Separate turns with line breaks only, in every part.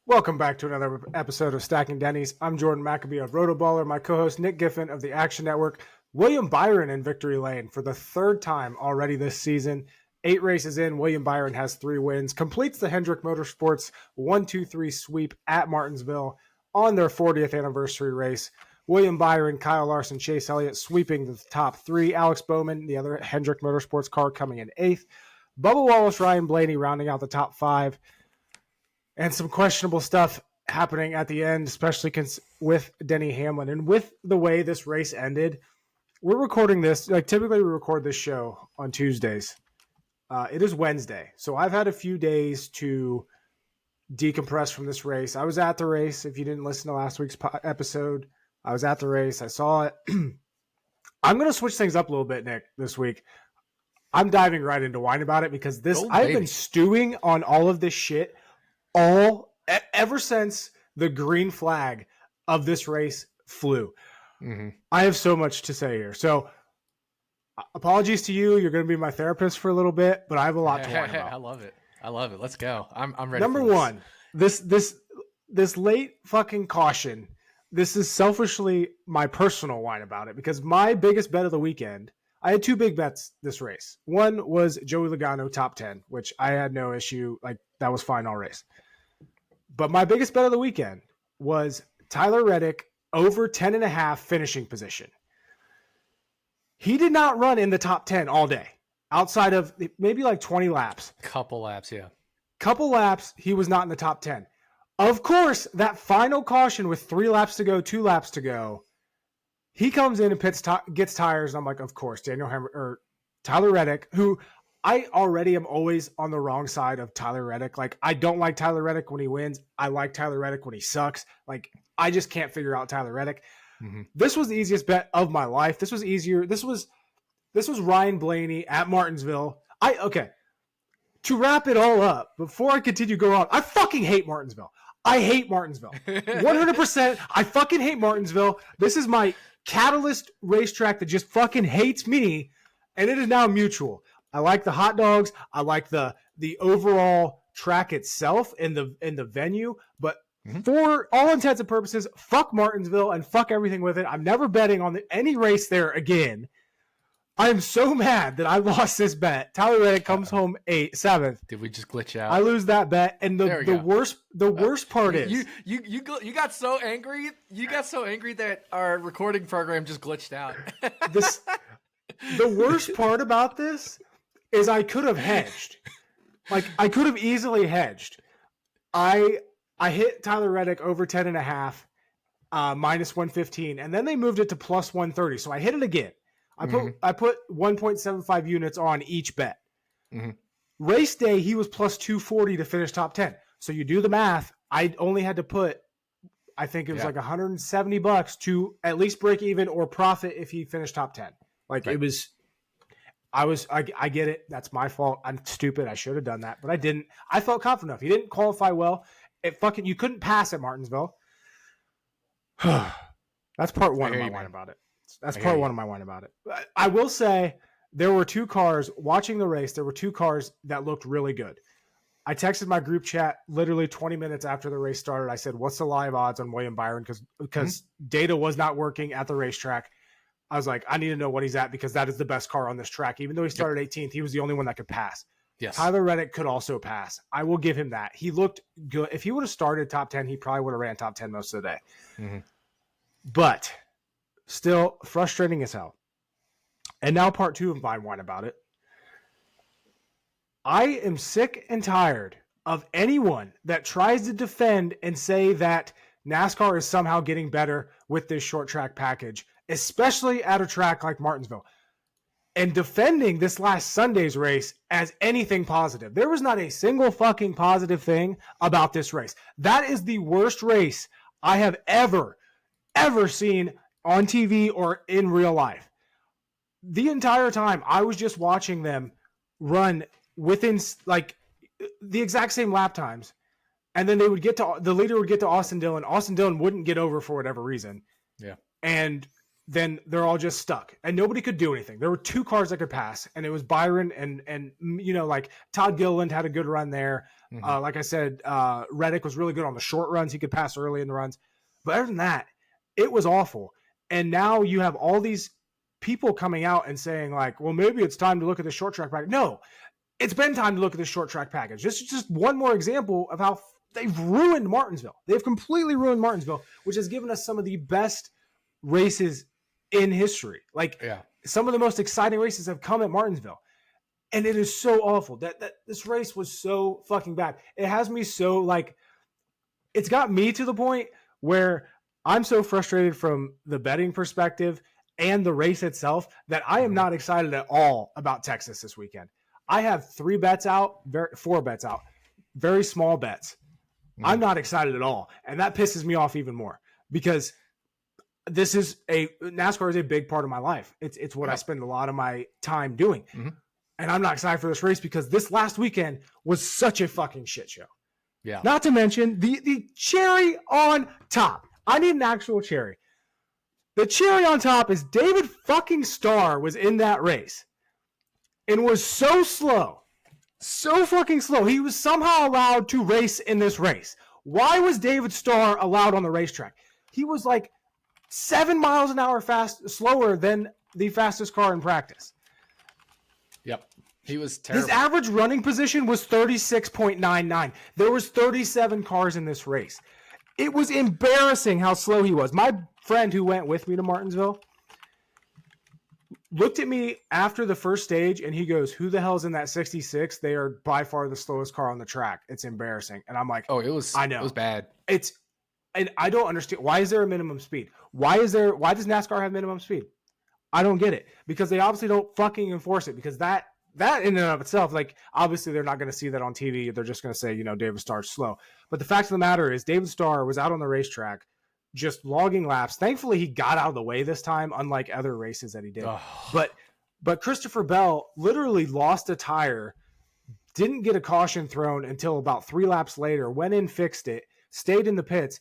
Welcome back to another episode of Stacking Dennys. I'm Jordan McAbee of Rotoballer. My co-host Nick Giffen of the Action Network. William Byron in victory lane for the third time already this season. 8 races in, William Byron has 3 wins. Completes the Hendrick Motorsports 1-2-3 sweep at Martinsville on their 40th anniversary race. William Byron, Kyle Larson, Chase Elliott sweeping the top 3. Alex Bowman, the other Hendrick Motorsports car, coming in 8th. Bubba Wallace, Ryan Blaney rounding out the top 5. And some questionable stuff happening at the end, especially with Denny Hamlin. And with the way this race ended, we're recording this, like typically we record this show on Tuesdays. It is Wednesday. So I've had a few days to decompress from this race. I was at the race. If you didn't listen to last week's episode, I was at the race. I saw it. I'm going to switch things up a little bit, Nick, this week. I'm diving right into wine about it because I've been stewing on all of this shit ever since the green flag of this race flew. Mm-hmm. I have so much to say here. So apologies to you. You're going to be my therapist for a little bit, but I have a lot to whine about.
I love it. Let's go. I'm ready.
Number one, this late fucking caution. This is selfishly my personal whine about it because my biggest bet of the weekend, I had 2 big bets this race. One was Joey Logano top 10, which I had no issue. Like that was fine all race. But my biggest bet of the weekend was Tyler Reddick over 10.5 finishing position. He did not run in the top 10 all day outside of maybe like 20 laps.
Couple laps, yeah.
Couple laps, he was not in the top 10. Of course, that final caution with 3 laps to go, 2 laps to go, he comes in and gets tires, and I'm like, of course, Tyler Reddick, who I already am always on the wrong side of Tyler Reddick. Like, I don't like Tyler Reddick when he wins. I like Tyler Reddick when he sucks. Like, I just can't figure out Tyler Reddick. Mm-hmm. This was the easiest bet of my life. This was easier. This was Ryan Blaney at Martinsville. To wrap it all up, before I continue going on, I fucking hate Martinsville. I hate Martinsville. 100%. I fucking hate Martinsville. This is my catalyst racetrack that just fucking hates me, and it is now mutual. I like the hot dogs. I like the overall track itself and the venue, but for all intents and purposes, fuck Martinsville and fuck everything with it. I'm never betting on any race there again. I am so mad that I lost this bet. Tyler Reddick comes home 7th.
Did we just glitch out?
I lose that bet, and the worst part is
you got so angry. You got so angry that our recording program just glitched out.
The worst part about this is I could have hedged. Like, I could have easily hedged. I hit Tyler Reddick over 10.5, minus 115, and then they moved it to plus 130. So I hit it again. I put 1.75 units on each bet. Mm-hmm. Race day, he was plus 240 to finish top 10. So you do the math. I only had to put, I think it was like $170 to at least break even or profit if he finished top 10. Like right. I get it. That's my fault. I'm stupid. I should have done that, but I didn't. I felt confident enough. He didn't qualify well. You couldn't pass at Martinsville. That's part one of my whine about it. That's part one of my whine about it. I will say there were 2 cars watching the race. There were 2 cars that looked really good. I texted my group chat literally 20 minutes after the race started. I said, what's the live odds on William Byron? Because data was not working at the racetrack. I was like, I need to know what he's at because that is the best car on this track. Even though he started 18th, he was the only one that could pass. Yes. Tyler Reddick could also pass. I will give him that. He looked good. If he would have started top 10, he probably would have ran top 10 most of the day. Mm-hmm. But still frustrating as hell. And now part 2 of my whine about it. I am sick and tired of anyone that tries to defend and say that NASCAR is somehow getting better with this short track package, especially at a track like Martinsville, and defending this last Sunday's race as anything positive. There was not a single fucking positive thing about this race. That is the worst race I have ever seen on TV or in real life. The entire time I was just watching them run within like the exact same lap times. And then the leader would get to Austin Dillon. Austin Dillon wouldn't get over for whatever reason. Yeah. And then they're all just stuck and nobody could do anything. There were 2 cars that could pass, and it was Byron and like Todd Gilliland had a good run there. Like I said, Reddick was really good on the short runs. He could pass early in the runs. But other than that, it was awful. And now you have all these people coming out and saying like, well, maybe it's time to look at the short track package. No, it's been time to look at the short track package. This is just one more example of how they've ruined Martinsville. They've completely ruined Martinsville, which has given us some of the best races in history. Like some of the most exciting races have come at Martinsville. And it is so awful that this race was so fucking bad. It has me so like, it's got me to the point where I'm so frustrated from the betting perspective and the race itself that I am not excited at all about Texas this weekend. I have 4 bets out, very small bets. I'm not excited at all. And that pisses me off even more because NASCAR is a big part of my life. It's what I spend a lot of my time doing. And I'm not excited for this race because this last weekend was such a fucking shit show. Yeah. Not to mention the cherry on top. I need an actual cherry. The cherry on top is David fucking Starr was in that race and was so slow. So fucking slow. He was somehow allowed to race in this race. Why was David Starr allowed on the racetrack? He was like 7 miles an hour slower than the fastest car in practice.
Yep. He was terrible.
His average running position was 36.99. There was 37 cars in this race. It was embarrassing how slow he was. My friend who went with me to Martinsville looked at me after the first stage and he goes, who the hell's in that 66? They are by far the slowest car on the track. It's embarrassing. And I'm like, I know.
It was bad.
And I don't understand. Why is there a minimum speed? Why does NASCAR have minimum speed? I don't get it because they obviously don't fucking enforce it because that in and of itself, like obviously they're not going to see that on TV. They're just going to say, David Starr's slow. But the fact of the matter is David Starr was out on the racetrack just logging laps. Thankfully he got out of the way this time, unlike other races that he did. Oh. But Christopher Bell literally lost a tire, didn't get a caution thrown until about 3 laps later, went in, fixed it, stayed in the pits,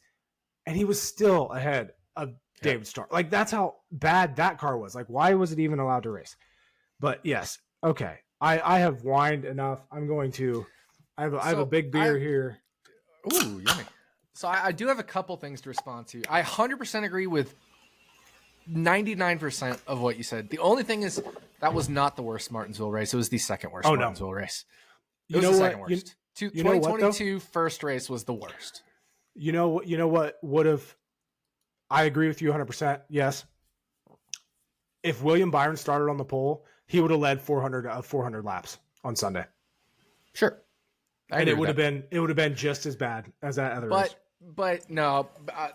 and he was still ahead of David Starr. Like that's how bad that car was. Like why was it even allowed to race? But yes. Okay. I have whined enough. I have a big beer here.
Ooh, yummy. So I do have a couple things to respond to. I 100% agree with 99% of what you said. The only thing is that was not the worst Martinsville race. It was the second worst Martinsville race. It was the second worst. 2022 first race was the worst.
You know what would have, I agree with you 100%. Yes. If William Byron started on the pole, he would have led 400 laps on Sunday.
Sure.
And it would have been just as bad as that other race.
But no,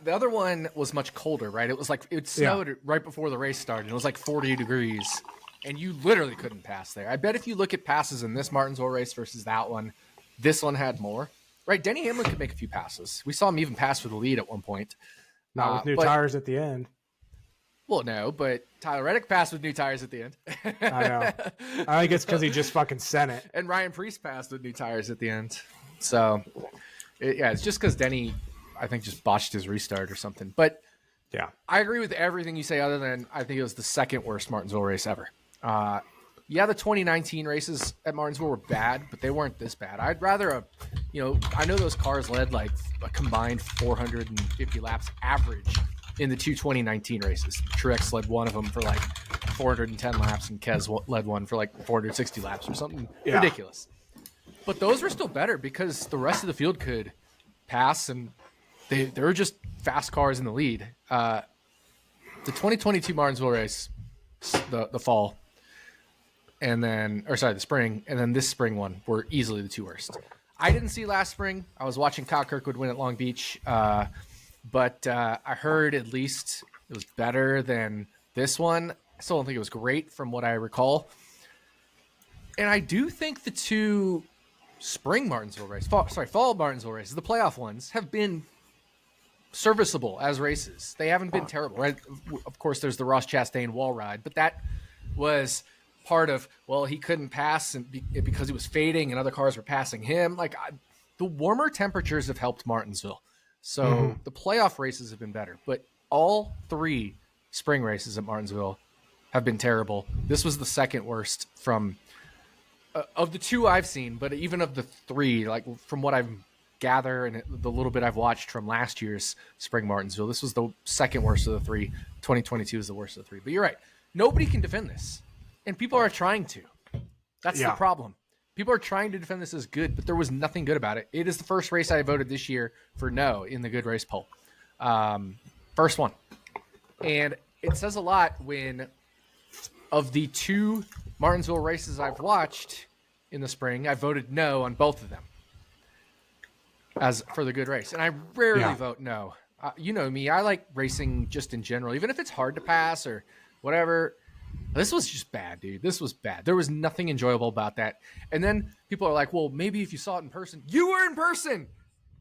the other one was much colder, right? It was like it snowed right before the race started. It was like 40 degrees, and you literally couldn't pass there. I bet if you look at passes in this Martinsville race versus that one, this one had more. Right? Denny Hamlin could make a few passes. We saw him even pass for the lead at one point.
Not with new tires at the end.
Well, no, but Tyler Reddick passed with new tires at the end.
I know. I think it's because he just fucking sent it.
And Ryan Preece passed with new tires at the end. So, it's just because Denny, I think, just botched his restart or something. But yeah, I agree with everything you say other than I think it was the second worst Martinsville race ever. The 2019 races at Martinsville were bad, but they weren't this bad. I'd rather, I know those cars led like a combined 450 laps average in the 2019 races. Truex led one of them for like 410 laps, and Kez led one for like 460 laps or something ridiculous. But those were still better because the rest of the field could pass, and they were just fast cars in the lead. The 2022 Martinsville race, the fall, the spring, and then this spring one were easily the 2 worst. I didn't see last spring. I was watching Kyle Kirkwood win at Long Beach. But I heard at least it was better than this one. I still don't think it was great from what I recall. And I do think the 2 spring Martinsville races, fall Martinsville races, the playoff ones, have been serviceable as races. They haven't been terrible, right? Of course, there's the Ross Chastain wall ride, but that was part of, he couldn't pass because he was fading and other cars were passing him. The warmer temperatures have helped Martinsville. So the playoff races have been better, but all 3 spring races at Martinsville have been terrible. This was the second worst from of the two I've seen, but even of the three, like from what I've gather and the little bit I've watched from last year's spring Martinsville, this was the second worst of the three. 2022 is the worst of the three. But you're right. Nobody can defend this. And people are trying to. That's the problem. People are trying to defend this as good, but there was nothing good about it. It is the first race I voted this year for no in the good race poll. First one. And it says a lot when of the two Martinsville races I've watched in the spring, I voted no on both of them as for the good race. And I rarely vote no. You know me, I like racing just in general, even if it's hard to pass or whatever. This was just bad, dude. This was bad. There was nothing enjoyable about that. And then people are like, well, maybe if you saw it in person. You were in person.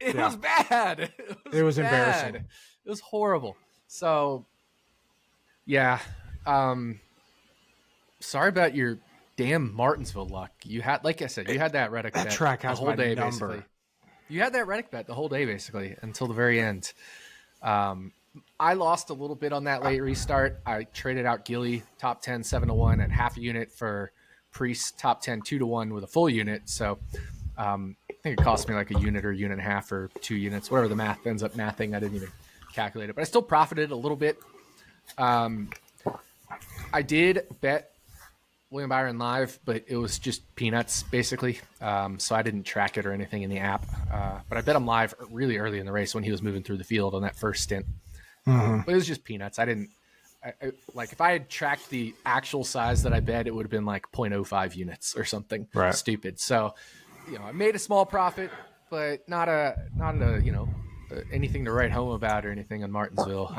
It was bad. It was
embarrassing.
It was horrible. So, yeah. Sorry about your damn Martinsville luck. You had, like I said, you had that Reddick bet
track has
the whole day,
number.
basically. You had that Reddick bet the whole day, basically, until the very end. I lost a little bit on that late restart. I traded out Gilly top 10 7-1 and half a unit for Priest top 10 2-1 with a full unit. So I think it cost me like a unit or unit and a half or 2 units, whatever the math ends up mathing. I didn't even calculate it, but I still profited a little bit. I did bet William Byron live, but it was just peanuts basically. So I didn't track it or anything in the app. But I bet him live really early in the race when he was moving through the field on that first stint. But it was just peanuts. I like if I had tracked the actual size that I bet, it would have been like 0.05 units or something stupid. So, I made a small profit, but not a anything to write home about or anything on Martinsville.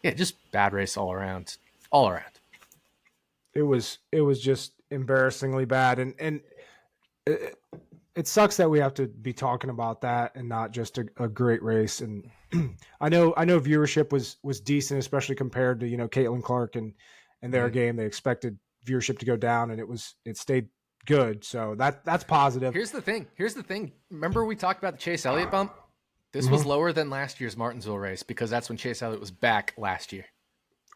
Just bad race all around.
It was just embarrassingly bad, and it sucks that we have to be talking about that and not just a great race. And I know viewership was decent, especially compared to Caitlin Clark and their game. They expected viewership to go down, and it stayed good. So that's positive.
Here's the thing. Remember we talked about the Chase Elliott bump? This was lower than last year's Martinsville race because that's when Chase Elliott was back last year.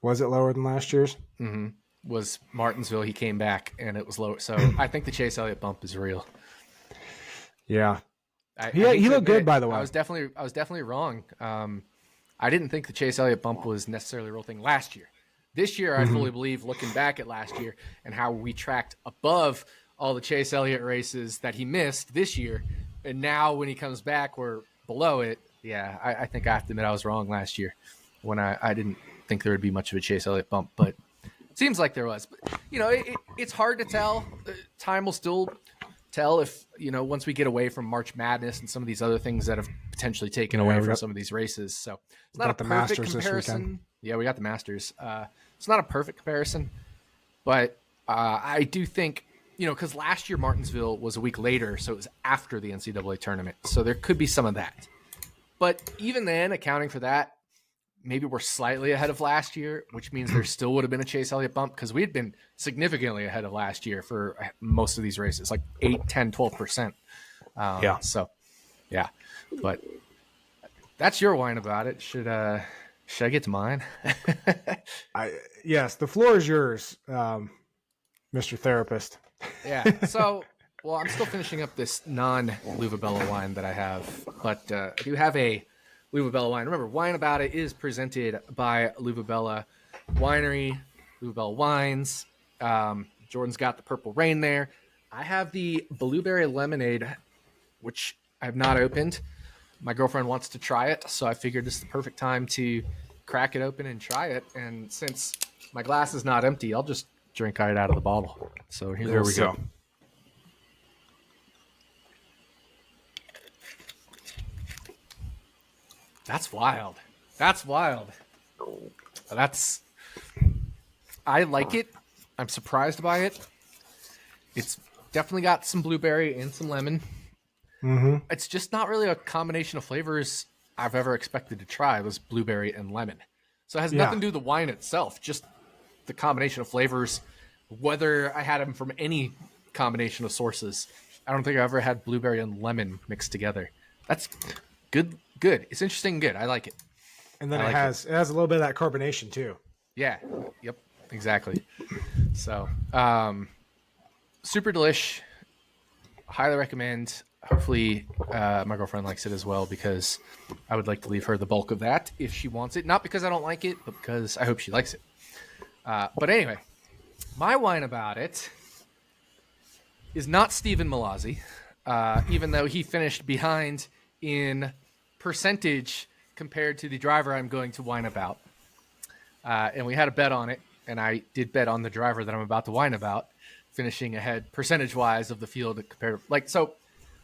Was it lower than last year's?
Mm-hmm. Was Martinsville, he came back and it was lower. So I think the Chase Elliott bump is real.
Yeah. He looked good, by the way.
I was definitely wrong. I didn't think the Chase Elliott bump was necessarily a real thing last year. This year, I fully believe, looking back at last year and how we tracked above all the Chase Elliott races that he missed this year, and now when he comes back, we're below it. Yeah, I think I have to admit I was wrong last year when I didn't think there would be much of a Chase Elliott bump, but it seems like there was. But, it's hard to tell. Time will still tell if, once we get away from March Madness and some of these other things that have potentially taken away from some of these races. So it's not a perfect comparison. Yeah, we got the Masters. It's not a perfect comparison, but I do think, because last year Martinsville was a week later, so it was after the NCAA tournament. So there could be some of that. But even then, accounting for that, maybe we're slightly ahead of last year, which means there still would have been a Chase Elliott bump because we had been significantly ahead of last year for most of these races, like 8, 10, 12%. So, yeah. But that's your whine about it. Should I get to mine?
Yes, the floor is yours, Mr. Therapist.
Yeah. So, I'm still finishing up this non-Luvabella wine that I have, but I do have a Luvabella wine. Remember, Wine About It is presented by Luvabella Winery, Luvabella Wines. Jordan's got the Purple Rain there. I have the Blueberry Lemonade, which I have not opened. My girlfriend wants to try it, so I figured this is the perfect time to crack it open and try it. And since my glass is not empty, I'll just drink it out of the bottle. So here we go. That's wild. I like it. I'm surprised by it. It's definitely got some blueberry and some lemon. Mm-hmm. It's just not really a combination of flavors I've ever expected to try. It was blueberry and lemon. So it has nothing to do with the wine itself, just the combination of flavors, whether I had them from any combination of sources. I don't think I've ever had blueberry and lemon mixed together. That's good. It's interesting and good. I like it.
And then it has a little bit of that carbonation too.
Yeah. Yep. Exactly. So, super delish. Highly recommend. Hopefully, my girlfriend likes it as well, because I would like to leave her the bulk of that if she wants it. Not because I don't like it, but because I hope she likes it. But anyway, my whine about it is not Stephen Malazzi, even though he finished behind in percentage compared to the driver I'm going to whine about. And we had a bet on it, and I did bet on the driver that I'm about to whine about, finishing ahead percentage-wise of the field compared to, so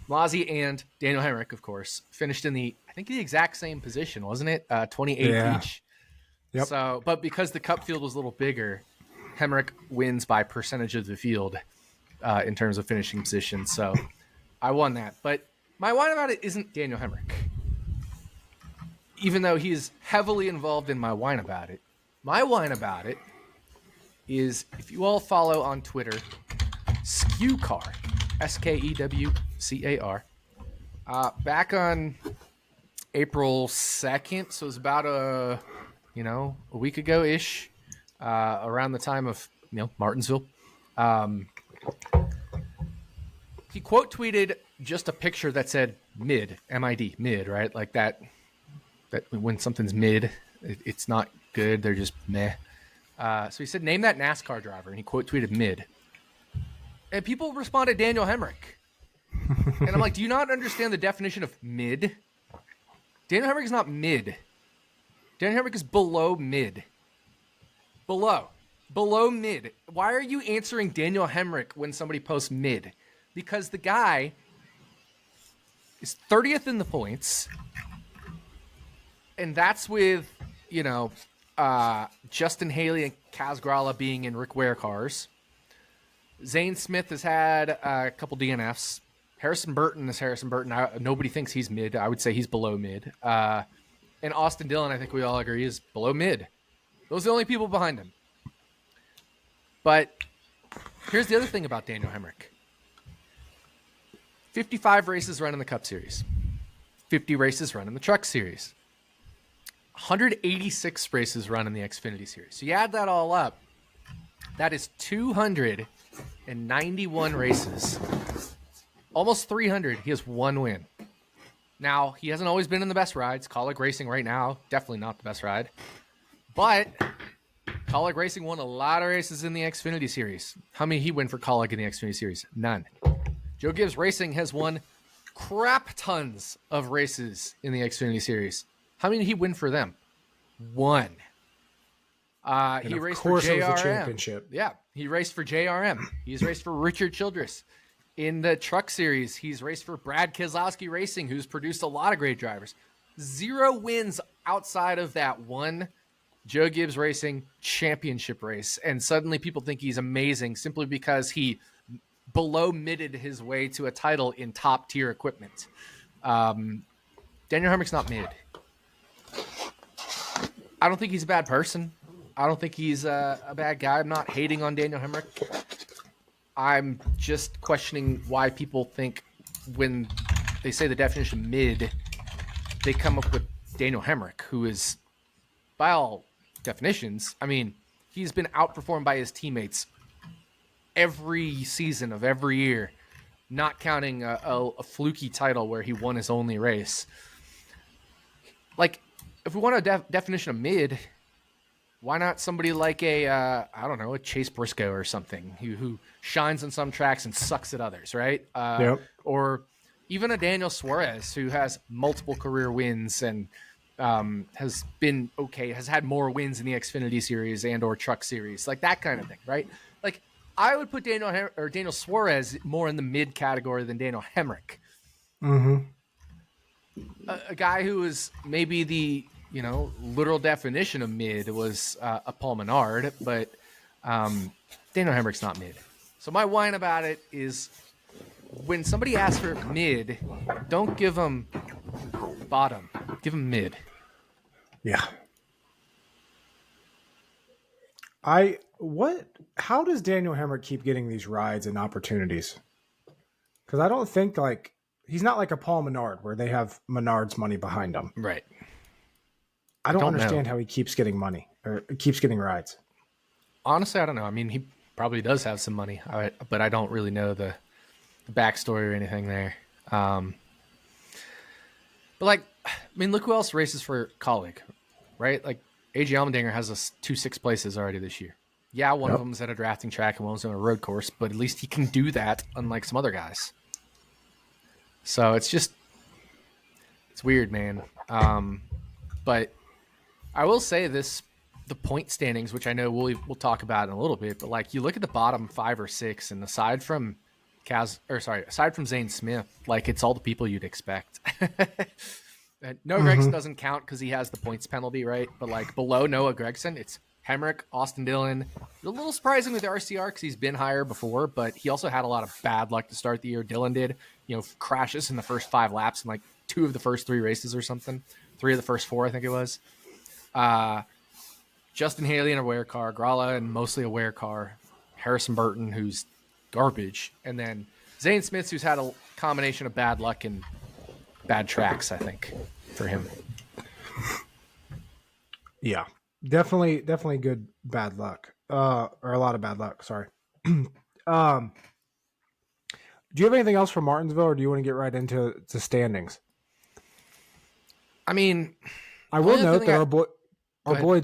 Malazzi and Daniel Hemrick, of course, finished in the exact same position, wasn't it? 28 each.
Yep.
So, but because the Cup field was a little bigger, Hemrick wins by percentage of the field in terms of finishing position. So I won that. But my whine about it isn't Daniel Hemrick, even though he is heavily involved in my whine about it. My whine about it is, if you all follow on Twitter, SkewCar, SKEWCAR, back on April 2nd, so it was about a week ago-ish, around the time of Martinsville. He quote tweeted just a picture that said mid, M-I-D, mid, right? Like that when something's mid, it's not good, they're just meh. So he said, name that NASCAR driver, and he quote tweeted mid. And people responded, Daniel Hemrick. And I'm like, do you not understand the definition of mid? Daniel Hemrick is not mid. Daniel Hemrick is below mid. Below mid. Why are you answering Daniel Hemrick when somebody posts mid? Because the guy is 30th in the points, and that's with, Justin Haley and Kaz Grala being in Rick Ware cars. Zane Smith has had a couple DNFs. Harrison Burton is Harrison Burton. Nobody thinks he's mid. I would say he's below mid. And Austin Dillon, I think we all agree, is below mid. Those are the only people behind him. But here's the other thing about Daniel Hemrick. 55 races run in the Cup Series. 50 races run in the Truck Series. 186 races run in the Xfinity Series. So you add that all up, that is 291 races. Almost 300. He has one win. Now, he hasn't always been in the best rides. Kaulig Racing right now, definitely not the best ride. But Kaulig Racing won a lot of races in the Xfinity Series. How many did he win for Kaulig in the Xfinity Series? None. Joe Gibbs Racing has won crap tons of races in the Xfinity Series. How many did he win for them? One. He raced for JRM. It was a championship. Yeah, he raced for JRM. He's raced for Richard Childress. In the Truck Series, he's raced for Brad Keselowski Racing, who's produced a lot of great drivers. 0 wins outside of that one Joe Gibbs Racing championship race. And suddenly people think he's amazing simply because he below-midded his way to a title in top-tier equipment. Daniel Hemrick's not mid. I don't think he's a bad person. I don't think he's a bad guy. I'm not hating on Daniel Hemrick. I'm just questioning why people think when they say the definition of mid, they come up with Daniel Hemrick, who is, by all definitions, I mean, he's been outperformed by his teammates every season of every year, not counting a fluky title where he won his only race. Like, if we want a definition of mid, why not somebody like a Chase Briscoe or something who shines on some tracks and sucks at others, right?
Yep.
Or even a Daniel Suarez who has multiple career wins and has been okay, has had more wins in the Xfinity Series and or Truck Series, like that kind of thing, right? Like, I would put Daniel Suarez more in the mid category than Daniel Hemrick.
Mm-hmm.
A guy who is maybe the literal definition of mid was a Paul Menard, but Daniel Hemrick's not mid. So my whine about it is when somebody asks for mid, don't give them bottom, give them mid.
Yeah. How does Daniel Hemrick keep getting these rides and opportunities? Because I don't think he's not like a Paul Menard where they have Menard's money behind him.
Right.
I don't understand how he keeps getting money or keeps getting rides.
Honestly, I don't know. I mean, he probably does have some money, but I don't really know the backstory or anything there. But like, I mean, look who else races for Colleague, right? Like AJ Allmendinger has us 2 6 places already this year. Yeah, one of them is at a drafting track and one's on a road course, but at least he can do that, unlike some other guys. So it's weird, man. But I will say this: the point standings, which I know we'll talk about in a little bit, but like you look at the bottom 5 or 6, and aside from Zane Smith, like it's all the people you'd expect. Noah Gragson doesn't count because he has the points penalty, right? But like below Noah Gragson, it's Hemrick, Austin Dillon. A little surprising with RCR because he's been higher before, but he also had a lot of bad luck to start the year. Dillon did, crashes in the first 5 laps in like 2 of the first 3 races or something. 3 of the first 4, I think it was. Justin Haley in a wear car, Gralla and mostly a wear car, Harrison Burton, who's garbage, and then Zane Smith, who's had a combination of bad luck and bad tracks, I think, for him.
Yeah, definitely good bad luck, or a lot of bad luck. Sorry. Do you have anything else for Martinsville, or do you want to get right into the standings?
I mean,
I will note that our boy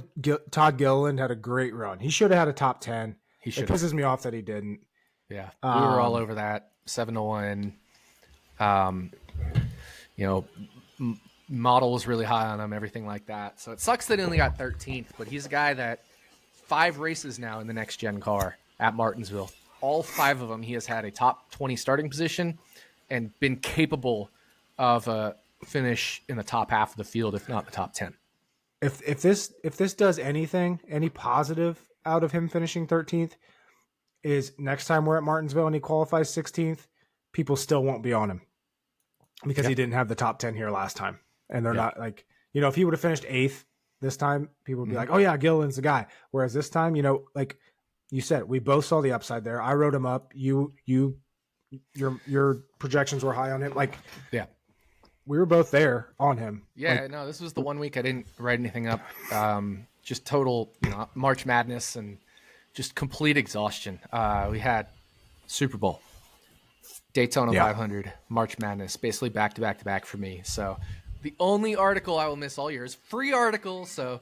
Todd Gilliland had a great run. He should have had a top 10. It pisses me off that he didn't.
Yeah, we were all over that 7-1. Model was really high on him, everything like that. So it sucks that he only got 13th, but he's a guy that 5 races now in the NextGen car at Martinsville. All 5 of them, he has had a top 20 starting position and been capable of a finish in the top half of the field, if not the top 10.
If this does anything, any positive out of him finishing 13th, is next time we're at Martinsville and he qualifies 16th, people still won't be on him because he didn't have the top 10 here last time. And they're not like, if he would have finished 8th this time, people would be like, oh yeah, Gilliland's the guy. Whereas this time, like you said, we both saw the upside there. I wrote him up. Your projections were high on him. Like,
yeah,
we were both there on him.
Yeah, no, this was the one week I didn't write anything up. Just total, March Madness and just complete exhaustion. We had Super Bowl, Daytona 500, March Madness, basically back to back to back for me. So the only article I will miss all year is free article. So,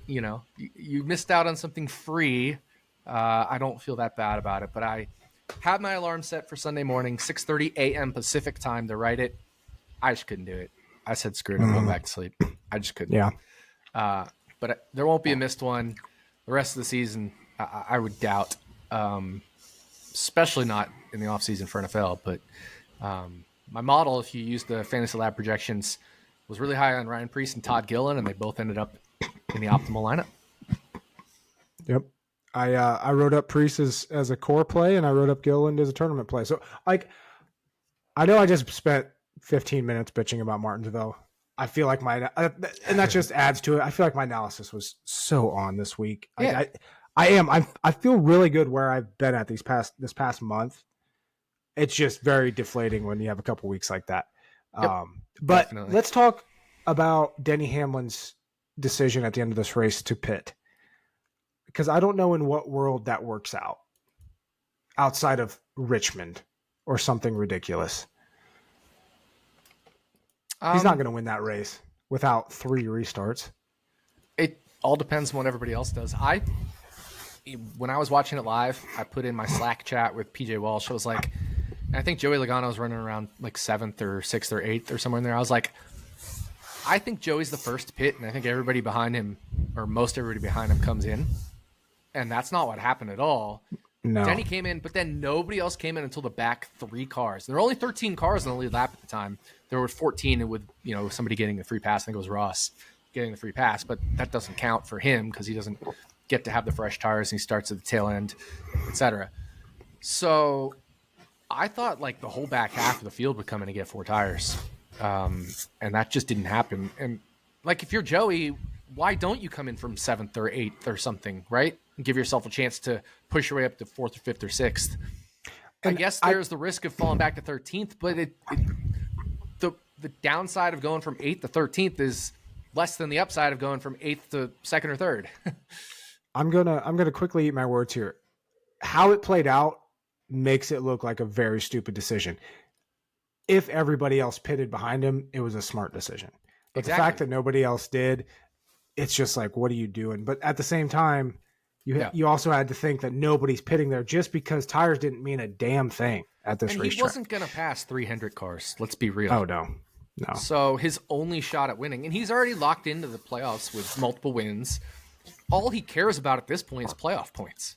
you missed out on something free. I don't feel that bad about it, but I had my alarm set for Sunday morning, 6:30 a.m. Pacific time to write it. I just couldn't do it. I said, screw it, I'm going back to sleep. I just couldn't.
Yeah.
But there won't be a missed one. The rest of the season, I would doubt, especially not in the offseason for NFL. But my model, if you use the Fantasy Lab projections, was really high on Ryan Preece and Todd Gilliland, and they both ended up in the optimal lineup.
Yep. I wrote up Preece as a core play, and I wrote up Gilliland as a tournament play. So, like, I know I just spent 15 minutes bitching about Martinsville. I feel like and that just adds to it. I feel like my analysis was so on this week.
Yeah.
I feel really good where I've been at this past month. It's just very deflating when you have a couple weeks like that.
Yep,
but
definitely.
Let's talk about Denny Hamlin's decision at the end of this race to pit, because I don't know in what world that works out outside of Richmond or something ridiculous. He's not going to win that race without 3 restarts.
It all depends on what everybody else does. When I was watching it live, I put in my Slack chat with PJ Walsh. I was like, and I think Joey Logano was running around like 7th or 6th or 8th or somewhere in there. I was like, I think Joey's the first to pit, and I think everybody behind him, or most everybody behind him, comes in. And that's not what happened at all.
No.
Denny came in, but then nobody else came in until the back 3 cars. There were only 13 cars on the lead lap at the time. There were 14 with somebody getting the free pass. I think it was Ross getting the free pass, but that doesn't count for him because he doesn't get to have the fresh tires and he starts at the tail end, etc. So I thought like the whole back half of the field would come in and get 4 tires, and that just didn't happen. And like if you're Joey, why don't you come in from 7th or 8th or something, right? And give yourself a chance to push your way up to 4th or 5th or 6th. And I guess there's the risk of falling back to 13th, but the downside of going from 8th to 13th is less than the upside of going from 8th to 2nd or 3rd.
I'm gonna quickly eat my words here. How it played out makes it look like a very stupid decision. If everybody else pitted behind him, it was a smart decision. But exactly. The fact that nobody else did, it's just like, what are you doing? But at the same time, you also had to think that nobody's pitting there just because tires didn't mean a damn thing at this racetrack.
He wasn't going to pass 300 cars. Let's be real.
Oh, no.
So his only shot at winning, and he's already locked into the playoffs with multiple wins. All he cares about at this point is playoff points.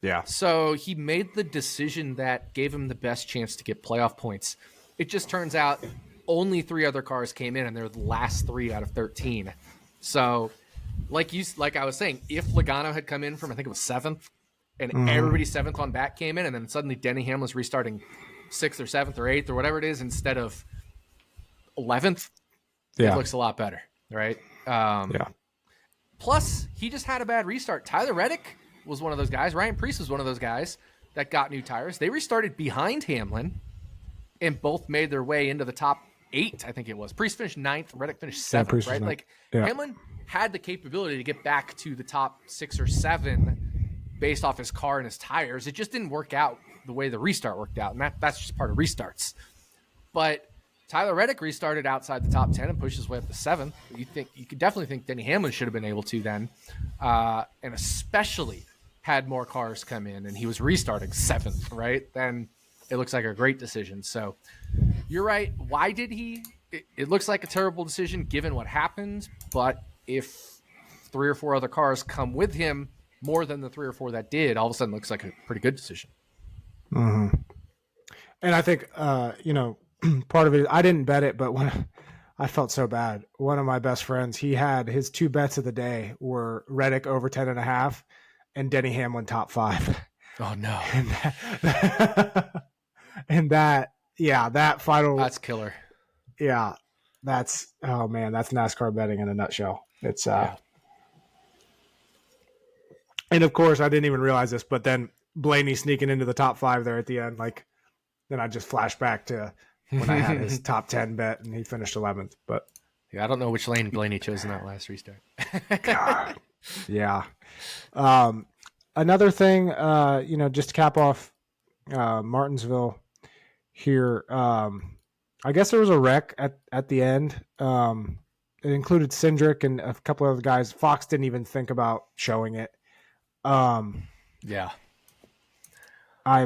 Yeah.
So he made the decision that gave him the best chance to get playoff points. It just turns out only 3 other cars came in, and they're the last 3 out of 13. So, like I was saying, if Logano had come in from, I think it was 7th, and everybody 7th on back came in, and then suddenly Denny Hamlin was restarting 6th or 7th or 8th or whatever it is instead of 11th, it looks a lot better, right? Plus, he just had a bad restart. Tyler Reddick was one of those guys. Ryan Preece was one of those guys that got new tires. They restarted behind Hamlin and both made their way into the top 8, I think it was. Preece finished 9th, Reddick finished 7th, right? Like, Hamlin had the capability to get back to the top 6 or 7 based off his car and his tires. It just didn't work out the way the restart worked out, and that's just part of restarts. But Tyler Reddick restarted outside the top 10 and pushed his way up to 7th. You could definitely think Denny Hamlin should have been able to then, and especially had more cars come in and he was restarting 7th, right? Then it looks like a great decision. So you're right. Why did he? It looks like a terrible decision given what happened, but if 3 or 4 other cars come with him more than the 3 or 4 that did, all of a sudden it looks like a pretty good decision.
Mm-hmm. And I think, part of it, I didn't bet it, but I felt so bad. One of my best friends, he had his 2 bets of the day were Reddick over 10.5 and Denny Hamlin top 5.
Oh no.
That final.
That's killer.
Yeah. That's NASCAR betting in a nutshell. It's, and of course I didn't even realize this, but then Blaney sneaking into the top 5 there at the end, like, then I just flashed back to when I had his top 10 bet and he finished 11th. But
yeah, I don't know which lane Blaney chose in that last restart.
God. Yeah. Another thing, just to cap off Martinsville here, I guess there was a wreck at the end. It included Cindric and a couple of other guys. Fox didn't even think about showing it.
Yeah.
I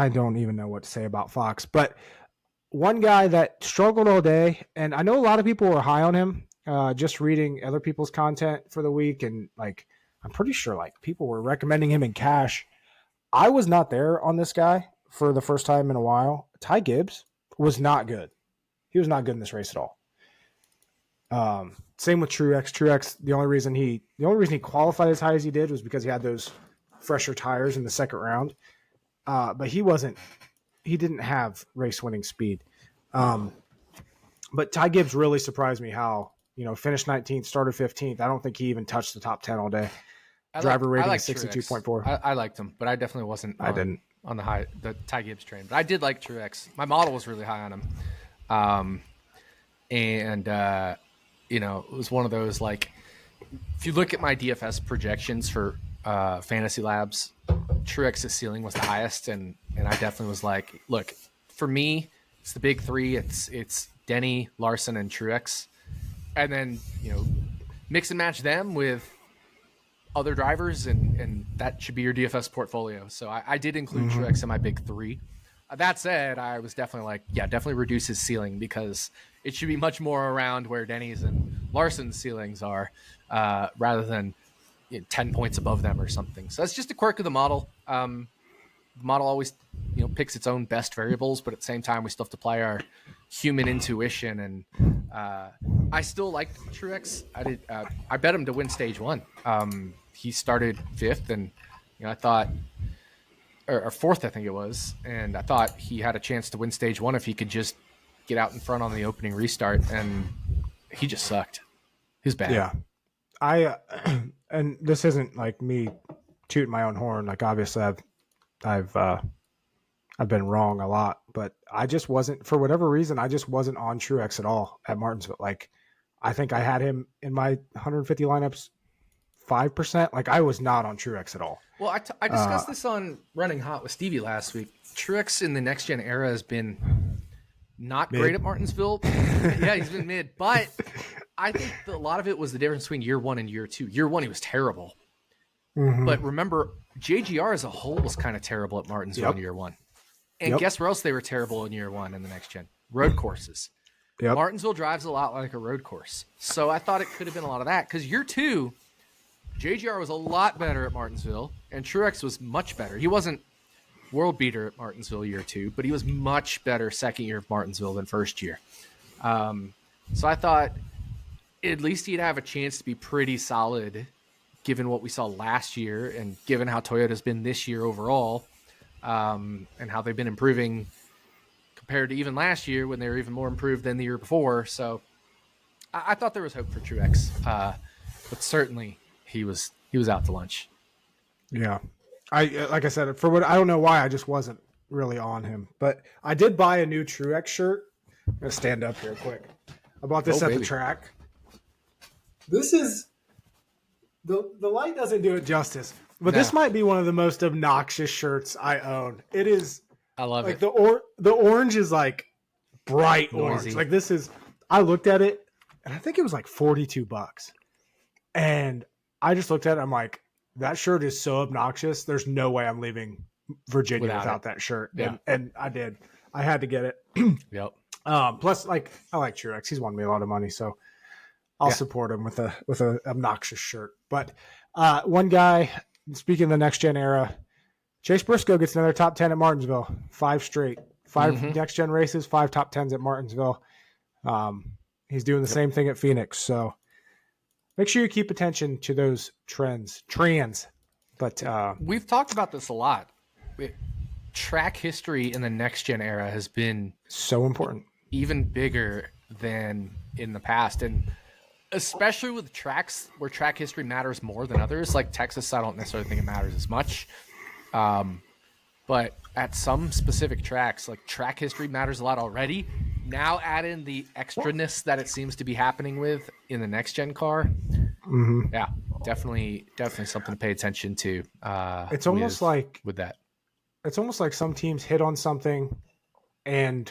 don't even know what to say about Fox, but one guy that struggled all day, and I know a lot of people were high on him, just reading other people's content for the week. And like, I'm pretty sure like people were recommending him in cash. I was not there on this guy for the first time in a while. Ty Gibbs was not good. He was not good in this race at all. Same with Truex. Truex, the only reason he qualified as high as he did was because he had those fresher tires in the second round. But he didn't have race winning speed. But Ty Gibbs really surprised me how, finished 19th, started 15th. I don't think he even touched the top 10 all day. Driver rating is 62.4.
I liked him, but I definitely wasn't on the Ty Gibbs train. But I did like Truex. My model was really high on him. It was one of those, like, if you look at my DFS projections for Fantasy Labs, Truex's ceiling was the highest, and I definitely was like, look, for me, it's the big 3. It's Denny, Larson, and Truex, and then mix and match them with other drivers, and that should be your DFS portfolio. So I did include Truex in my big 3. That said, I was definitely like, definitely reduce his ceiling, because it should be much more around where Denny's and Larson's ceilings are, rather than 10 points above them or something. So that's just a quirk of the model. The model always, picks its own best variables, but at the same time, we still have to apply our human intuition. And I still liked Truex. I bet him to win stage 1. He started 5th, and I thought, or 4th, I think it was, and I thought he had a chance to win stage 1 if he could just get out in front on the opening restart, and he just sucked. He was bad.
Yeah. And this isn't like me tooting my own horn. Like, obviously I've been wrong a lot, but I just wasn't, for whatever reason, I just wasn't on Truex at all at Martinsville. Like, I think I had him in my 150 lineups 5%. Like I was not on Truex at all.
Well, I discussed this on Running Hot with Stevie last week. Truex in the next gen era has been not great at Martinsville. Yeah, he's been mid, but I think a lot of it was the difference between year 1 and year 2. Year 1, he was terrible. Mm-hmm. But remember, JGR as a whole was kind of terrible at Martinsville in year 1. And guess where else they were terrible in year 1 in the next gen? Road courses. Yep. Martinsville drives a lot like a road course. So I thought it could have been a lot of that. Because year 2, JGR was a lot better at Martinsville, and Truex was much better. He wasn't world beater at Martinsville year 2, but he was much better second year of Martinsville than first year. So I thought at least he'd have a chance to be pretty solid given what we saw last year and given how Toyota's been this year overall, and how they've been improving compared to even last year when they were even more improved than the year before. So I thought there was hope for Truex, but certainly he was out to lunch.
Yeah. Like I said, for what I don't know why I just wasn't really on him, but I did buy a new Truex shirt. I'm going to stand up here quick. I bought this at the track. This is the light doesn't do it justice, but this might be one of the most obnoxious shirts I own. It is.
I love
like
it.
The orange is like bright
Noisy.
orange. Like this is. I looked at it and I think it was like $42, and I just looked at it. I'm like, that shirt is so obnoxious. There's no way I'm leaving Virginia without that shirt.
Yeah.
And I did. I had to get it.
Yep.
Plus, like I like Truex. He's won me a lot of money, so I'll support him with a obnoxious shirt. But one guy, speaking of the next gen era, Chase Briscoe gets another top 10 at Martinsville. 5 straight. 5 next gen races, 5 top 10s at Martinsville. He's doing the same thing at Phoenix. So make sure you keep attention to those trends. But
we've talked about this a lot. Track history in the next gen era has been
so important,
even bigger than in the past, and especially with tracks where track history matters more than others. Like Texas, I don't necessarily think it matters as much, but at some specific tracks, like track history matters a lot already. Now add in the extraness that it seems to be happening with in the next gen car. Yeah, definitely something to pay attention to.
It's almost like
with that.
It's almost like some teams hit on something and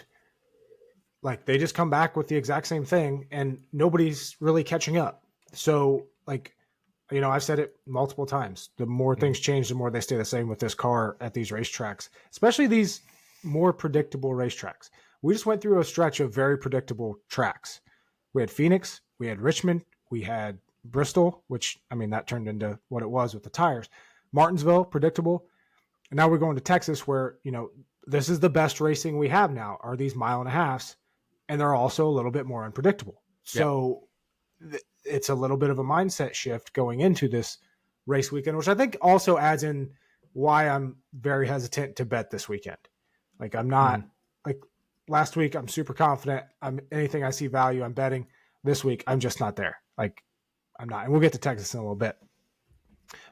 like they just come back with the exact same thing and nobody's really catching up. So like, you know, I've said it multiple times. The more things change, the more they stay the same with this car at these racetracks, especially these more predictable racetracks. We just went through a stretch of very predictable tracks. We had Phoenix, we had Richmond, we had Bristol, which, I mean, that turned into what it was with the tires. Martinsville, predictable. And now we're going to Texas where, you know, this is the best racing we have now are these 1.5 miles, and they're also a little bit more unpredictable. So it's a little bit of a mindset shift going into this race weekend, which I think also adds in why I'm very hesitant to bet this weekend. Like I'm not like last week, I'm super confident. Anything I see value, I'm betting. This week, I'm just not there. Like I'm not, and we'll get to Texas in a little bit.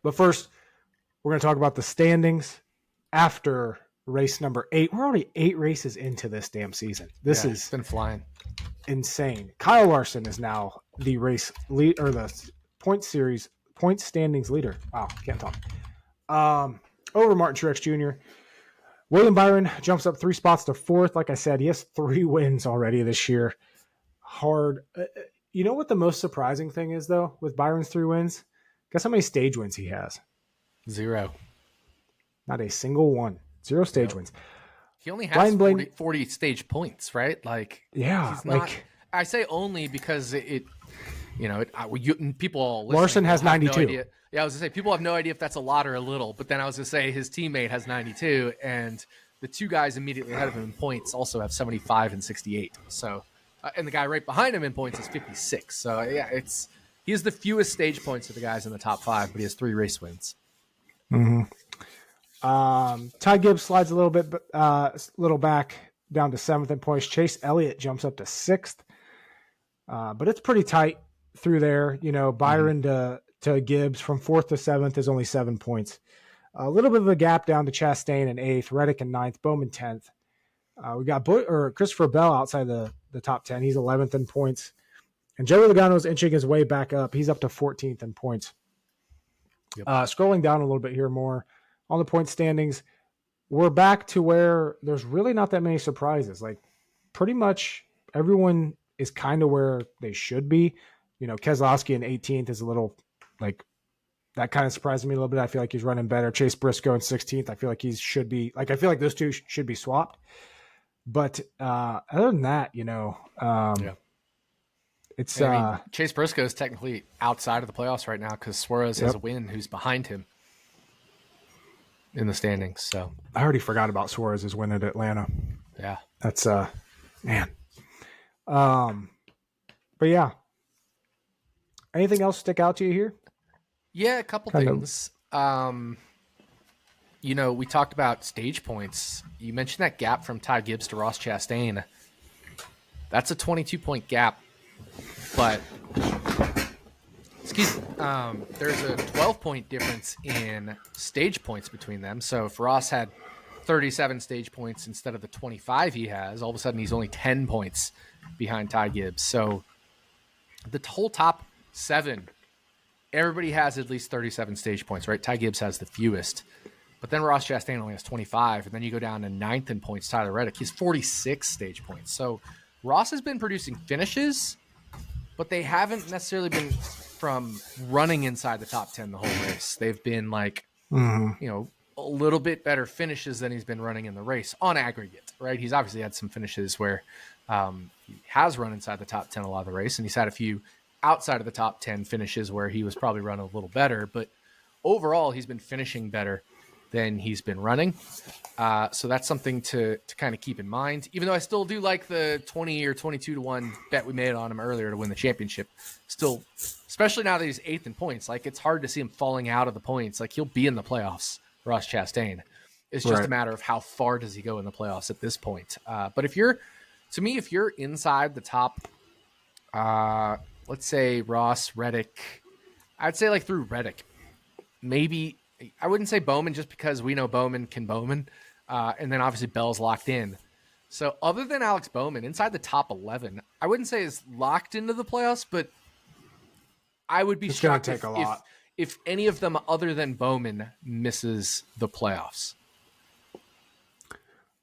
But first, we're going to talk about the standings after race number 8. We're already 8 races into this damn season. This
it's been flying.
Insane. Kyle Larson is now the race lead or the point standings leader. Wow, can't talk. Over Martin Truex Jr. William Byron jumps up 3 spots to 4th. Like I said, he has 3 wins already this year. Hard. You know what the most surprising thing is though with Byron's 3 wins? Guess how many stage wins he has?
0.
Not a single one. 0 stage wins.
He only has 40 stage points, right? Like,
yeah,
he's not, I say only because people.
Larson has 92.
No, yeah, I was gonna say people have no idea if that's a lot or a little. But then I was gonna say his teammate has 92, and the 2 guys immediately ahead of him in points also have 75 and 68. So, and the guy right behind him in points is 56. So yeah, he has the fewest stage points of the guys in the top 5, but he has 3 race wins.
Ty Gibbs slides a little back down to 7th in points. Chase Elliott jumps up to 6th. But it's pretty tight through there. You know, Byron to Gibbs from 4th to 7th is only 7 points. A little bit of a gap down to Chastain in 8th, Reddick in 9th, Bowman 10th. We got Christopher Bell outside the top 10. He's 11th in points. And Joey Logano's inching his way back up. He's up to 14th in points.
Yep.
Scrolling down a little bit here more on the point standings, we're back to where there's really not that many surprises. Like pretty much everyone is kind of where they should be. You know, Keselowski in 18th is a little like that kind of surprised me a little bit. I feel like he's running better. Chase Briscoe in 16th. I feel like he should be like, I feel like those two should be swapped. But other than that, you know, it's
I mean, Chase Briscoe is technically outside of the playoffs right now because Suarez has a win who's behind him in the standings. So
I already forgot about Suarez's win at Atlanta.
Yeah.
That's man. But yeah. Anything else stick out to you here?
Yeah, a couple things. You know, we talked about stage points. You mentioned that gap from Ty Gibbs to Ross Chastain. That's a 22-point gap, but there's a 12-point difference in stage points between them. So if Ross had 37 stage points instead of the 25 he has, all of a sudden he's only 10 points behind Ty Gibbs. So the whole top 7, everybody has at least 37 stage points, right? Ty Gibbs has the fewest. But then Ross Chastain only has 25, and then you go down to 9th in points, Tyler Reddick. He's 46 stage points. So Ross has been producing finishes, but they haven't necessarily been from running inside the top 10 the whole race. They've been like, you know, a little bit better finishes than he's been running in the race on aggregate, right? He's obviously had some finishes where he has run inside the top 10 a lot of the race, and he's had a few outside of the top 10 finishes where he was probably running a little better, but overall he's been finishing better than he's been running. So that's something to kind of keep in mind, even though I still do like the 20 or 22 to 1 bet we made on him earlier to win the championship. Still, especially now that he's 8th in points, like it's hard to see him falling out of the points. Like he'll be in the playoffs, Ross Chastain. It's just a matter of how far does he go in the playoffs at this point. But if you're inside the top, let's say Ross, Reddick, I'd say like through Reddick, maybe I wouldn't say Bowman just because we know Bowman can Bowman. And then obviously Bell's locked in. So other than Alex Bowman, inside the top 11, I wouldn't say is locked into the playoffs, but I would be shocked if any of them other than Bowman misses the playoffs.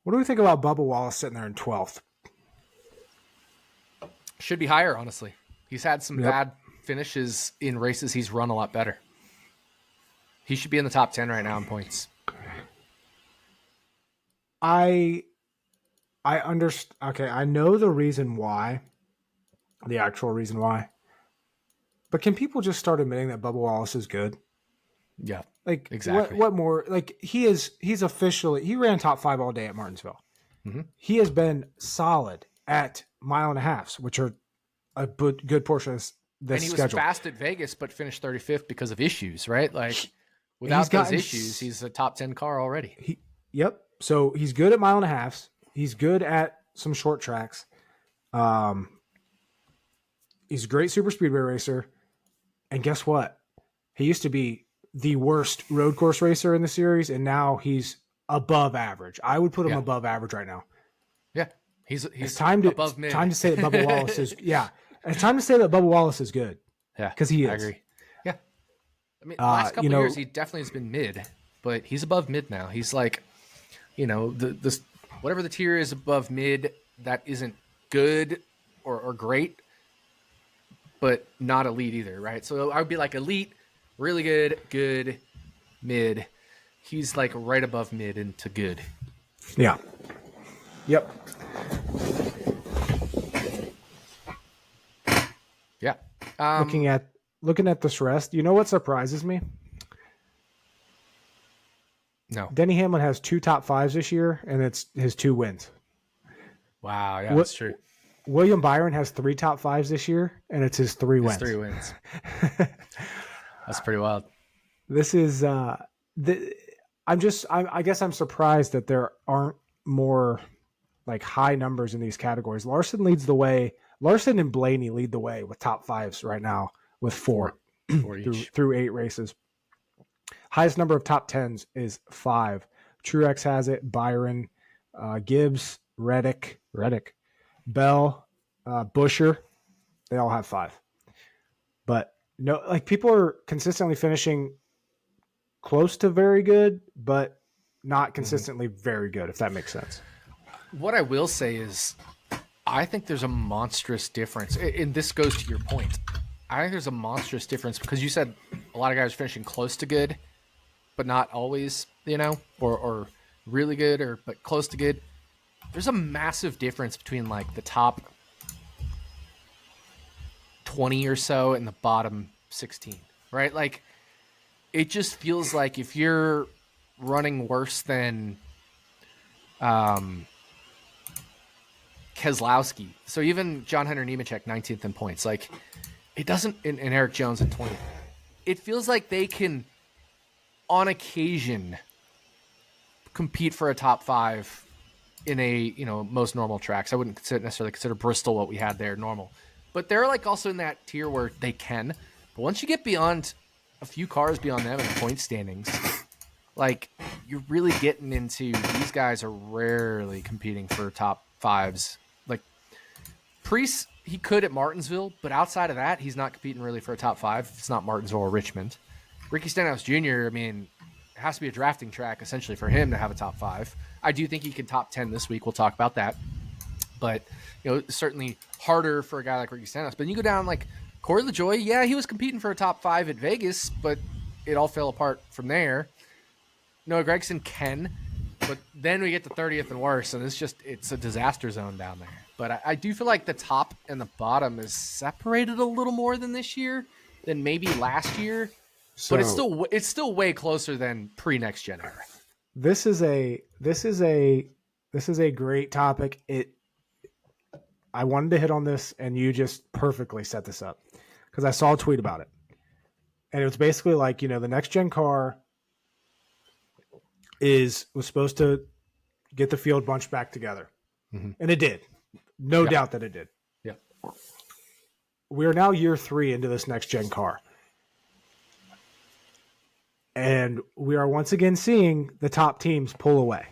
What do we think about Bubba Wallace sitting there in 12th?
Should be higher, honestly. He's had some bad finishes in races. He's run a lot better. He should be in the top 10 right now in points.
I understand. Okay, I know the reason why, the actual reason why. But can people just start admitting that Bubba Wallace is good?
Yeah,
like
exactly.
What more? Like he's officially ran top 5 all day at Martinsville. Mm-hmm. He has been solid at 1.5 miles, which are a good portion of this schedule.
And he was fast at Vegas, but finished 35th because of issues, right? Like without those issues, he's a top 10 car already.
So he's good at 1.5 miles. He's good at some short tracks. He's a great super speedway racer. And guess what? He used to be the worst road course racer in the series, and now he's above average. I would put him above average right now.
Yeah, he's
above mid. Time to say that Bubba Wallace is It's time to say that Bubba Wallace is good. Yeah, because he is.
I agree. Yeah, I mean, last couple years he definitely has been mid, but he's above mid now. He's like, the whatever the tier is above mid, that isn't good or great, but not elite either, right? So I would be like elite, really good, mid. He's like right above mid into good.
Yeah. Yep.
Yeah.
Looking at this rest, you know what surprises me?
No.
Denny Hamlin has 2 top 5s this year, and it's his 2 wins.
Wow, yeah, that's true.
William Byron has 3 top 5s this year, and it's his 3 wins.
3 wins. That's pretty wild.
This is I guess I'm surprised that there aren't more like high numbers in these categories. Larson leads the way. Larson and Blaney lead the way with top 5s right now with 4 through 8 races. Highest number of top 10s is 5. Truex has it. Byron, Gibbs, Reddick, Bell, Buscher, They all have 5. But no, like people are consistently finishing close to very good, but not consistently very good, if that makes sense.
What I will say is I think there's a monstrous difference. And this goes to your point. I think there's a monstrous difference because you said a lot of guys are finishing close to good, but not always, or really good but close to good. There's a massive difference between like the top 20 or so and the bottom 16, right? Like it just feels like if you're running worse than Keselowski, so even John Hunter Nemechek 19th in points, like it doesn't, and Eric Jones at 20th, it feels like they can on occasion compete for a top 5 in a most normal tracks. I wouldn't necessarily consider Bristol what we had there normal, but they're like also in that tier where they can. But once you get beyond a few cars beyond them in the point standings, like you're really getting into these guys are rarely competing for top 5s. Like Preece, he could at Martinsville, but outside of that, he's not competing really for a top 5. It's not Martinsville or Richmond. Ricky Stenhouse Jr., I mean, it has to be a drafting track essentially for him to have a top 5. I do think he can top 10 this week. We'll talk about that. But, certainly harder for a guy like Ricky Stenhouse. But you go down like Corey LaJoie, yeah, he was competing for a top 5 at Vegas, but it all fell apart from there. Noah Gragson can, but then we get to 30th and worse, and it's a disaster zone down there. But I do feel like the top and the bottom is separated a little more than this year than maybe last year. So, but it's still way closer than pre-NextGen era.
This is a great topic. I wanted to hit on this, and you just perfectly set this up because I saw a tweet about it, and it was basically like the NextGen car was supposed to get the field bunch back together, and it did. No doubt that it did.
Yeah.
We are now year 3 into this NextGen car. And we are once again seeing the top teams pull away.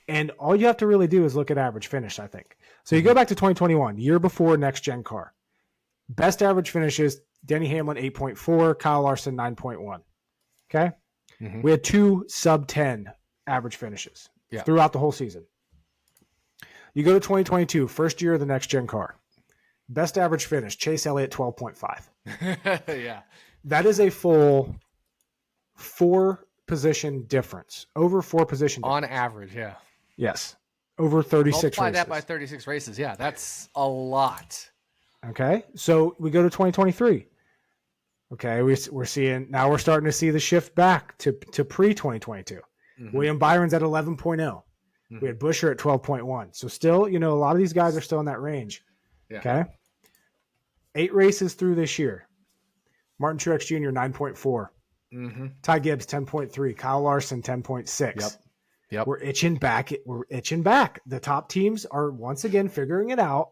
And all you have to really do is look at average finish, I think. So you go back to 2021, year before NextGen car. Best average finishes, Denny Hamlin 8.4, Kyle Larson 9.1. Okay? We had 2 sub-10 average finishes throughout the whole season. You go to 2022, first year of the NextGen car. Best average finish, Chase Elliott 12.5.
Yeah.
That is a full 4 position difference. Over 4 position difference.
On average, yeah.
Yes. Over 36
Multiply
races.
that by 36 races. Yeah, that's a lot.
Okay. So we go to 2023. Okay. We're seeing, now we're starting to see the shift back to pre-2022. William Byron's at 11.0. We had Buescher at 12.1. So still, a lot of these guys are still in that range.
Yeah.
Okay. 8 races through this year. Martin Truex Jr., 9.4. Ty Gibbs, 10.3. Kyle Larson, 10.6.
Yep.
We're itching back. The top teams are once again figuring it out.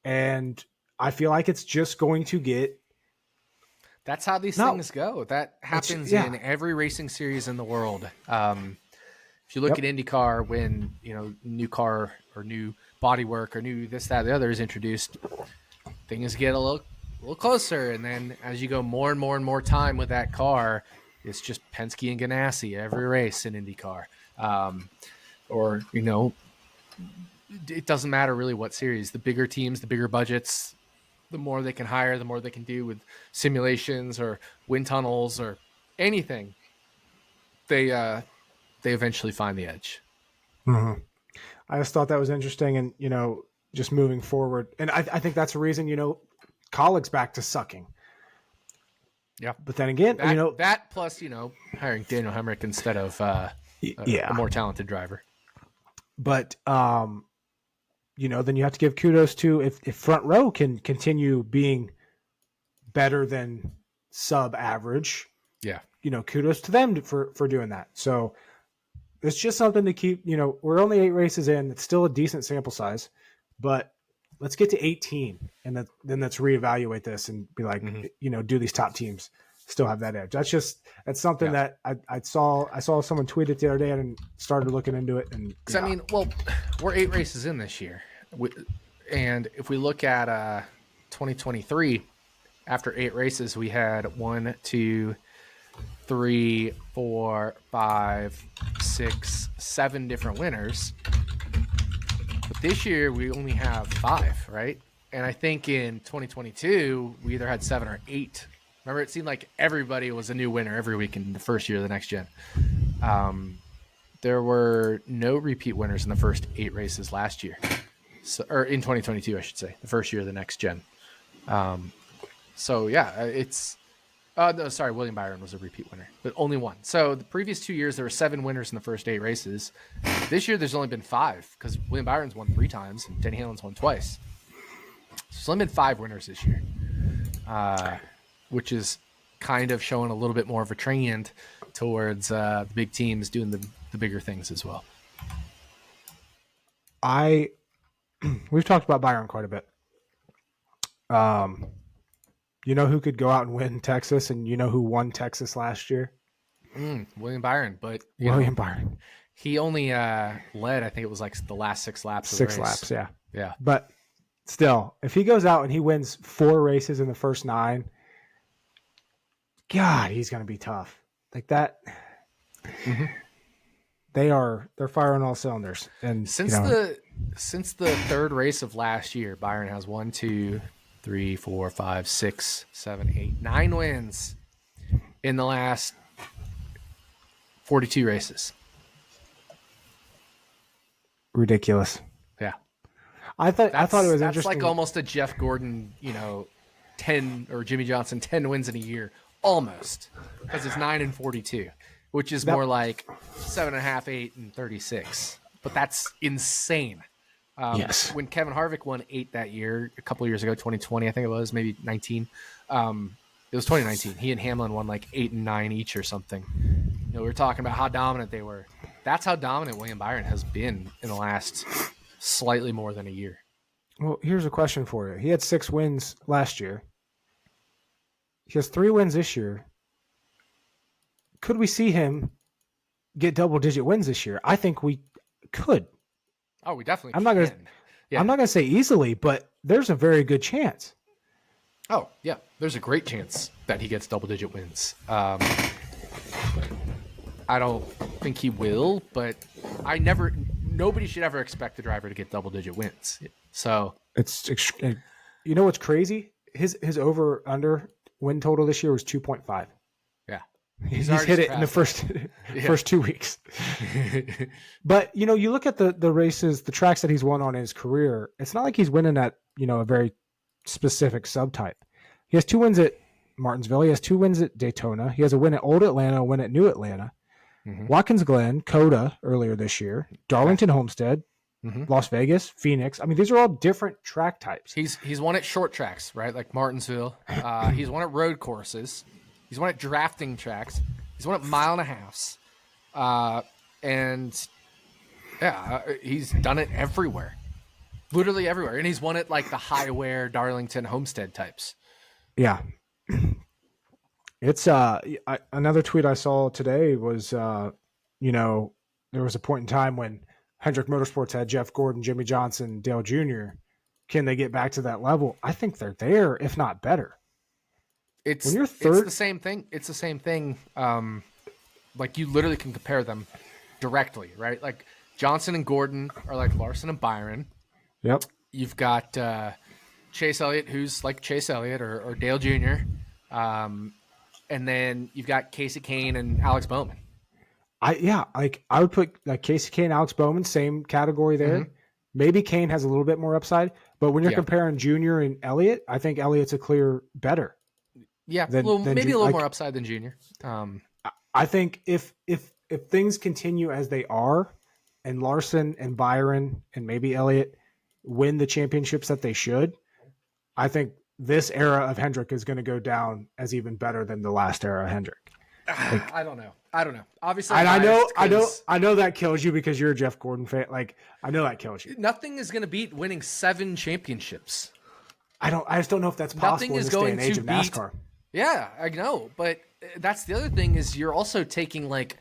And I feel like it's just going to get.
That's how these things go. That happens in every racing series in the world. If you look at IndyCar, when new car or new bodywork or new this, that, the other is introduced, things get a little closer, and then as you go more and more and more time with that car, it's just Penske and Ganassi every race in IndyCar. It doesn't matter really what series. The bigger teams, the bigger budgets, the more they can hire, the more they can do with simulations or wind tunnels or anything. They eventually find the edge.
I just thought that was interesting, and just moving forward, and I think that's a reason Colleague's back to sucking.
Yeah,
but then again,
that plus hiring Daniel Hemrick instead of a more talented driver.
But then you have to give kudos to if front row can continue being better than sub average.
Yeah,
kudos to them for doing that. So it's just something to keep. We're only 8 races in. It's still a decent sample size, but let's get to 18 and then let's reevaluate this and be like, do these top teams still have that edge? That's something that I saw someone tweet it the other day and started looking into it. And
we're 8 races in this year. And if we look at 2023, after 8 races, we had 1, 2, 3, 4, 5, 6, 7 different winners. But this year we only have 5, right? And I think in 2022 we either had 7 or 8. Remember, it seemed like everybody was a new winner every week in the first year of the NextGen. There were no repeat winners in the first 8 races last year, or in 2022, I should say, the first year of the NextGen. So yeah, it's. No, sorry, William Byron was a repeat winner, but only 1. So the previous 2 years there were 7 winners in the first 8 races. This year there's only been 5 because William Byron's won 3 times and Denny Hamlin's won twice. So there's only been 5 winners this year, which is kind of showing a little bit more of a trend towards the big teams doing the bigger things as well.
We've talked about Byron quite a bit. You know who could go out and win Texas, and you know who won Texas last year?
William Byron, but
William Byron.
He only led, I think it was like the last 6 laps.
6 laps, yeah.
Yeah.
But still, if he goes out and he wins 4 races in the first 9, God, he's going to be tough. Like that. Mm-hmm. They're firing all cylinders. And
since the 3rd race of last year, Byron has 1, 2, 3, 4, 5, 6, 7, 8, 9 wins in the last 42 races.
Ridiculous.
Yeah.
I thought it was interesting.
That's like almost a Jeff Gordon, 10 or Jimmy Johnson 10 wins in a year, almost, because it's 9 and 42, which is more like 7.5, 8 and 36. But that's insane.
Yes.
When Kevin Harvick won 8 that year, a couple of years ago, 2020, I think it was, maybe 19. It was 2019. He and Hamlin won like 8 and 9 each or something. We were talking about how dominant they were. That's how dominant William Byron has been in the last slightly more than a year.
Well, here's a question for you. He had 6 wins last year. He has 3 wins this year. Could we see him get double-digit wins this year? I think we could.
Oh, we definitely
I'm not gonna say easily, but there's a very good chance.
Oh, yeah. There's a great chance that he gets double-digit wins. I don't think he will, but nobody should ever expect the driver to get double-digit wins. So
it's, what's crazy? His over/under win total this year was 2.5.
Yeah.
He's hit it in the first 2 weeks. But, you look at the races, the tracks that he's won on in his career, it's not like he's winning at, a very specific subtype. He has 2 wins at Martinsville. He has 2 wins at Daytona. He has a win at Old Atlanta, a win at New Atlanta. Mm-hmm. Watkins Glen, Coda earlier this year, Darlington Homestead, mm-hmm. Las Vegas, Phoenix. I mean, these are all different track types.
He's won at short tracks, right? Like Martinsville. He's won at road courses. He's won at drafting tracks. He's won at 1.5 miles. And he's done it everywhere. Literally everywhere. And he's won it like the high wear Darlington Homestead types.
Yeah. It's another tweet I saw today was, there was a point in time when Hendrick Motorsports had Jeff Gordon, Jimmy Johnson, Dale Jr. Can they get back to that level? I think they're there, if not better.
It's the same thing. It's the same thing. Like you literally can compare them directly, right? Like Johnson and Gordon are like Larson and Byron.
Yep.
You've got Chase Elliott, who's like Chase Elliott or Dale Jr. And then you've got Casey Kane and Alex Bowman.
I would put like Casey Kane, Alex Bowman, same category there. Mm-hmm. Maybe Kane has a little bit more upside, but when you're comparing Junior and Elliott, I think Elliott's a clear better.
Yeah, maybe a little more upside than Junior.
I think if things continue as they are, and Larson and Byron and maybe Elliott win the championships that they should, I think this era of Hendrick is going to go down as even better than the last era of Hendrick.
Like, I don't know. Obviously,
and I know that kills you because you're a Jeff Gordon fan. Like, I know that kills you.
Nothing is going to beat winning 7 championships.
I just don't know if that's possible in this day and age of NASCAR.
Yeah, I know, but that's the other thing is you're also taking like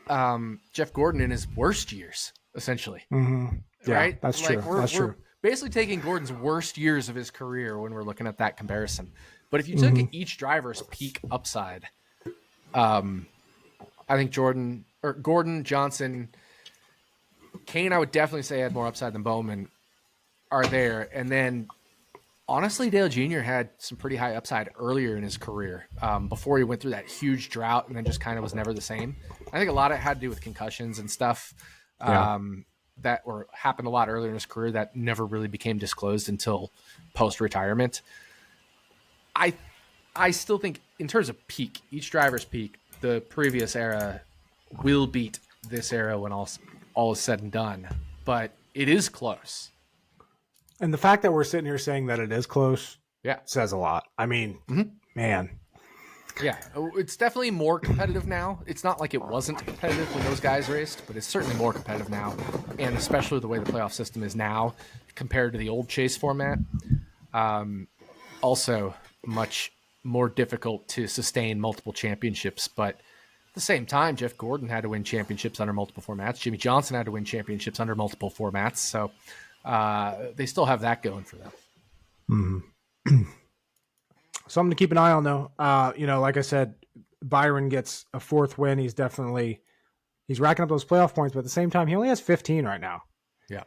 Jeff Gordon in his worst years, essentially.
Mm-hmm. Yeah,
right?
That's
like
true. That's true.
basically taking Gordon's worst years of his career when we're looking at that comparison. But if you took each driver's peak upside, I think Gordon, Johnson, Kane, I would definitely say had more upside than Bowman are there. And then honestly, Dale Jr. had some pretty high upside earlier in his career before he went through that huge drought and then just kind of was never the same. I think a lot of it had to do with concussions and stuff that happened a lot earlier in his career that never really became disclosed until post-retirement. I still think in terms of peak, each driver's peak, the previous era will beat this era when all is said and done. But it is close.
And the fact that we're sitting here saying that it is close says a lot. I mean, man.
Yeah, it's definitely more competitive now. It's not like it wasn't competitive when those guys raced, but it's certainly more competitive now, and especially the way the playoff system is now compared to the old chase format. Also, much more difficult to sustain multiple championships, but at the same time, Jeff Gordon had to win championships under multiple formats. Jimmy Johnson had to win championships under multiple formats, so they still have that going for them.
Something to keep an eye on, though. Like I said, Byron gets a fourth win. He's racking up those playoff points, but at the same time, he only has 15 right now.
Yeah.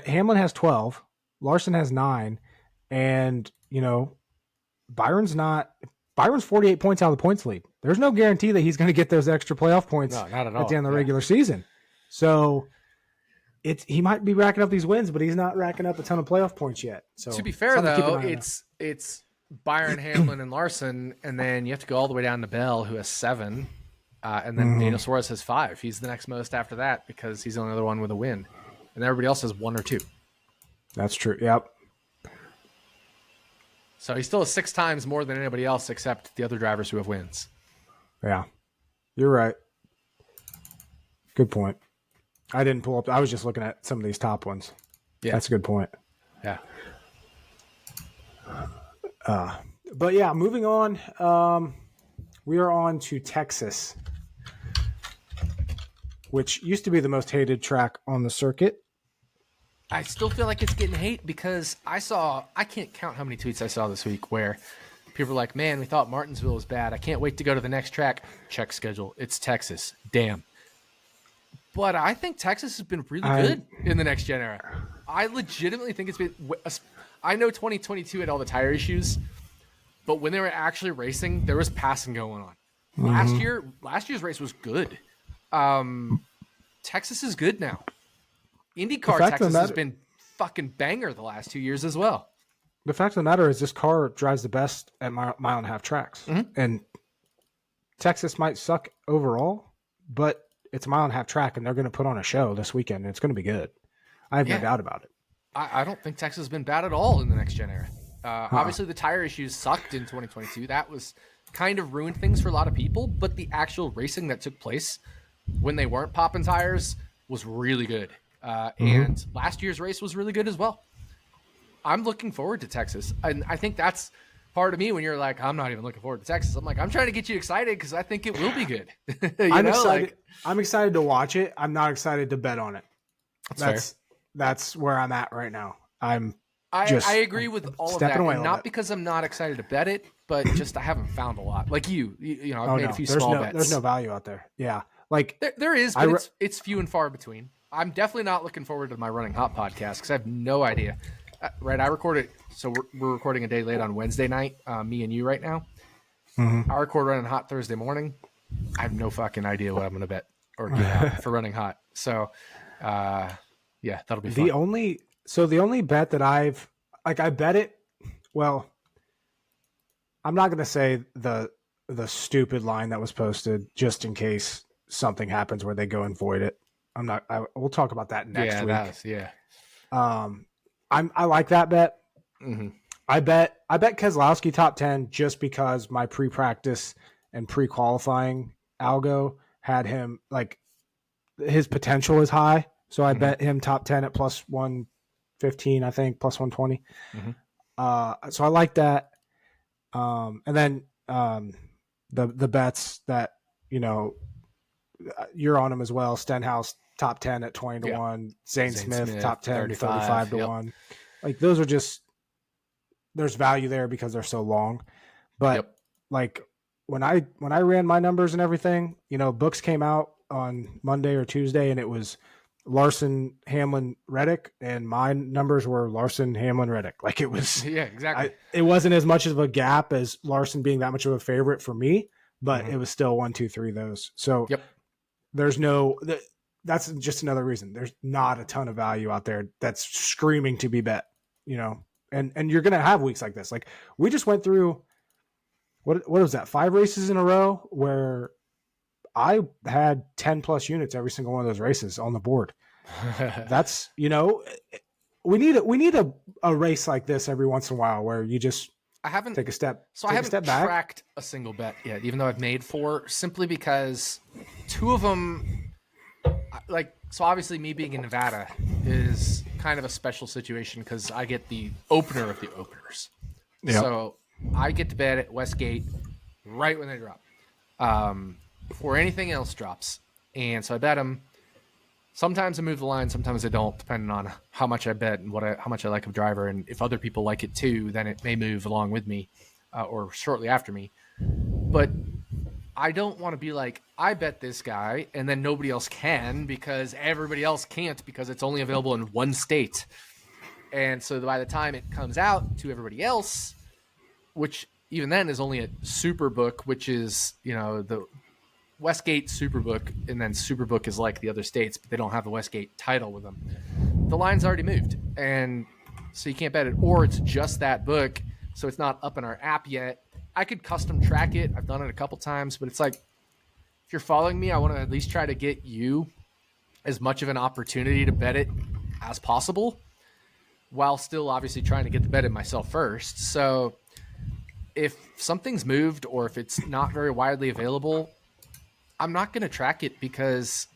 Hamlin has 12. Larson has 9. And, Byron's 48 points out of the points lead. There's no guarantee that he's going to get those extra playoff points
not at all.
at the end of the regular season. So he might be racking up these wins, but he's not racking up a ton of playoff points yet. So
to be fair, though, it's Byron, Hamlin, and Larson, and then you have to go all the way down to Bell, who has 7, and then Daniel Suarez has 5. He's the next most after that because he's the only other one with a win, and everybody else has 1 or 2.
That's true. Yep.
So he still has 6 times more than anybody else except the other drivers who have wins.
Yeah, you're right. Good point. I didn't pull up. I was just looking at some of these top ones. Yeah, that's a good point.
Yeah.
But yeah, moving on. We are on to Texas, which used to be the most hated track on the circuit.
I still feel like it's getting hate because I can't count how many tweets I saw this week where people are like, man, we thought Martinsville was bad. I can't wait to go to the next track. Check schedule. It's Texas. Damn. But I think Texas has been really good in the next gen era. I legitimately think it's been. I know 2022 had all the tire issues, but when they were actually racing, there was passing going on. Last year's race was good. Texas is good now. IndyCar Texas has been fucking banger the last 2 years as well.
The fact of the matter is this car drives the best at mile and a half tracks. And Texas might suck overall, but it's a mile and a half track, and they're going to put on a show this weekend, and it's going to be good. I have no doubt about it.
I don't think Texas has been bad at all in the next gen era. Obviously, the tire issues sucked in 2022. That was kind of ruined things for a lot of people, but the actual racing that took place when they weren't popping tires was really good. And last year's race was really good as well. I'm looking forward to Texas. And I think that's part of me when you're like, I'm not even looking forward to Texas. I'm like, I'm trying to get you excited because I think it will be good.
I'm excited. I'm excited to watch it. I'm not excited to bet on it. That's where I'm at right now. I
agree with all of that. And not because I'm not excited to bet it, but just I haven't found a lot. Like I've made a few small bets.
There's no value out there. Yeah. Like
there is, but it's few and far between. I'm definitely not looking forward to my Running Hot podcast because I have no idea. I record it. So we're recording a day late on Wednesday night, me and you right now. I record Running Hot Thursday morning. I have no fucking idea what I'm going to bet or get for Running Hot. So, yeah, that'll be fun.
The only bet that I bet it. Well, I'm not going to say the stupid line that was posted just in case something happens where they go and void it. We'll talk about that next week. I like that bet. I bet Keselowski top 10 just because my pre-practice and pre-qualifying algo had him like his potential is high. So I bet him top 10 at plus 115, I think, plus 120. So I like that. And then the bets that, you're on them as well. Stenhouse top 10 at 20 to 1. Zane Smith, top 10,
35,
35 to 1. Like those are just, there's value there because they're so long. But like when I ran my numbers and everything, books came out on Monday or Tuesday and it was Larson, Hamlin, Reddick, and my numbers were Larson, Hamlin, Reddick. Like it was,
exactly.
It wasn't as much of a gap as Larson being that much of a favorite for me, but it was still 1, 2, 3 those. So there's that's just another reason. There's not a ton of value out there that's screaming to be bet, and you're going to have weeks like this. Like we just went through, what was that? 5 races in a row where I had 10 plus units every single one of those races on the board. That's, we need a race like this every once in a while where you just take a step.
So I haven't tracked a single bet yet, even though I've made 4, simply because 2 of them, so obviously me being in Nevada is kind of a special situation because I get the opener of the openers. Yep. So I get to bet at Westgate right when they drop. Before anything else drops. And so I bet them. Sometimes I move the line, sometimes I don't, depending on how much I bet and how much I like of driver. And if other people like it too, then it may move along with me or shortly after me. But I don't want to be like, I bet this guy and then nobody else can because everybody else can't because it's only available in one state. And so by the time it comes out to everybody else, which even then is only a Superbook, which is, the Westgate Superbook, and then Superbook is like the other states, but they don't have the Westgate title with them. The line's already moved, and so you can't bet it, or it's just that book, so it's not up in our app yet. I could custom track it. I've done it a couple times, but it's like, if you're following me, I want to at least try to get you as much of an opportunity to bet it as possible, while still obviously trying to get the bet in myself first. So if something's moved or if it's not very widely available, I'm not going to track it because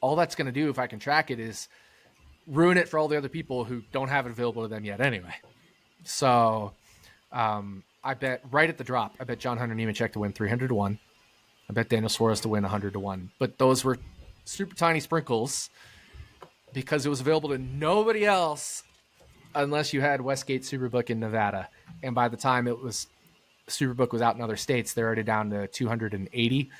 all that's going to do if I can track it is ruin it for all the other people who don't have it available to them yet anyway. So I bet right at the drop, I bet John Hunter Nemechek to win 300 to 1. I bet Daniel Suarez to win 100 to 1. But those were super tiny sprinkles because it was available to nobody else unless you had Westgate Superbook in Nevada. And by the time Superbook was out in other states, they're already down to 280.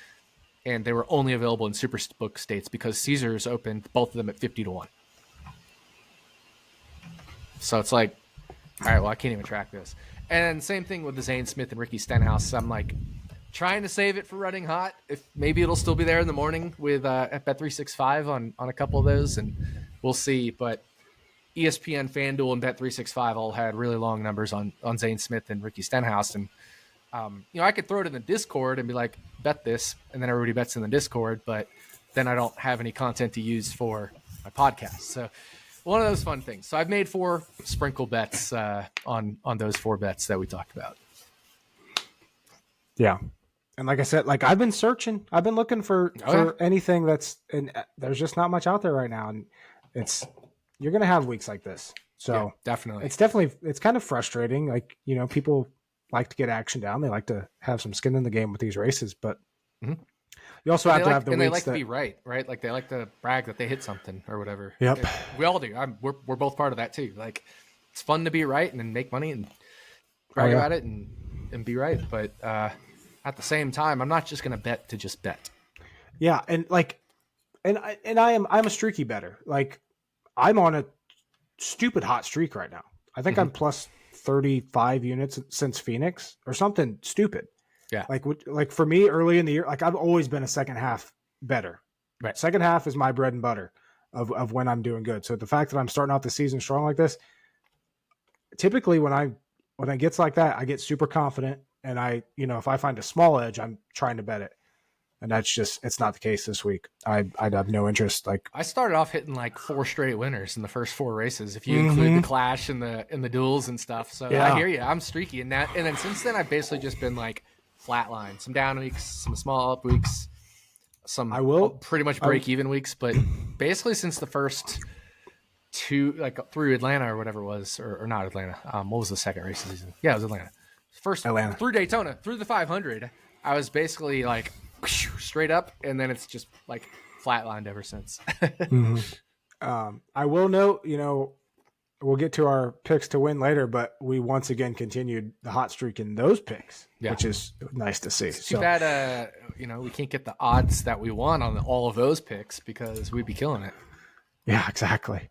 And they were only available in Superbook states because Caesars opened both of them at 50 to 1. So it's like, all right, well, I can't even track this. And same thing with the Zane Smith and Ricky Stenhouse. I'm like trying to save it for running hot. If maybe it'll still be there in the morning with at Bet365 on a couple of those, and we'll see. But ESPN, FanDuel, and Bet365 all had really long numbers on Zane Smith and Ricky Stenhouse. And I could throw it in the Discord and be like, bet this, and then everybody bets in the Discord, but then I don't have any content to use for my podcast. So one of those fun things. So I've made 4 sprinkle bets on those 4 bets that we talked about.
Yeah. And like I said, like I've been searching, I've been looking for anything and there's just not much out there right now. And you're going to have weeks like this. So
definitely.
It's kind of frustrating. Like, people like to get action down. They like to have some skin in the game with these races, but you also have to have the weeks.
And they like to be right? Like they like to brag that they hit something or whatever.
Yep.
We all do. We're both part of that too. Like it's fun to be right and then make money and brag about it and be right. But at the same time, I'm not just going to bet to just bet.
Yeah. And I'm a streaky better. Like I'm on a stupid hot streak right now. I think I'm plus 35 units since Phoenix or something stupid.
Yeah.
Like for me early in the year, like I've always been a second half better.
Right.
Second half is my bread and butter of when I'm doing good. So the fact that I'm starting out the season strong like this, typically when it gets like that, I get super confident and if I find a small edge, I'm trying to bet it. And it's not the case this week. I'd have no interest. Like
I started off hitting like 4 straight winners in the first 4 races, if you include the clash and the duels and stuff. So I hear you. I'm streaky in that. And then since then, I've basically just been like flatline, some down weeks, some small up weeks, some pretty much break even weeks. But basically since the first 2, like through Atlanta or whatever it was, or not Atlanta. What was the second race of the season? Yeah, it was Atlanta. First Atlanta through Daytona, through the 500. I was basically like straight up, and then it's just like flatlined ever since.
I will note, we'll get to our picks to win later, but we once again continued the hot streak in those picks, which is nice to see.
It's too bad, we can't get the odds that we want on all of those picks because we'd be killing it.
Yeah, exactly.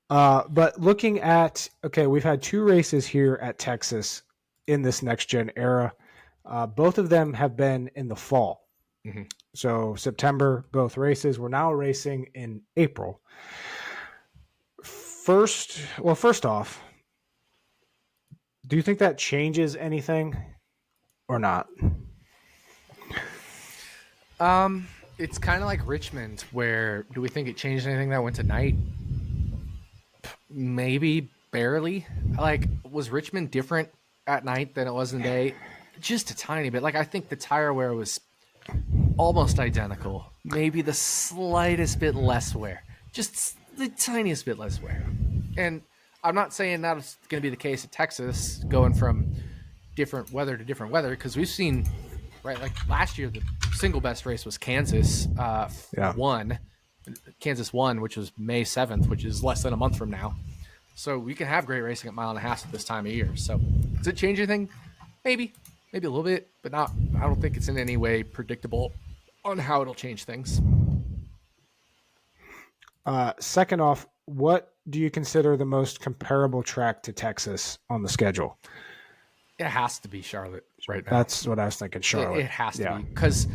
But looking at, we've had 2 races here at Texas in this next gen era. Both of them have been in the fall. Mm-hmm. So September, both races. We're now racing in April. First off, do you think that changes anything or not?
It's kind of like Richmond, where do we think it changed anything that went to night? Maybe barely. Like, was Richmond different at night than it was in the day? Just a tiny bit. Like, I think the tire wear was almost identical. Maybe the slightest bit less wear. Just the tiniest bit less wear. And I'm not saying that's going to be the case at Texas, going from different weather to different weather, because we've seen, right, like last year, the single best race was Kansas won. Kansas won, which was May 7th, which is less than a month from now. So we can have great racing at mile and a half at this time of year. So does it change anything? Maybe a little bit, but not. I don't think it's in any way predictable on how it'll change things.
Second off, what do you consider the most comparable track to Texas on the schedule?
It has to be Charlotte right now.
That's what I was thinking, Charlotte.
It has to be, because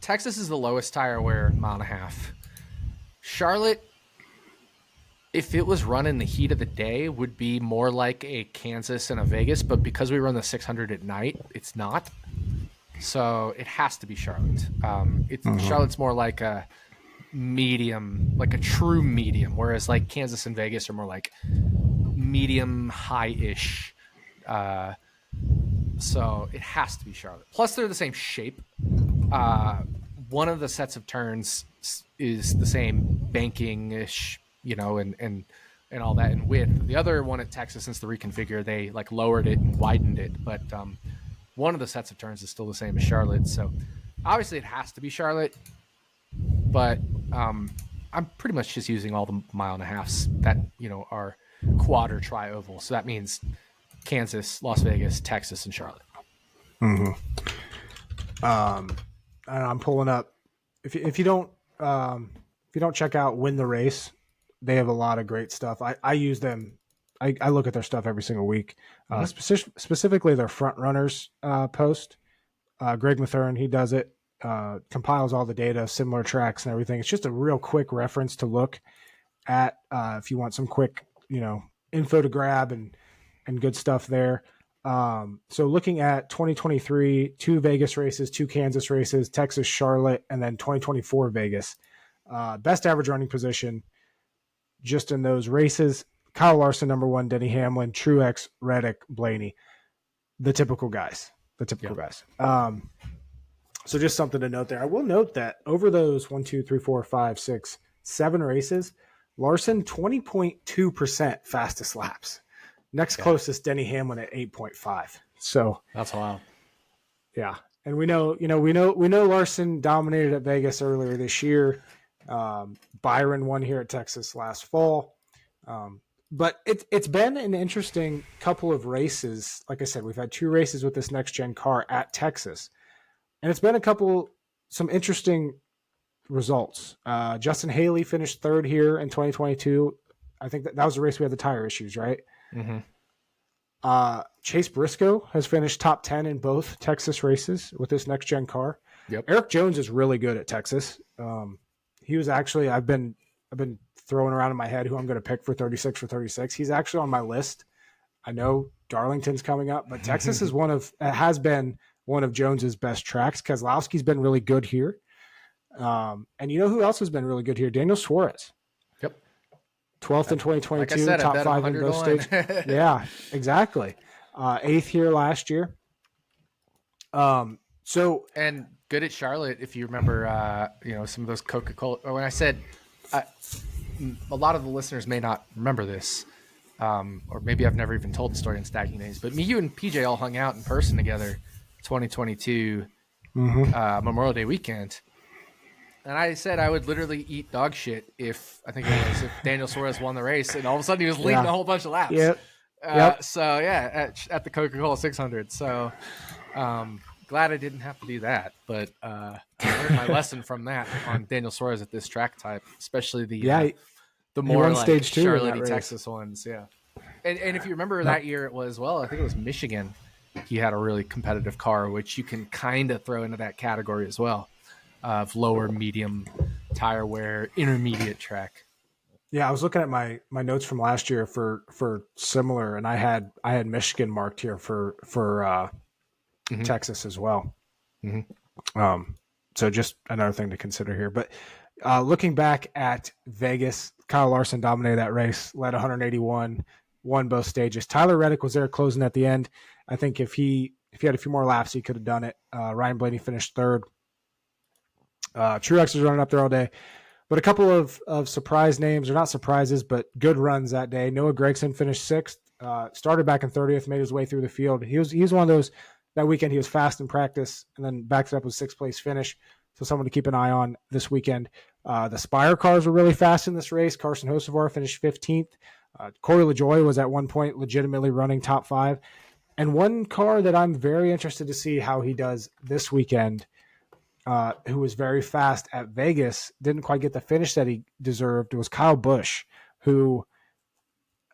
Texas is the lowest tire wear mile and a half. Charlotte, if it was run in the heat of the day, would be more like a Kansas and a Vegas, but because we run the 600 at night, it's not. So it has to be Charlotte. Charlotte's more like a medium, like a true medium, whereas like Kansas and Vegas are more like medium high-ish. So it has to be Charlotte. Plus, they're the same shape. One of the sets of turns is the same banking-ish, and all that in width. The other one at Texas, since the reconfigure, they like lowered it and widened it. But one of the sets of turns is still the same as Charlotte. So obviously it has to be Charlotte. But I'm pretty much just using all the mile and a halves that, are quad or tri-oval. So that means Kansas, Las Vegas, Texas, and Charlotte.
Mm-hmm. And I'm pulling up. If you don't check out Win the Race, they have a lot of great stuff. I use them. I look at their stuff every single week. Specifically their front runners post. Greg Mathern, he does it. Compiles all the data, similar tracks and everything. It's just a real quick reference to look at if you want some quick, info to grab and good stuff there. So looking at 2023, 2 Vegas races, 2 Kansas races, Texas, Charlotte, and then 2024 Vegas. Best average running position just in those races. Kyle Larson, number 1, Denny Hamlin, Truex, Reddick, Blaney. The typical guys. So just something to note there. I will note that over those 1, 2, 3, 4, 5, 6, 7 races, Larson 20.2% fastest laps. Next closest, Denny Hamlin at 8.5. So
that's wild.
Yeah, and we know Larson dominated at Vegas earlier this year. Byron won here at Texas last fall. But it's been an interesting couple of races. Like I said, we've had 2 races with this next gen car at Texas. And it's been some interesting results. Justin Haley finished 3rd here in 2022. I think that was the race we had the tire issues, right?
Mm-hmm.
Chase Briscoe has finished top 10 in both Texas races with this next gen car.
Yep.
Eric Jones is really good at Texas. He was actually, I've been throwing around in my head who I'm going to pick for 36 for 36. He's actually on my list. I know Darlington's coming up, but Texas has been one of Jones's best tracks. Keselowski's been really good here. And you know who else has been really good here? Daniel Suarez.
Yep.
12th in 2022,
like I said,
top 5 in both stages. Yeah, exactly. 8th here last year. And
good at Charlotte, if you remember, some of those Coca-Cola. When I said, a lot of the listeners may not remember this, or maybe I've never even told the story in Stacking Days, but you and PJ all hung out in person together 2022 Memorial Day weekend. And I said I would literally eat dog shit if Daniel Suarez won the race, and all of a sudden he was leading a whole bunch of laps.
Yep.
So yeah, at the Coca-Cola 600. So glad I didn't have to do that, but I learned my lesson from that on Daniel Suarez at this track type, especially the more like
stage 2
Charlotte, Texas ones. Yeah, and if you remember that year, it was I think it was Michigan. He had a really competitive car, which you can kind of throw into that category as well, of lower, medium tire wear, intermediate track.
Yeah, I was looking at my notes from last year for similar, and I had Michigan marked here for Texas as well. So just another thing to consider here. But looking back at Vegas, Kyle Larson dominated that race, led 181, won both stages. Tyler Reddick was there closing at the end. I think if he had a few more laps, he could have done it. Ryan Blaney finished third. Truex was running up there all day. But a couple of surprise names, or not surprises, but good runs that day. Noah Gragson finished sixth, started back in 30th, made his way through the field. He was one of those, that weekend he was fast in practice and then backed it up with 6th place finish. So someone to keep an eye on this weekend. The Spire cars were really fast in this race. Carson Hocevar finished 15th. Corey LaJoie was at one point legitimately running top 5. And one car that I'm very interested to see how he does this weekend, who was very fast at Vegas, didn't quite get the finish that he deserved, was Kyle Busch, who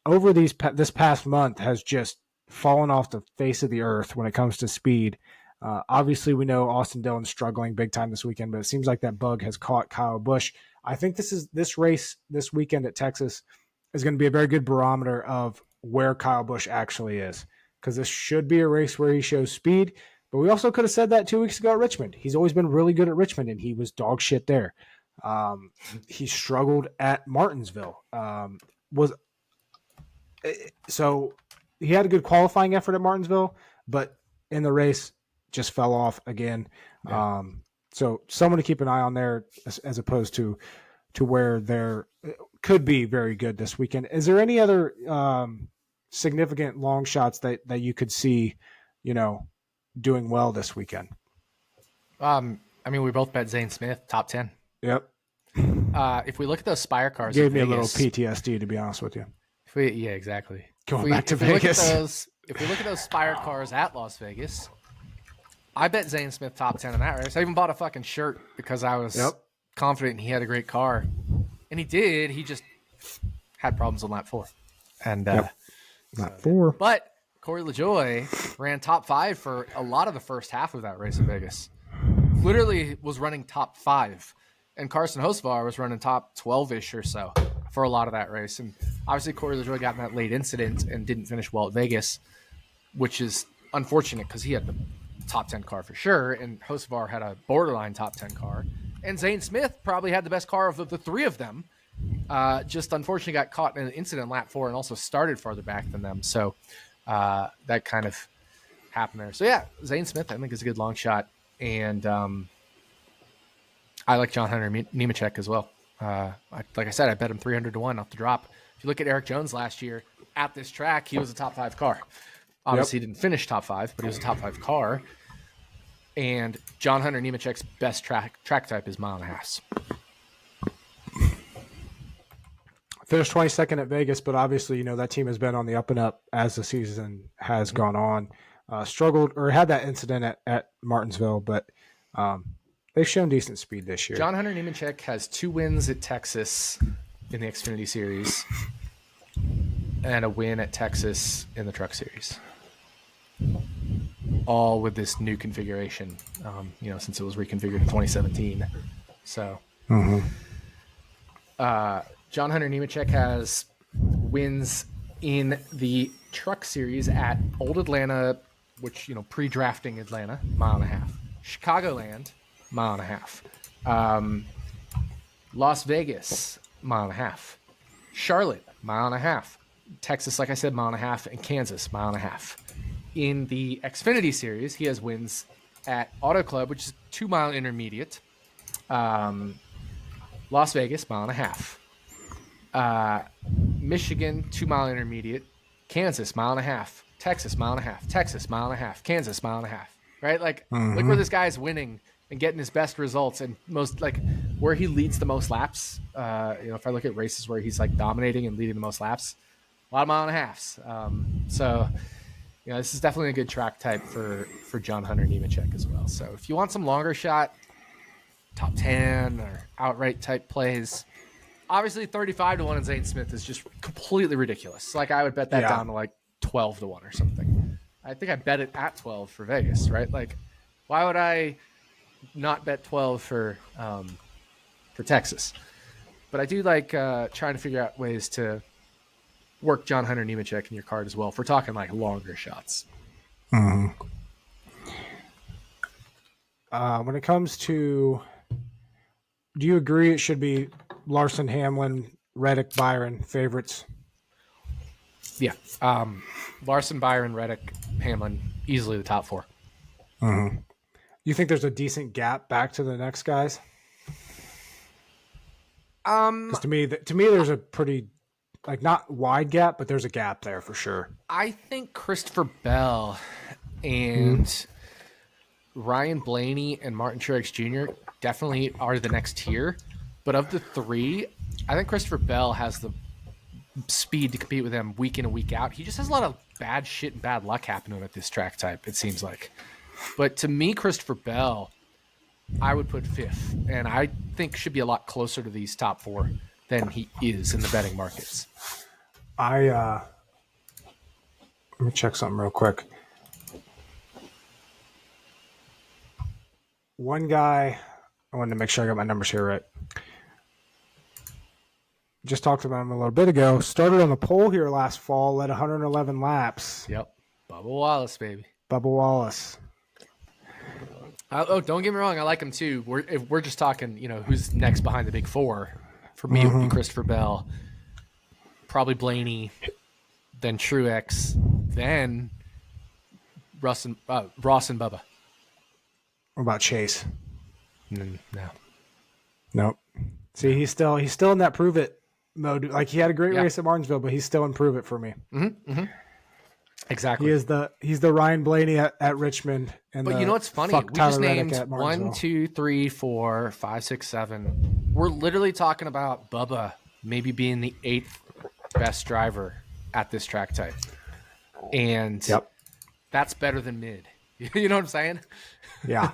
over this past month has just fallen off the face of the earth when it comes to speed. Obviously, we know Austin Dillon's struggling big time this weekend, but it seems like that bug has caught Kyle Busch. I think this race this weekend at Texas is going to be a very good barometer of where Kyle Busch actually is, because this should be a race where he shows speed. But we also could have said that 2 weeks ago at Richmond. He's always been really good at Richmond, and he was dog shit there. He struggled at Martinsville. So he had a good qualifying effort at Martinsville, but in the race just fell off again. Yeah. So someone to keep an eye on there, as opposed to where there could be very good this weekend. Is there any other significant long shots that you could see, doing well this weekend?
We both bet Zane Smith top 10.
Yep.
If we look at those Spire cars,
gave me a little PTSD, to be honest with you.
Yeah, exactly.
Going back to Vegas.
If we look at those Spire cars at Las Vegas, I bet Zane Smith top 10 in that race. I even bought a fucking shirt because I was confident he had a great car, and he did. He just had problems on lap 4, and
lap 4.
But Corey LaJoie ran top 5 for a lot of the first half of that race in Vegas. Literally was running top 5. And Carson Hocevar was running top 12-ish or so for a lot of that race. And obviously Corey LaJoie got in that late incident and didn't finish well at Vegas, which is unfortunate because he had the top 10 car for sure. And Hocevar had a borderline top 10 car. And Zane Smith probably had the best car of the three of them. Just unfortunately got caught in an incident in lap 4 and also started farther back than them. So that kind of happened there. So yeah, Zane Smith I think is a good long shot, and I like John Hunter Nemechek as well. Like I said, I bet him 300-1 off the drop. If you look at Eric Jones last year at this track, he was a top 5 car. Obviously, he didn't finish top 5, but he was a top 5 car. And John Hunter Nemechek's best track type is 1.5 miles.
Finished 22nd at Vegas, but obviously, that team has been on the up and up as the season has gone on. Struggled or had that incident at Martinsville, but they've shown decent speed this year.
John Hunter Nemechek has 2 wins at Texas in the Xfinity Series and a win at Texas in the Truck Series. All with this new configuration, since it was reconfigured in 2017. So, John Hunter Nemechek has wins in the Truck Series at Old Atlanta, which, pre-drafting Atlanta, 1.5 miles. Chicagoland, 1.5 miles. Las Vegas, 1.5 miles. Charlotte, 1.5 miles. Texas, like I said, 1.5 miles. And Kansas, 1.5 miles. In the Xfinity Series, he has wins at Auto Club, which is 2-mile intermediate. Las Vegas, 1.5 miles. Michigan, 2-mile intermediate. Kansas, 1.5 miles. Texas, 1.5 miles. Texas, 1.5 miles. Kansas, 1.5 miles. Right? Look where this guy's winning and getting his best results and most, where he leads the most laps, if I look at races where he's like dominating and leading the most laps, a lot of mile and a halves. So this is definitely a good track type for John Hunter Nemechek as well. So if you want some longer shot, top 10 or outright type plays, obviously 35 to 1 in Zane Smith is just completely ridiculous. Like I would bet that down to like 12 to 1 or something. I think I bet it at 12 for Vegas, right? Like why would I not bet 12 for Texas? But I do like trying to figure out ways to work John Hunter Nemechek in your card as well. If we're talking like longer shots.
Mm-hmm. When it comes to, do you agree it should be Larson, Hamlin, Reddick, Byron favorites?
Yeah. Larson, Byron, Reddick, Hamlin, easily the top 4.
Mm-hmm. You think there's a decent gap back to the next guys? Because to me, there's a pretty, like, not wide gap, but there's a gap there for sure.
I think Christopher Bell and Ryan Blaney and Martin Truex Jr. definitely are the next tier. But of the 3, I think Christopher Bell has the speed to compete with them week in and week out. He just has a lot of bad shit and bad luck happening at this track type, it seems like. But to me, Christopher Bell, I would put 5th. And I think should be a lot closer to these top 4 than he is in the betting markets.
Let me check something real quick. One guy, I wanted to make sure I got my numbers here right. Just talked about him a little bit ago. Started on the pole here last fall, led 111 laps.
Yep. Bubba Wallace, baby.
Bubba Wallace.
Don't get me wrong. I like him too. If we're just talking, who's next behind the big 4. For me, it would be Christopher Bell, probably Blaney, then Truex, then Ross and Bubba.
What about Chase?
No.
Nope. See, he's still in that prove it mode. Like he had a great race at Martinsville, but he's still in prove it for me.
Mm-hmm. Mm-hmm. Exactly.
He's the Ryan Blaney at Richmond.
But you know what's funny? We just named 1, 2, 3, 4, 5, 6, 7. We're literally talking about Bubba maybe being the 8th best driver at this track type. And that's better than mid. You know what I'm saying?
Yeah.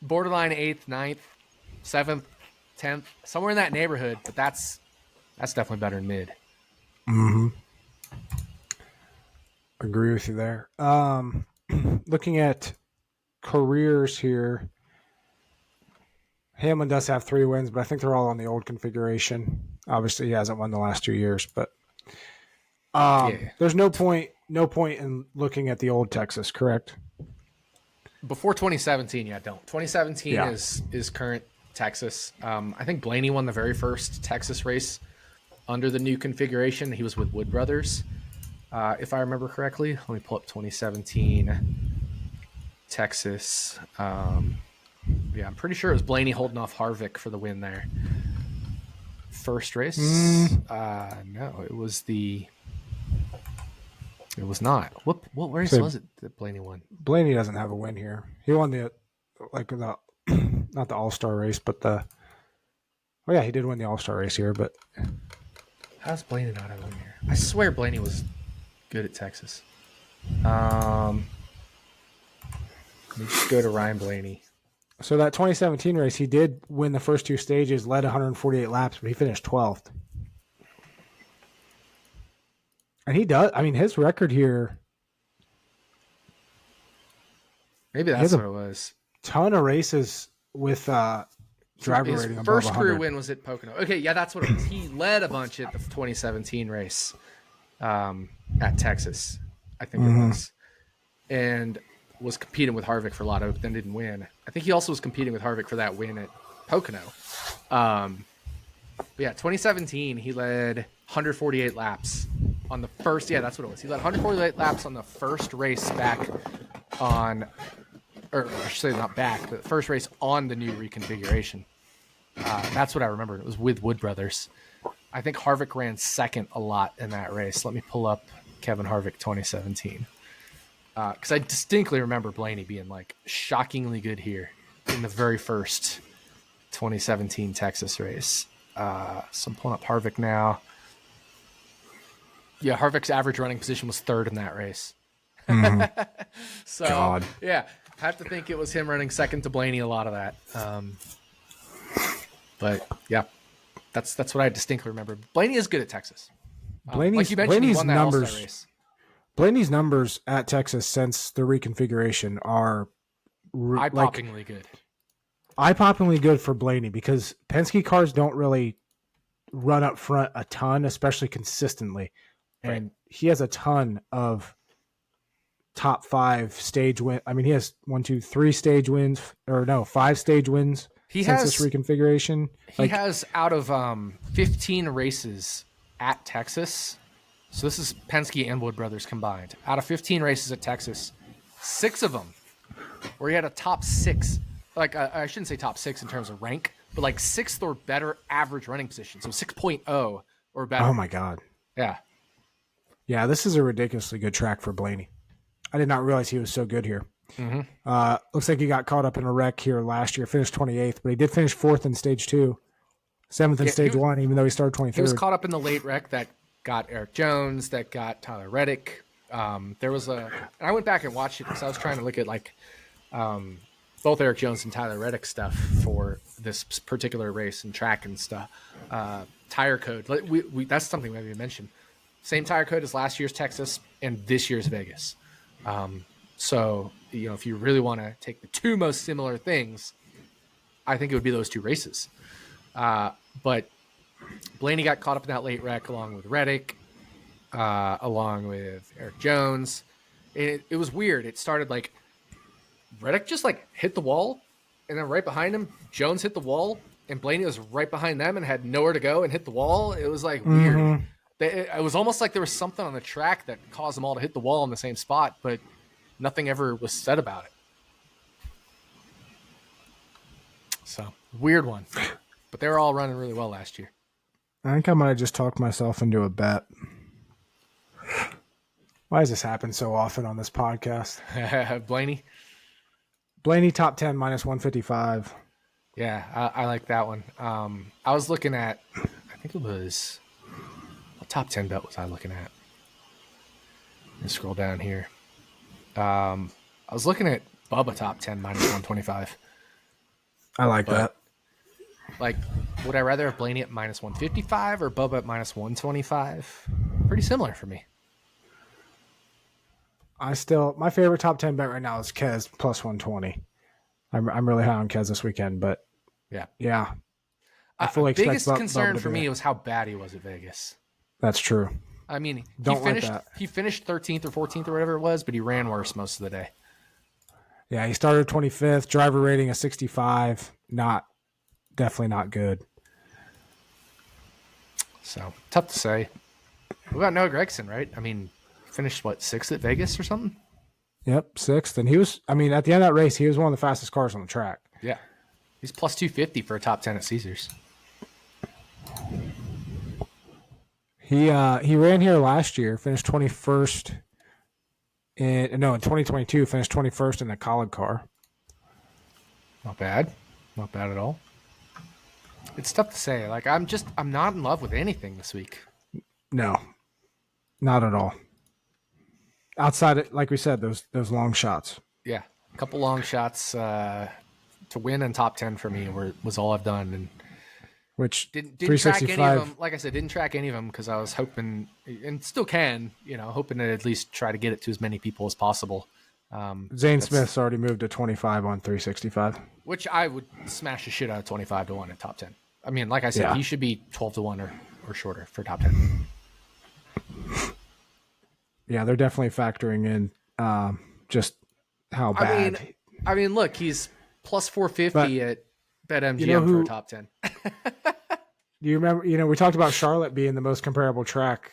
Borderline 8th, 9th, 7th, 10th, somewhere in that neighborhood, but that's definitely better than mid.
Mm-hmm. Agree with you there. Looking at careers here, Hamlin does have 3 wins, but I think they're all on the old configuration. Obviously, he hasn't won the last 2 years, but there's no point in looking at the old Texas, correct?
Before 2017, don't. 2017 is current Texas. I think Blaney won the very first Texas race under the new configuration. He was with Wood Brothers, if I remember correctly. Let me pull up 2017 Texas. I'm pretty sure it was Blaney holding off Harvick for the win there. First race? No, it was It was not. What race was it that Blaney won?
Blaney doesn't have a win here. He won the not the All-Star race, but he did win the All-Star race here, but
how's Blaney not have a win here? I swear Blaney was good at Texas. Let me just go to Ryan Blaney.
So that 2017 race, he did win the first 2 stages, led 148 laps, but he finished 12th. And he does. I mean, his record here.
Maybe that's what it was.
Ton of races with driver
his
rating above 100.
First career win was at Pocono. Okay, yeah, that's what it was. He led a bunch at the 2017 race at Texas, I think it was, and was competing with Harvick for a lot of it, but then didn't win. I think he also was competing with Harvick for that win at Pocono. But yeah, 2017, he led 148 laps on the first. Yeah, that's what it was. He led 148 laps on the first race back on, or I should say not back, but the first race on the new reconfiguration. That's what I remember. It was with Wood Brothers. I think Harvick ran second a lot in that race. Let me pull up Kevin Harvick 2017. Because I distinctly remember Blaney being like shockingly good here in the very first 2017 Texas race. So I'm pulling up Harvick now. Yeah, Harvick's average running position was third in that race. So,
God.
yeah, I have to think it was him running second to Blaney a lot of that. But, yeah, that's what I distinctly remember. Blaney is good at Texas. Like you mentioned, he won that All-Star race.
Blaney's numbers at Texas since the reconfiguration are
eye-poppingly good.
Eye-poppingly good for Blaney because Penske cars don't really run up front a ton, especially consistently.
Right.
And he has a ton of top 5 stage win. I mean, he has 5 stage wins since this reconfiguration.
He has out of 15 races at Texas. So this is Penske and Wood Brothers combined. Out of 15 races at Texas, 6 of them where he had a top 6. Like I shouldn't say top 6 in terms of rank, but like 6th or better average running position. So 6.0 or better.
Oh my God.
Yeah.
Yeah, this is a ridiculously good track for Blaney. I did not realize he was so good here.
Mm-hmm.
Looks like he got caught up in a wreck here last year, finished 28th, but he did finish 4th in stage 2, 7th in stage 1, even though he started 23rd.
He was caught up in the late wreck that got Eric Jones, that got Tyler Reddick. There was I went back and watched it because I was trying to look at both Eric Jones and Tyler Reddick stuff for this particular race and track and stuff. Tire code. That's something we haven't even mentioned. Same tire code as last year's Texas and this year's Vegas. So, if you really want to take the 2 most similar things, I think it would be those 2 races. But Blaney got caught up in that late wreck along with Reddick, along with Eric Jones. It was weird. It started like Reddick just hit the wall, and then right behind him, Jones hit the wall, and Blaney was right behind them and had nowhere to go and hit the wall. It was weird.
Mm-hmm.
It was almost like there was something on the track that caused them all to hit the wall in the same spot, but nothing ever was said about it. So, weird one. But they were all running really well last year.
I think I might have just talked myself into a bet. Why does this happen so often on this podcast? Blaney top 10 minus 155.
Yeah, I like that one. I was looking at, I think it was... What top 10 bet was I looking at? Let me scroll down here. I was looking at Bubba top 10 minus 125.
I like that.
Would I rather have Blaney at minus 155 or Bubba at minus 125? Pretty similar for me.
My favorite top 10 bet right now is Kez plus 120. I'm really high on Kez this weekend, but yeah. I fully expect
biggest concern for me was how bad he was at Vegas.
That's true.
I mean, he finished 13th or 14th or whatever it was, but he ran worse most of the day.
Yeah, he started 25th, driver rating of 65. Definitely not good.
So, tough to say. We got Noah Gragson, right? I mean, finished, 6th at Vegas or something?
Yep, 6th. And he was, at the end of that race, he was one of the fastest cars on the track.
Yeah. He's plus 250 for a top 10 at Caesars.
He ran here last year, finished 21st. In 2022, finished 21st in the College car.
Not bad. Not bad at all. It's tough to say. I'm not in love with anything this week.
No, not at all. Outside, like we said, those long shots.
Yeah, a couple long shots to win and top 10 for me was all I've done, and
which
didn't track any of them. Like I said, didn't track any of them because I was hoping, and still can, hoping to at least try to get it to as many people as possible.
Zane Smith's already moved to 25 on 365,
which I would smash the shit out of 25 to 1 at top 10. I mean, like I said, he should be 12 to 1 or shorter for top 10.
Yeah, they're definitely factoring in just how bad.
I mean, look, he's plus 450 at BetMGM for a top 10.
Do you remember? We talked about Charlotte being the most comparable track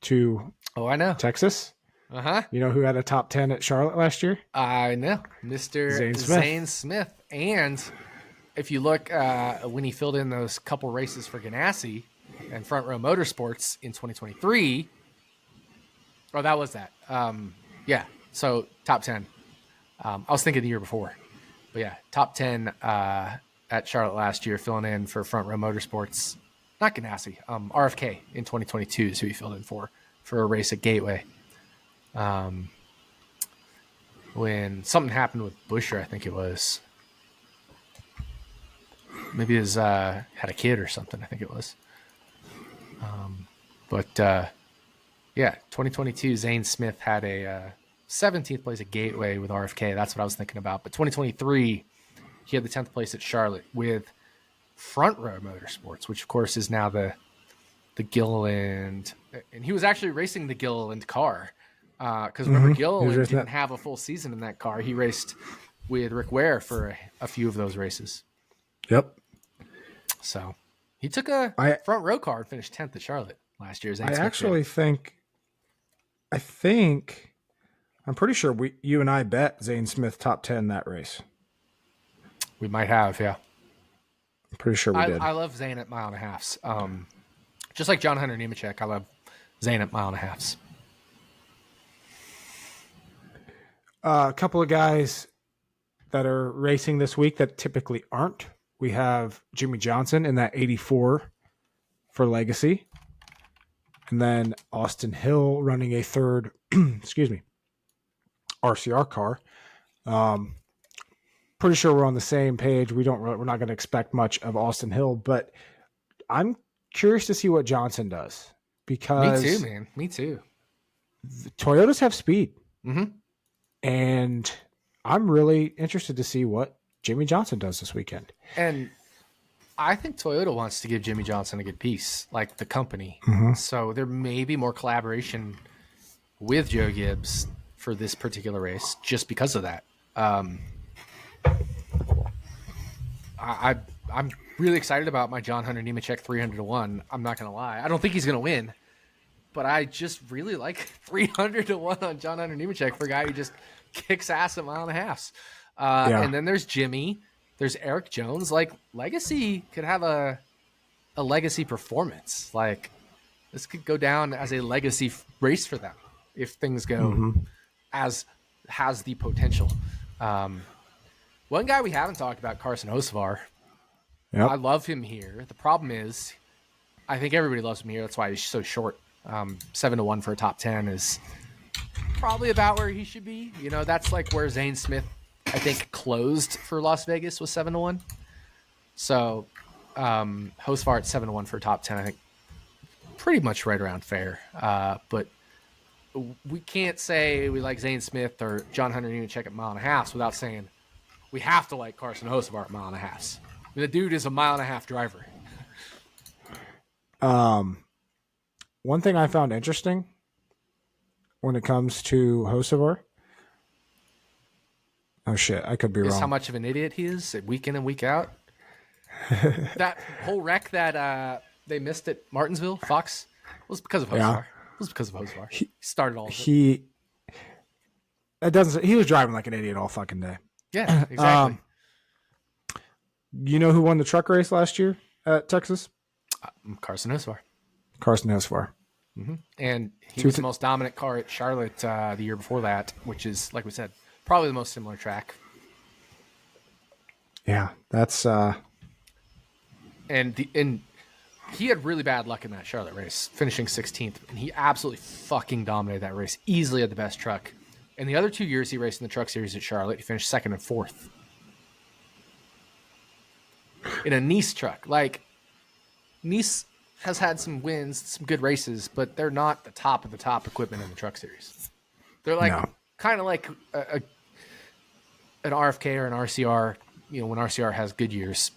to.
Oh, I know.
Texas. You know who had a top 10 at Charlotte last year?
I know, Mr. Zane Smith. And if you look when he filled in those couple races for Ganassi and Front Row Motorsports in 2023. Oh, that was that. Yeah. So top 10. I was thinking the year before, but yeah, top 10 at Charlotte last year, filling in for Front Row Motorsports. Not Ganassi, RFK in 2022 is who he filled in for a race at Gateway. When something happened with Busher, I think it was. Maybe his had a kid or something, I think it was. Yeah, 2022, Zane Smith had a 17th place at Gateway with RFK. That's what I was thinking about. But 2023, he had the 10th place at Charlotte with Front Row Motorsports, which of course is now the Gilliland. And he was actually racing the Gilliland car. Because remember, Gilliland didn't have a full season in that car. He raced with Rick Ware for a few of those races.
Yep.
So he took a front row car and finished 10th at Charlotte last year.
I'm pretty sure you and I bet Zane Smith top 10 that race.
We might have, yeah.
I'm pretty sure we did.
I love Zane at mile and a halfs. Just like John Hunter Nemechek, I love Zane at mile and a halfs.
A couple of guys that are racing this week that typically aren't. We have Jimmy Johnson in that 84 for Legacy. And then Austin Hill running a third, RCR car. Pretty sure we're on the same page. We're not going to expect much of Austin Hill, but I'm curious to see what Johnson does because
me too, man. Me too.
The Toyotas have speed.
Mm-hmm.
And I'm really interested to see what Jimmy Johnson does this weekend.
And I think Toyota wants to give Jimmy Johnson a good piece, like the company.
Mm-hmm. So
there may be more collaboration with Joe Gibbs for this particular race just because of that. I'm really excited about my John Hunter Nemechek 300-1. I'm not going to lie. I don't think he's going to win, but I just really like 300-1 on John Hunter Nemechek for a guy who just kicks ass at mile and a half. And then there's Jimmy. There's Eric Jones. Like, Legacy could have a legacy performance. Like, this could go down as a legacy race for them if things go as has the potential. One guy we haven't talked about, Carson Hocevar.
Yep.
I love him here. The problem is, I think everybody loves him here. That's why he's so short. 7-1 for a top 10 is probably about where he should be. You know, that's like where Zane Smith, I think, closed for Las Vegas was 7-1. So, Hocevar at 7-1 for top 10, I think, pretty much right around fair. But we can't say we like Zane Smith or John Hunter Nemechek at mile and a half without saying we have to like Carson Hocevar at mile and a half. I mean, the dude is a mile and a half driver.
One thing I found interesting when it comes to Hocevar. Oh shit, I could be wrong.
How much of an idiot he is week in and week out. That whole wreck that they missed at Martinsville, Fox, was because of Hocevar.
Yeah.
It was because of Hocevar. He started all of it.
He was driving like an idiot all fucking day.
Yeah, exactly.
You know who won the truck race last year at Texas?
Carson Hocevar.
Mm-hmm.
And he was the most dominant car at Charlotte the year before that, which is, like we said, probably the most similar track.
Yeah, that's
and he had really bad luck in that Charlotte race, finishing 16th, and he absolutely fucking dominated that race. Easily had the best truck. And the other 2 years he raced in the Truck Series at Charlotte, he finished 2nd and 4th in a Nice truck. Like, Nice has had some wins, some good races, but they're not the top of the top equipment in the Truck Series. They're like kind of like an RFK or an RCR. You know, when RCR has good years,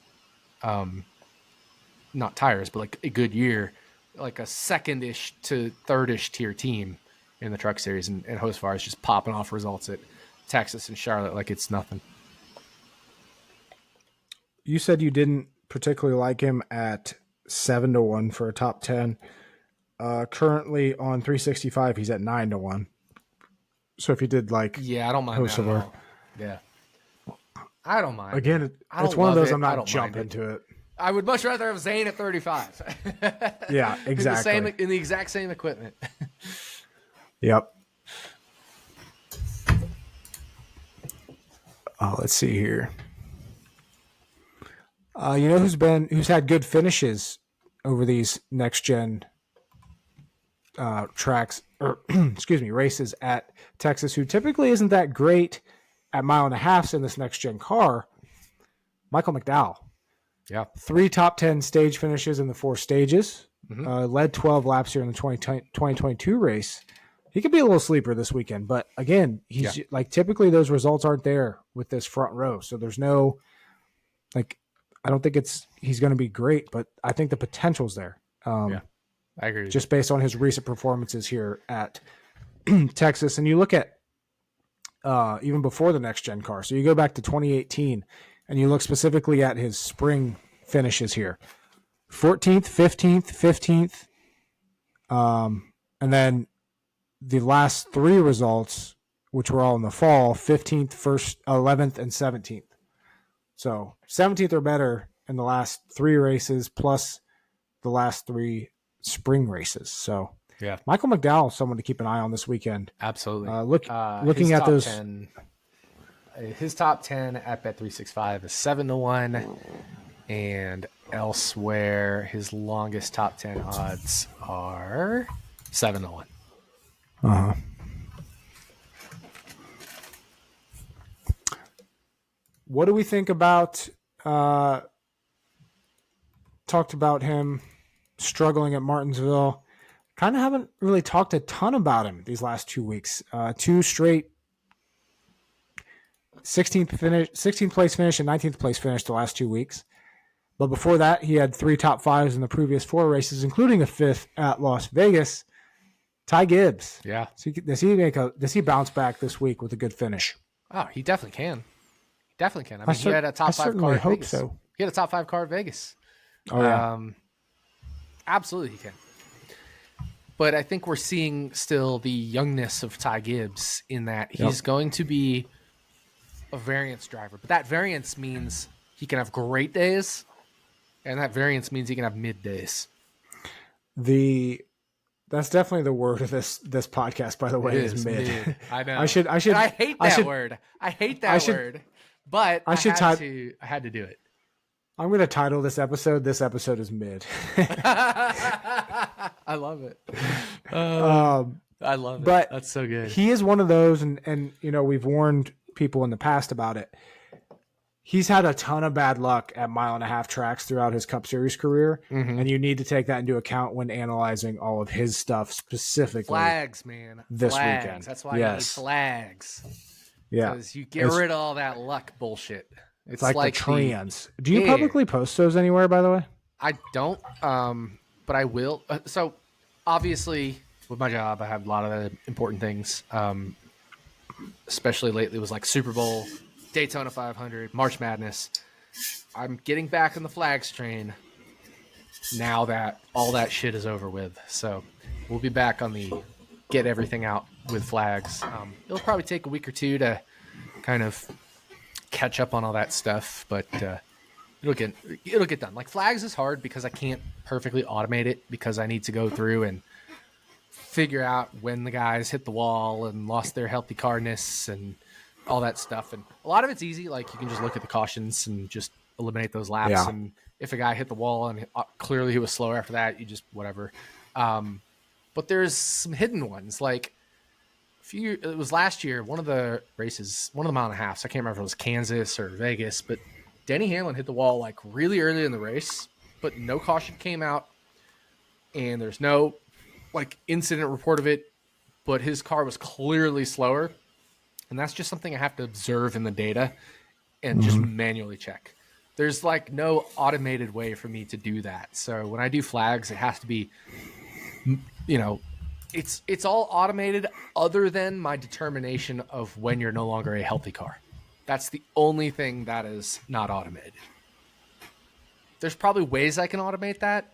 not tires, but like a good year, like a second-ish to third-ish tier team in the Truck Series, and Hocevar is just popping off results at Texas and Charlotte like it's nothing.
You said you didn't particularly like him at 7-1 for a top 10. Currently on 365, he's at 9-1. So if you did like,
I don't mind Hocevar. That at all. Yeah, I don't mind.
Again, it's one of those I'm not jumping to it.
I would much rather have Zane at 35.
Yeah, exactly.
In the exact same equipment.
Yep. Let's see here. You know who's had good finishes over these next gen tracks, or excuse me, races at Texas, who typically isn't that great at mile and a half in this next gen car? Michael McDowell.
Yeah.
3 top 10 stage finishes in the 4 stages. Led 12 laps here in the 2022 race. He could be a little sleeper this weekend, but again, he's like, typically those results aren't there with this front row. So there's no, like, I don't think he's going to be great, but I think the potential's there.
I agree.
Just based on his recent performances here at Texas. And you look at even before the next gen car. So you go back to 2018 and you look specifically at his spring finishes here. 14th, 15th, 15th. And then the last 3 results, which were all in the fall, 15th, 1st, 11th, and 17th. So 17th or better in the last 3 races, plus the last 3 spring races. So Michael McDowell, someone to keep an eye on this weekend.
Absolutely.
Looking at those.
His top 10 at Bet365 is 7-1, and elsewhere his longest top 10 odds are 7-1.
What do we think about talked about him struggling at Martinsville? Kind of haven't really talked a ton about him these last 2 weeks. 2 straight 16th place finish and 19th place finish the last 2 weeks. But before that, he had 3 top 5s in the previous 4 races, including a 5th at Las Vegas. Ty Gibbs.
Yeah.
So does he bounce back this week with a good finish?
Oh, he definitely can. I mean, he had a top 5 car at Vegas.
So.
He had a top 5 car at Vegas.
Oh, yeah.
Absolutely he can. But I think we're seeing still the youngness of Ty Gibbs in that he's going to be a variance driver. But that variance means he can have great days, and that variance means he can have mid days.
That's definitely the word of this podcast, by the way, is mid.
I know.
I hate that
word. I hate that word. But I had to do it.
I'm going to title this episode is mid.
I love it. I love it.
But
that's so good.
He is one of those, and you know, we've warned people in the past about it. He's had a ton of bad luck at mile and a half tracks throughout his Cup Series career, and you need to take that into account when analyzing all of his stuff specifically.
Flags, man.
This weekend.
That's why you need flags.
Yeah.
Because you get rid of all that luck bullshit.
It's like the trans. Do you publicly post those anywhere, by the way?
I don't, but I will. So, obviously, with my job, I have a lot of important things, especially lately. It was like Super Bowl, Daytona 500, March Madness. I'm getting back on the flags train now that all that shit is over with. So, we'll be back on the get everything out with flags. It'll probably take a week or 2 to kind of catch up on all that stuff, but it'll get done. Like, flags is hard because I can't perfectly automate it, because I need to go through and figure out when the guys hit the wall and lost their healthy carness and all that stuff. And a lot of it's easy. Like, you can just look at the cautions and just eliminate those laps.
Yeah.
And if a guy hit the wall and clearly he was slower after that, you just whatever. But there's some hidden ones. Like, it was last year, one of the races, one of the mile and a halves, I can't remember if it was Kansas or Vegas, but Denny Hamlin hit the wall like really early in the race, but no caution came out, and there's no like incident report of it, but his car was clearly slower, and that's just something I have to observe in the data and just manually check. There's like no automated way for me to do that. So when I do flags, it has to be, you know, it's all automated other than my determination of when you're no longer a healthy car. That's the only thing that is not automated. There's probably ways I can automate that,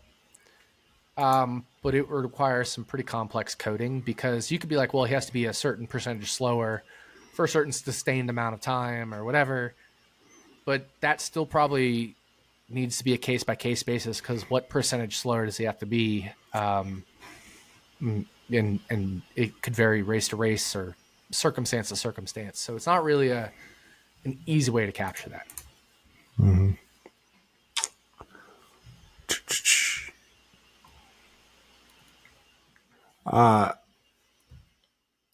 but it would require some pretty complex coding, because you could be like, well, he has to be a certain percentage slower for a certain sustained amount of time or whatever, but that still probably needs to be a case-by-case basis, because what percentage slower does he have to be? And it could vary race to race or circumstance to circumstance. So it's not really an easy way to capture that.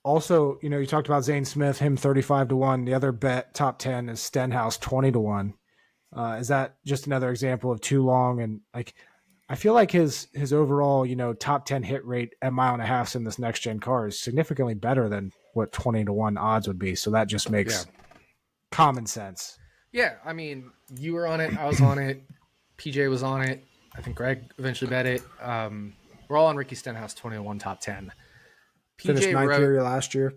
Also, you talked about Zane Smith, him 35-1. The other bet top 10 is Stenhouse 20-1. Is that just another example of too long? And like, I feel like his overall, top 10 hit rate at mile and a half in this next gen car is significantly better than what 20-1 odds would be. So that just makes common sense.
Yeah. I mean, you were on it. I was on it. PJ was on it. I think Greg eventually bet it. We're all on Ricky Stenhouse 20-1 top 10.
Finished ninth year last year.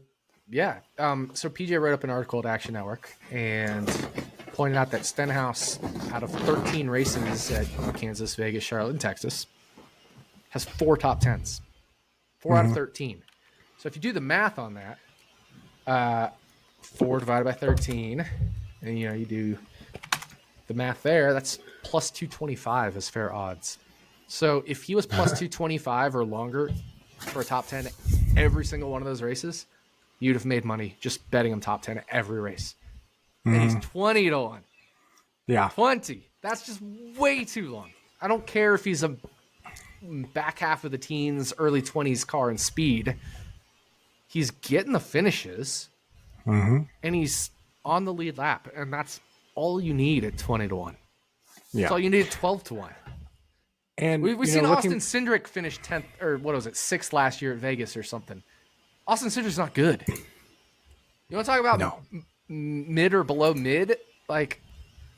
Yeah. So PJ wrote up an article at Action Network and pointed out that Stenhouse, out of 13 races at Kansas, Vegas, Charlotte, and Texas, has 4 top 10s. 4 out of 13. So if you do the math on that, 4 divided by 13, and you do the math there, that's plus 225 as fair odds. So if he was plus 225 or longer for a top 10 every single one of those races, you'd have made money just betting him top 10 at every race. And he's 20-1.
Yeah.
20. That's just way too long. I don't care if he's a back half of the teens, early 20s car in speed. He's getting the finishes, and he's on the lead lap, and that's all you need at 20-1.
Yeah.
That's all you need at 12-1.
And
we've seen Austin Cindric finish 10th, or what was it, 6th last year at Vegas or something. Austin Cindric's not good. You want to talk about mid or below mid? Like,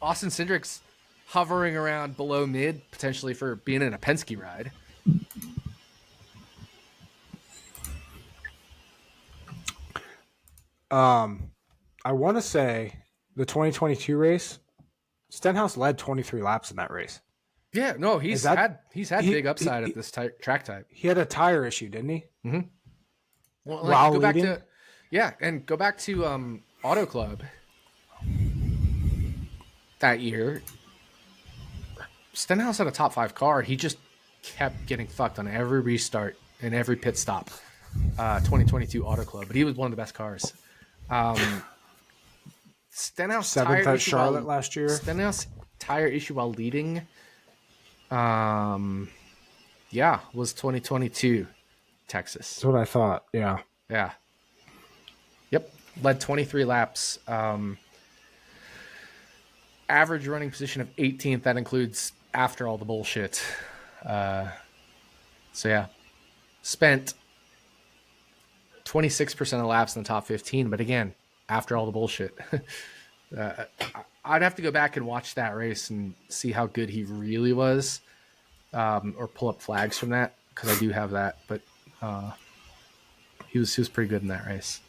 Austin Cindric's hovering around below mid, potentially for being in a Penske ride.
I want to say the 2022 race, Stenhouse led 23 laps in that race.
Yeah, no, he's had big upside at this track type.
He had a tire issue, didn't he?
Mm-hmm. Well,
while
go
leading?
Go back to Auto Club that year. Stenhouse had a top 5 car. He just kept getting fucked on every restart and every pit stop. 2022 Auto Club, but he was one of the best cars. Stenhouse
7th at Charlotte last year.
Stenhouse tire issue while leading. Was 2022 Texas.
That's what I thought. Yeah.
Yeah. Yep. Led 23 laps. Average running position of 18th. That includes after all the bullshit. Spent 26% of laps in the top 15. But again, after all the bullshit. I'd have to go back and watch that race and see how good he really was, or pull up flags from that, because I do have that. But he was pretty good in that race.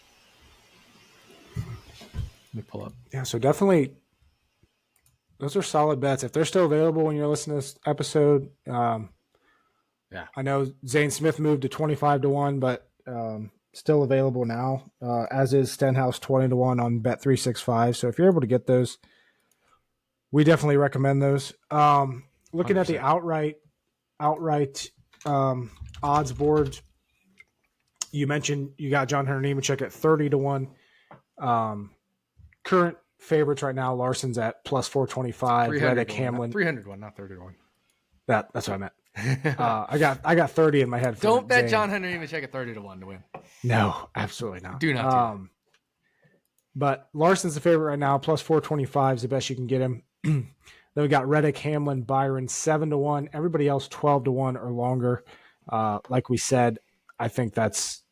Let me pull up.
Yeah, so definitely those are solid bets. If they're still available when you're listening to this episode, I know Zane Smith moved to 25-1, but still available now, as is Stenhouse 20-1 on Bet365. So if you're able to get those, we definitely recommend those. Looking 100%. At the outright odds board, you mentioned you got John Hunter Nemechek at 30-1. Current favorites right now, Larson's at plus 425. Reddick, Hamlin
300-1, not 30-1.
That's what I meant. I got 30 in my head.
Don't bet Zane. John Hunter Nemechek at 30-1 to win.
No, absolutely not.
Do not.
But Larson's the favorite right now. Plus 425 is the best you can get him. Then we got Reddick, Hamlin, Byron 7-1. Everybody else 12-1 or longer. Like we said, I think that's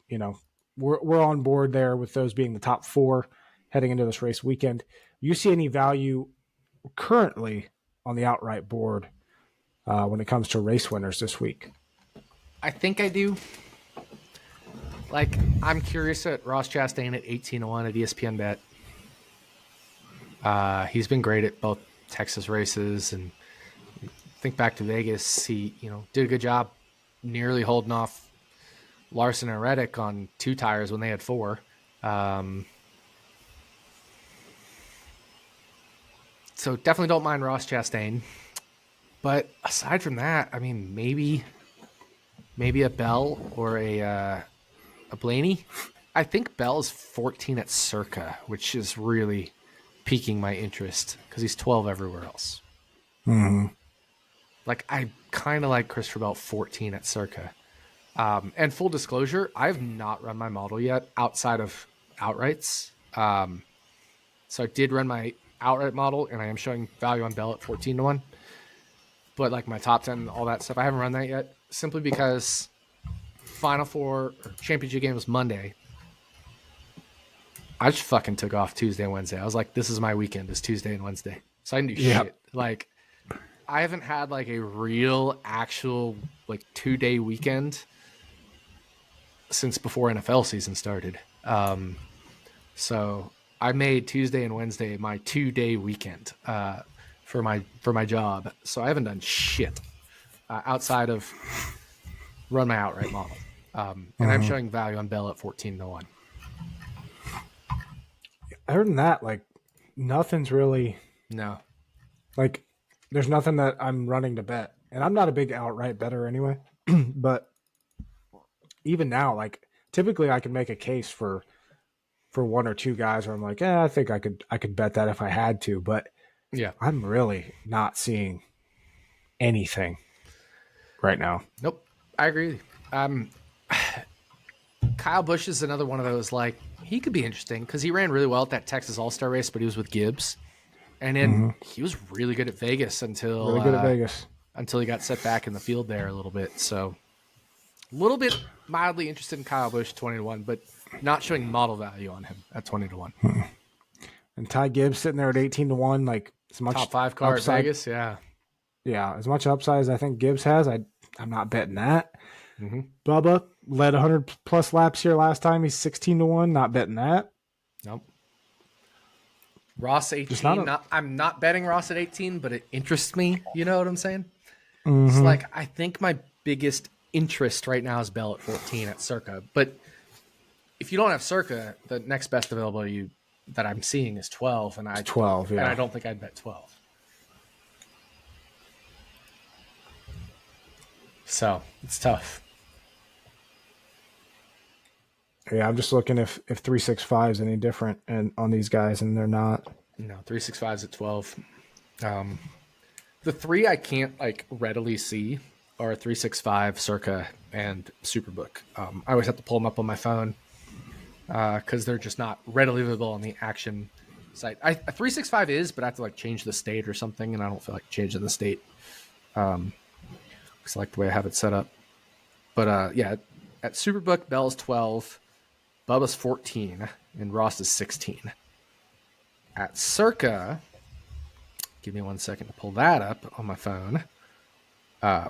we're on board there with those being the top 4 heading into this race weekend. You see any value currently on the outright board when it comes to race winners this week?
I think I do. Like, I'm curious at Ross Chastain at 18-1 at ESPN Bet. He's been great at both Texas races, and think back to Vegas. He, did a good job nearly holding off Larson and Reddick on 2 tires when they had 4. So definitely don't mind Ross Chastain. But aside from that, I mean, maybe a Bell or a Blaney. I think Bell is 14 at Circa, which is really piquing my interest because he's 12 everywhere else.
Mm-hmm.
Like, I kind of like Christopher Bell 14 at Circa. And full disclosure, I have not run my model yet outside of outrights. So I did run my outright model, and I am showing value on Bell at 14-1. But like my top 10, all that stuff, I haven't run that yet, simply because Final Four or championship game was Monday. I just fucking took off Tuesday and Wednesday. I was like, this is my weekend, is Tuesday and Wednesday. So I didn't do shit. Like, I haven't had like a real, actual, like 2-day weekend since before NFL season started. So I made Tuesday and Wednesday my 2-day weekend for my job. So I haven't done shit outside of run my outright model. And I'm showing value on Bell at 14-1.
Other than that, like nothing's really like there's nothing that I'm running to bet. And I'm not a big outright bettor anyway. But even now, like typically I can make a case for one or two guys where I'm like, I think I could bet that if I had to, but yeah, I'm really not seeing anything right now.
Nope. I agree with you. Kyle Busch is another one of those, like, he could be interesting because he ran really well at that Texas All-Star race, but he was with Gibbs. And then he was really good at Vegas until he got set back in the field there a little bit. So a little bit mildly interested in Kyle Busch 20-1, but not showing model value on him at 20-1.
And Ty Gibbs sitting there at 18-1, like as much
top 5 car
upside,
at Vegas, yeah,
as much upside as I think Gibbs has, I'm not betting that. Bubba led 100 plus laps here last time. He's 16-1, not betting that.
Nope. Ross 18. I'm not betting Ross at 18, but it interests me. You know what I'm saying? It's like I think my biggest interest right now is Bell at 14 at Circa. But if you don't have Circa, the next best available that I'm seeing is 12, and
12, yeah.
And I don't think I'd bet 12. So it's tough.
Yeah, I'm just looking if 365 is any different and on these guys, and they're not.
No, 365 is at 12. The three I can't like readily see are 365, Circa, and Superbook. I always have to pull them up on my phone because they're just not readily available on the action site. 365 is, but I have to like change the state or something, and I don't feel like changing the state because I like the way I have it set up. But yeah, at Superbook, Bell's 12. Bubba's 14 and Ross is 16. At Circa, give me 1 second to pull that up on my phone.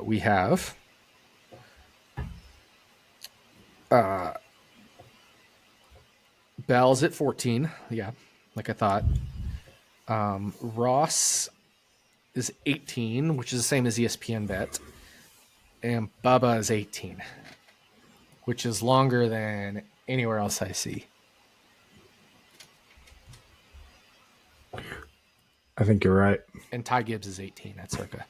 We have Bell's at 14. Yeah, like I thought. Ross is 18, which is the same as ESPN bet. And Bubba is 18, which is longer than anywhere else I see.
I think you're right.
And Ty Gibbs is 18 at Circa.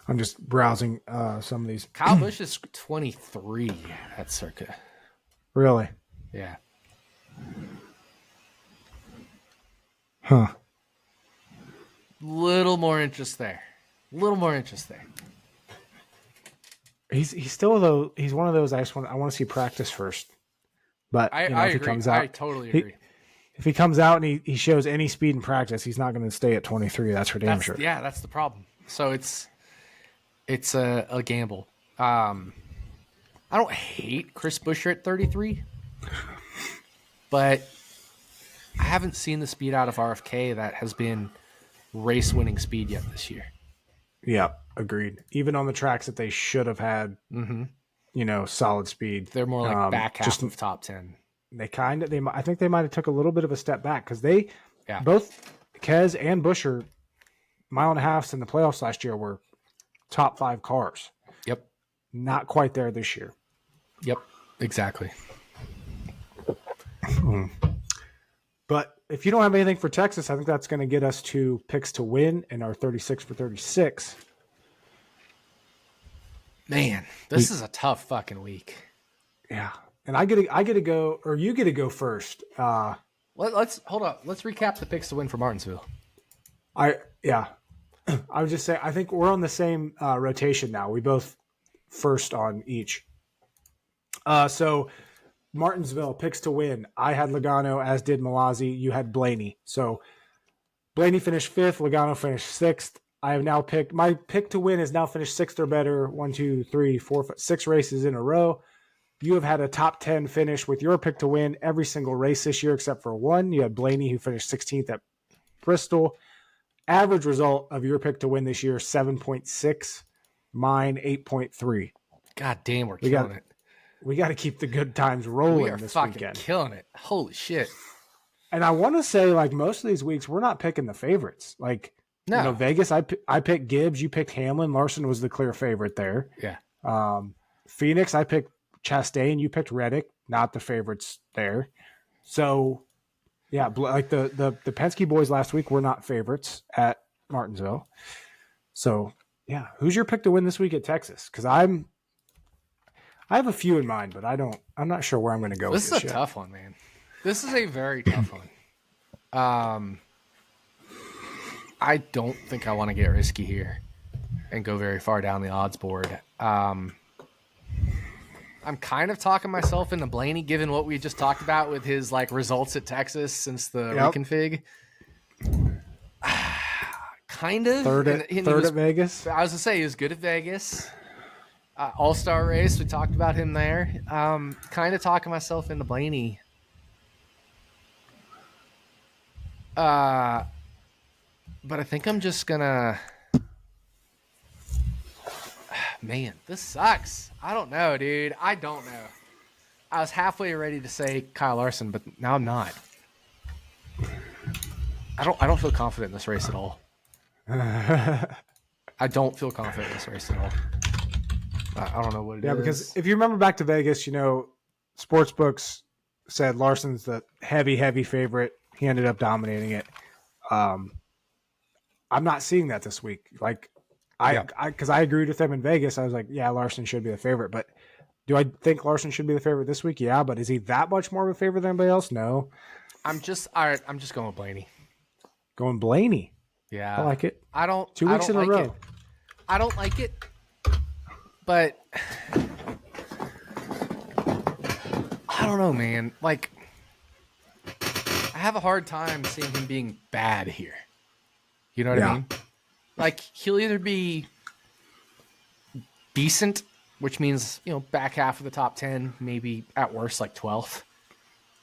I'm just browsing some of these.
Kyle Busch is 23 at Circa.
Really?
Yeah.
Huh.
Little more interest there.
He's still though. He's one of those. I want to see practice first. But
I
if
agree.
he comes out,
I totally agree.
If he comes out and he shows any speed in practice, he's not going to stay at 23. That's for damn sure.
Yeah, that's the problem. So it's a gamble. I don't hate Chris Buescher at 33, but I haven't seen the speed out of RFK that has been race-winning speed yet this year.
Yeah, agreed. Even on the tracks that they should have had, solid speed.
They're more like back half of top 10.
I think they might have took a little bit of a step back because both Kez and Buescher, mile and a halfs in the playoffs last year were top 5 cars.
Yep.
Not quite there this year.
Yep, exactly.
But if you don't have anything for Texas, I think that's going to get us to picks to win in our 36 for 36.
Man, this is a tough fucking week.
Yeah. And I get to go, or you get to go first.
Let's hold up. Let's recap the picks to win for Martinsville.
I I would just say I think we're on the same rotation now. We both first on each. So Martinsville picks to win. I had Logano, as did Malazzi. You had Blaney. So Blaney finished 5th. Logano finished 6th. I have now picked my pick to win is now finished 6th or better. 1, 2, 3, 4, 5, 6 races in a row. You have had a top 10 finish with your pick to win every single race this year except for one. You had Blaney, who finished 16th at Bristol. Average result of your pick to win this year, 7.6. Mine, 8.3.
God damn, we're killing it.
We got to keep the good times rolling
we are
this
fucking
weekend.
Killing it. Holy shit.
And I want to say, like, most of these weeks, we're not picking the favorites. Like,
no.
You know, Vegas, I picked Gibbs. You picked Hamlin. Larson was the clear favorite there.
Yeah.
Phoenix, I picked Chastain. You picked Reddick. Not the favorites there. So, yeah, like the Penske boys last week were not favorites at Martinsville. So, yeah, who's your pick to win this week at Texas? Because I have a few in mind, but I'm not sure where I'm going to go.
This is a tough one, man. This is a very tough one. I don't think I want to get risky here and go very far down the odds board. I'm kind of talking myself into Blaney, given what we just talked about with his like results at Texas since the reconfig. Kind of
third at Vegas.
I was gonna say he was good at Vegas. All-Star race, we talked about him there. Kind of talking myself into Blaney. But I think I'm just gonna. Man, this sucks. I don't know, dude. I don't know. I was halfway ready to say Kyle Larson, but now I'm not. I don't feel confident in this race at all. I don't feel confident in this race at all. I don't know what it is.
Yeah, because if you remember back to Vegas, you know, sports books said Larson's the heavy favorite. He ended up dominating it. I'm not seeing that this week. Like, because I agreed with them in Vegas. I was like, yeah, Larson should be the favorite. But do I think Larson should be the favorite this week? Yeah, but is he that much more of a favorite than anybody else? No.
I'm just going with Blaney.
Going Blaney.
Yeah,
I like it.
2
weeks in a row.
I don't like it, but I don't know, man. Like, I have a hard time seeing him being bad here. You know what I mean? Like, he'll either be decent, which means, you know, back half of the top 10, maybe at worst like 12th,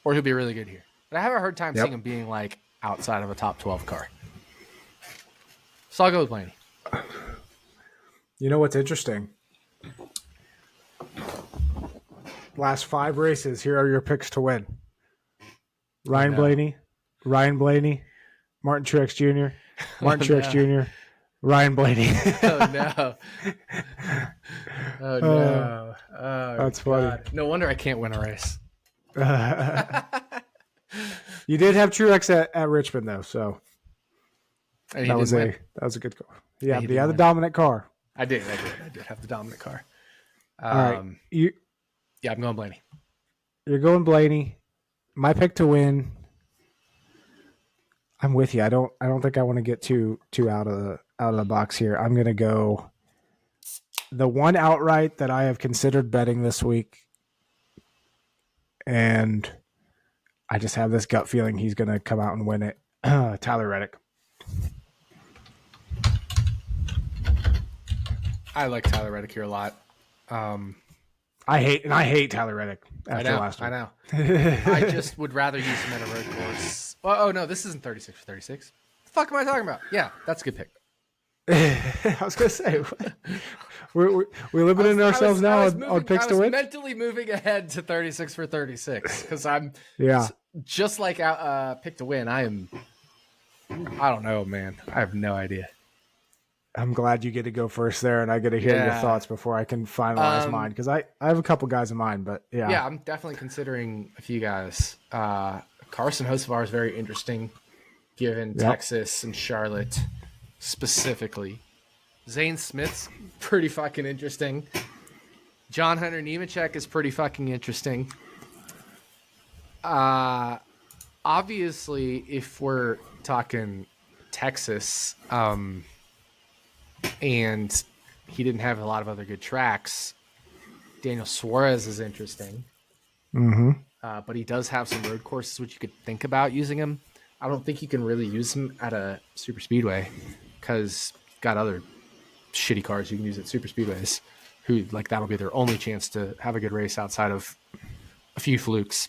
or he'll be really good here. But I have a hard time seeing him being like outside of a top 12 car. So I'll go with Blaney.
You know what's interesting? Last 5 races, here are your picks to win. Ryan Blaney, Martin Truex Jr., Martin Truex Jr., Ryan Blaney.
Oh, no. Oh, no. Oh,
that's funny.
God. No wonder I can't win a race.
You did have Truex at Richmond, though, so that was a good call. Yeah, the dominant car.
I did have the dominant car.
All right.
I'm going Blaney.
You're going Blaney. My pick to win. I'm with you. I don't think I want to get too out of the box here. I'm going to go the one outright that I have considered betting this week, and I just have this gut feeling he's going to come out and win it. Tyler Reddick.
I like Tyler Reddick here a lot.
I hate Tyler Reddick after last week.
I know. I just would rather use him at a road course. Oh no, this isn't 36 for 36. The fuck am I talking about? Yeah, that's a good pick.
I was gonna say we're limiting ourselves now on picks to win.
I was mentally moving ahead to 36 for 36 because I'm just like pick to win. I don't know, man. I have no idea.
I'm glad you get to go first there, and I get to hear your thoughts before I can finalize mine, because I have a couple guys in mind, but yeah.
Yeah, I'm definitely considering a few guys. Carson Hocevar is very interesting, given Texas and Charlotte specifically. Zane Smith's pretty fucking interesting. John Hunter Nemechek is pretty fucking interesting. Obviously, if we're talking Texas, and he didn't have a lot of other good tracks. Daniel Suarez is interesting. But he does have some road courses which you could think about using him. I don't think you can really use him at a super speedway because you've got other shitty cars you can use at super speedways who like that'll be their only chance to have a good race outside of a few flukes,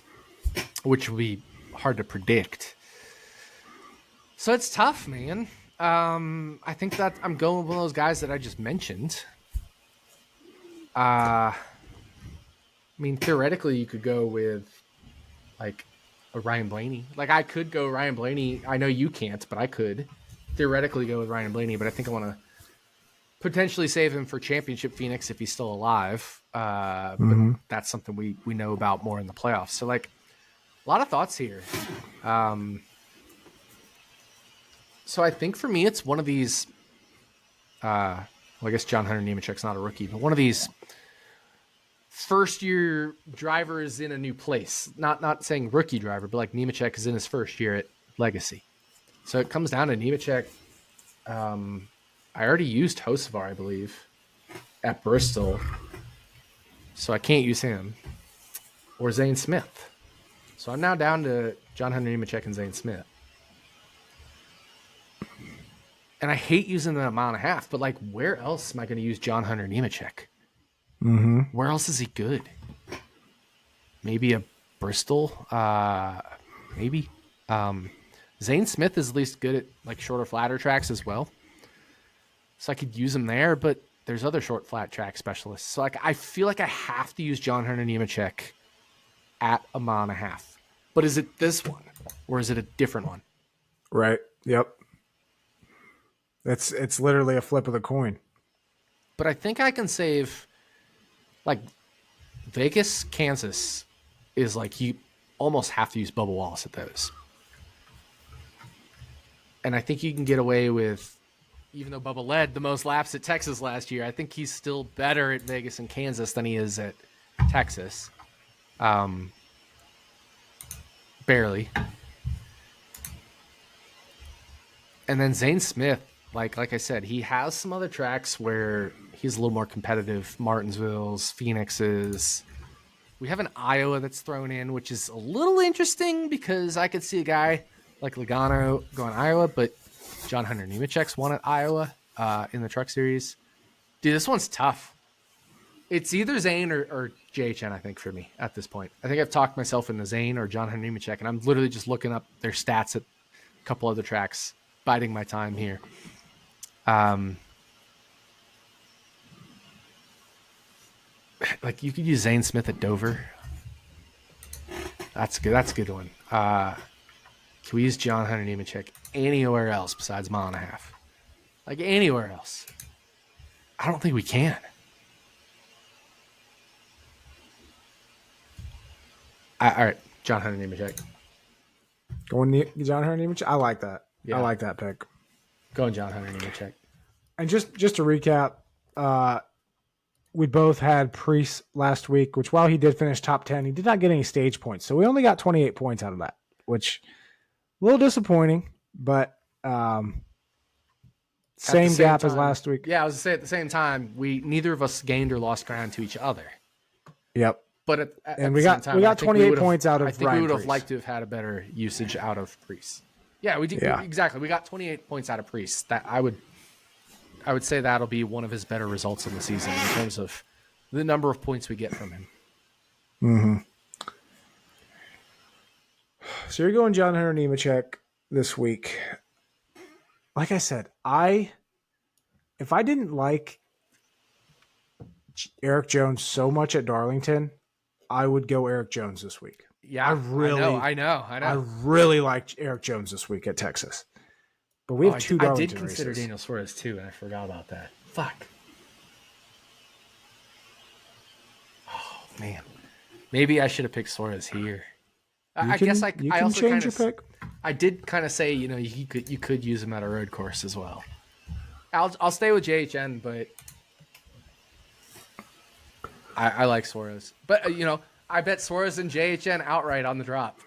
which will be hard to predict. So it's tough, man. I think that I'm going with one of those guys that I just mentioned. I mean, theoretically, you could go with like a Ryan Blaney. Like I could go Ryan Blaney. I know you can't, but I could theoretically go with Ryan Blaney. But I think I want to potentially save him for Championship Phoenix if he's still alive. But that's something we know about more in the playoffs. So like a lot of thoughts here. So I think for me, it's one of these. Well, I guess John Hunter Nemechek's not a rookie, but one of these first-year drivers in a new place. Not saying rookie driver, but like Nemechek is in his first year at Legacy. So it comes down to Nemechek. I already used Hocevar, I believe, at Bristol. So I can't use him. Or Zane Smith. So I'm now down to John Hunter Nemechek and Zane Smith. And I hate using the mile and a half, but like, where else am I going to use John Hunter Nemechek? Where else is he good? Maybe a Bristol? Maybe. Zane Smith is at least good at like shorter, flatter tracks as well. So I could use him there, but there's other short, flat track specialists. So like, I feel like I have to use John Hunter Nemechek at a mile and a half. But is it this one or is it a different one?
Right. Yep. It's literally a flip of the coin.
But I think I can save, like, Vegas, Kansas is like you almost have to use Bubba Wallace at those. And I think you can get away with, even though Bubba led the most laps at Texas last year, I think he's still better at Vegas and Kansas than he is at Texas. Barely. And then Zane Smith, like I said, he has some other tracks where he's a little more competitive. Martinsville's, Phoenix's. We have an Iowa that's thrown in, which is a little interesting because I could see a guy like Logano going Iowa, but John Hunter Nemechek's won at Iowa in the Truck Series. Dude, this one's tough. It's either Zane or JHN, I think, for me at this point. I think I've talked myself into Zane or John Hunter Nemechek, and I'm literally just looking up their stats at a couple other tracks, biding my time here. Like you could use Zane Smith at Dover. That's good. That's a good one. Can we use John Hunter Nemechek anywhere else besides mile and a half? Like anywhere else? I don't think we can. All right, John Hunter Nemechek.
Going John Hunter Nemechek. I like that. Yeah. I like that pick.
Going John Hunter Nemechek.
And just to recap, we both had Priest last week, which while he did finish top 10, he did not get any stage points. So we only got 28 points out of that, which a little disappointing, but same gap as last week.
Yeah, I was going to say at the same time, neither of us gained or lost ground to each other.
Yep.
But
we got 28 points out of Ryan.
I think we would have liked to have had a better usage out of Priest. Yeah, we did. Yeah. Exactly. We got 28 points out of Priest. That I would say that'll be one of his better results in the season in terms of the number of points we get from him.
Mm-hmm. So you're going John Hunter Nemechek this week. Like I said, if I didn't like Eric Jones so much at Darlington, I would go Eric Jones this week.
Yeah, I know.
I really liked Eric Jones this week at Texas. But we have two Darlington races.
I did consider Daniel Suarez too, and I forgot about that. Fuck. Oh, man. Maybe I should have picked Suarez here. I guess I also change your pick. I did kind of say, you could use him at a road course as well. I'll stay with JHN, but I like Suarez. But, I bet Suarez and JHN outright on the drop.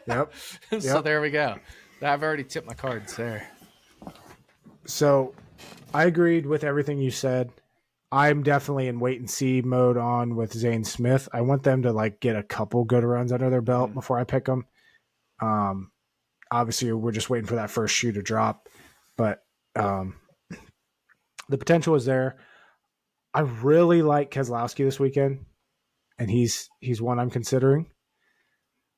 Yep.
So there we go. I've already tipped my cards there.
So I agreed with everything you said. I'm definitely in wait and see mode on with Zane Smith. I want them to like get a couple good runs under their belt before I pick them. Obviously, we're just waiting for that first shoe to drop, but the potential is there. I really like Keselowski this weekend, and he's one I'm considering.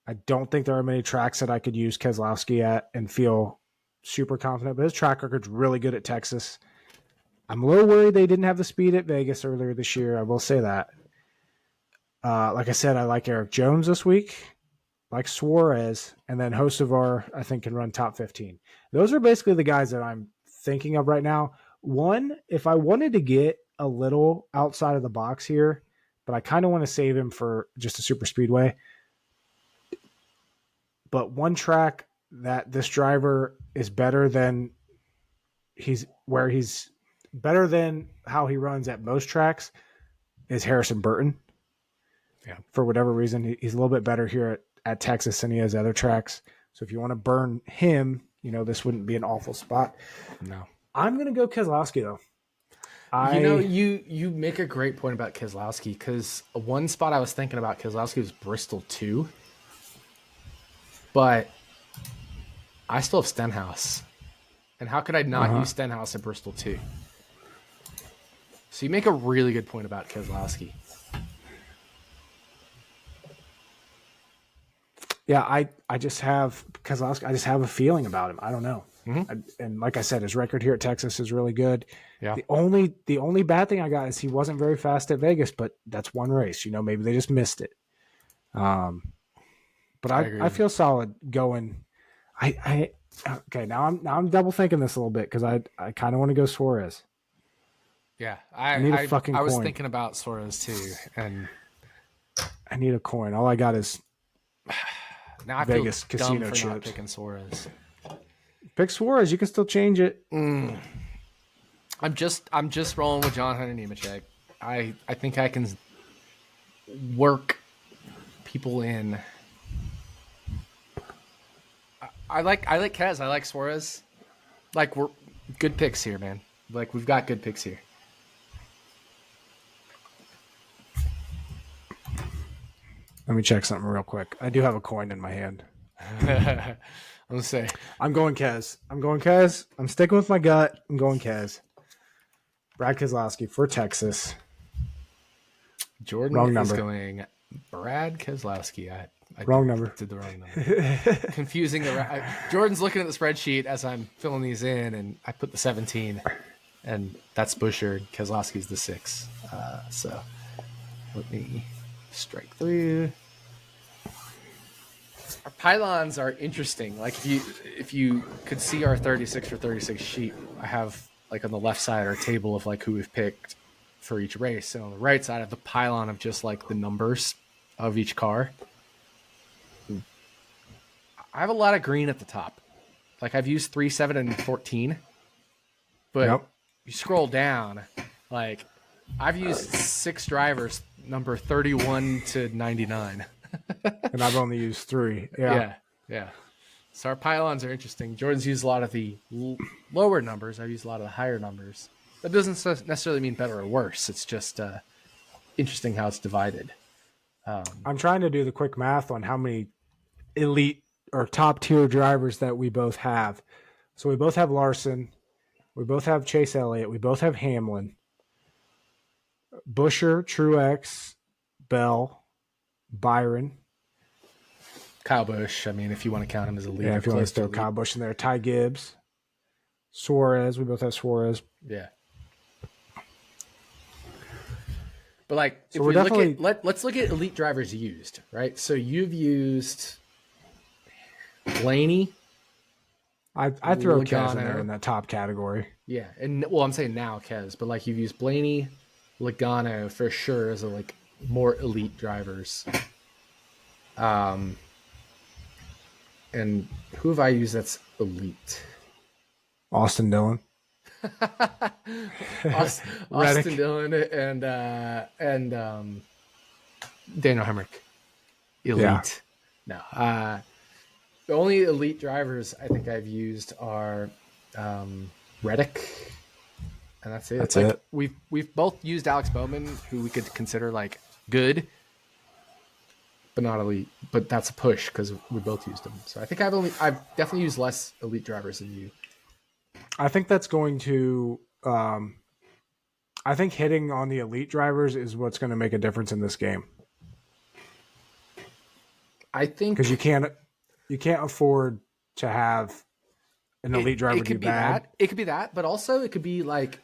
I don't think there are many tracks that I could use Keselowski at and feel super confident, but his track record's really good at Texas. I'm a little worried they didn't have the speed at Vegas earlier this year. I will say that. Like I said, I like Eric Jones this week, like Suarez, and then Hocevar, I think, can run top 15. Those are basically the guys that I'm thinking of right now. One, if I wanted to get a little outside of the box here, but I kind of want to save him for just a super speedway. But one track that this driver is better than he's better than how he runs at most tracks is Harrison Burton. Yeah. For whatever reason, he's a little bit better here at Texas than he is other tracks. So if you want to burn him, this wouldn't be an awful spot.
No.
I'm going to go Keselowski, though.
You make a great point about Keselowski, because one spot I was thinking about Keselowski was Bristol 2. But I still have Stenhouse. And how could I not use Stenhouse at Bristol 2? So you make a really good point about Keselowski.
Yeah, I just have Keselowski. I just have a feeling about him. I don't know. And like I said, his record here at Texas is really good.
Yeah.
The only bad thing I got is he wasn't very fast at Vegas, but that's one race. Maybe they just missed it. But I feel solid going. Okay, now I'm double thinking this a little bit because I kind of want to go Suarez.
Yeah,
I need a fucking
I was
coin.
thinking about Suarez too, and
I need a coin. All I got is
now I
Vegas
feel
casino
dumb for
chips.
not picking Suarez.
Pick Suarez. You can still change it.
I'm just rolling with John Hunter Nemechek. I think I can work people in. I like Kez. I like Suarez. Like, we're good picks here, man. Like, we've got good picks here.
Let me check something real quick. I do have a coin in my hand.
I'm gonna say
I'm going Kez. I'm sticking with my gut. I'm going Kez. Brad Keselowski for Texas.
Jordan
Wrong
is
number.
going Brad Keselowski. I
wrong number.
Did the wrong number. Confusing Jordan's looking at the spreadsheet as I'm filling these in, and I put the 17, and that's Buescher. Keselowski's the 6. So let me strike through. Our pylons are interesting. Like, if you could see our 36 for 36 sheet, I have, like, on the left side our table of like who we've picked for each race, and on the right side I have the pylon of just like the numbers of each car. I have a lot of green at the top. Like, I've used 3, 7, and 14. But you scroll down, like, I've used 6 drivers, number 31 to 99.
And I've only used 3.
Yeah. So our pylons are interesting. Jordan's used a lot of the lower numbers. I've used a lot of the higher numbers. That doesn't necessarily mean better or worse. It's just interesting how it's divided.
I'm trying to do the quick math on how many elite or top tier drivers that we both have. So we both have Larson. We both have Chase Elliott. We both have Hamlin. Buescher, Truex, Bell, Byron.
Kyle Busch, I mean, if you want to count him as a leader.
Yeah, if you want to throw Kyle Busch in there. Ty Gibbs. Suarez. We both have Suarez.
Yeah. But, like,
so
if we look at, let's look at elite drivers used, right? So you've used Blaney.
I throw Kez in there in that top category.
Yeah, and well, I'm saying now Kez, but like, you've used Blaney, Logano for sure as like more elite drivers. And who have I used that's elite?
Austin Dillon.
Austin Dillon and Daniel Hemrick. Elite. Yeah. No. The only elite drivers I think I've used are Reddick and that's it.
That's
like,
it.
We've both used Alex Bowman, who we could consider like good, but not elite. But that's a push because we both used him. So I think I've definitely used less elite drivers than you.
I think that's going to. I think hitting on the elite drivers is what's going to make a difference in this game.
I think
because you can't afford to have an elite driver
it could
do
be
bad.
That. It could be that, but also it could be like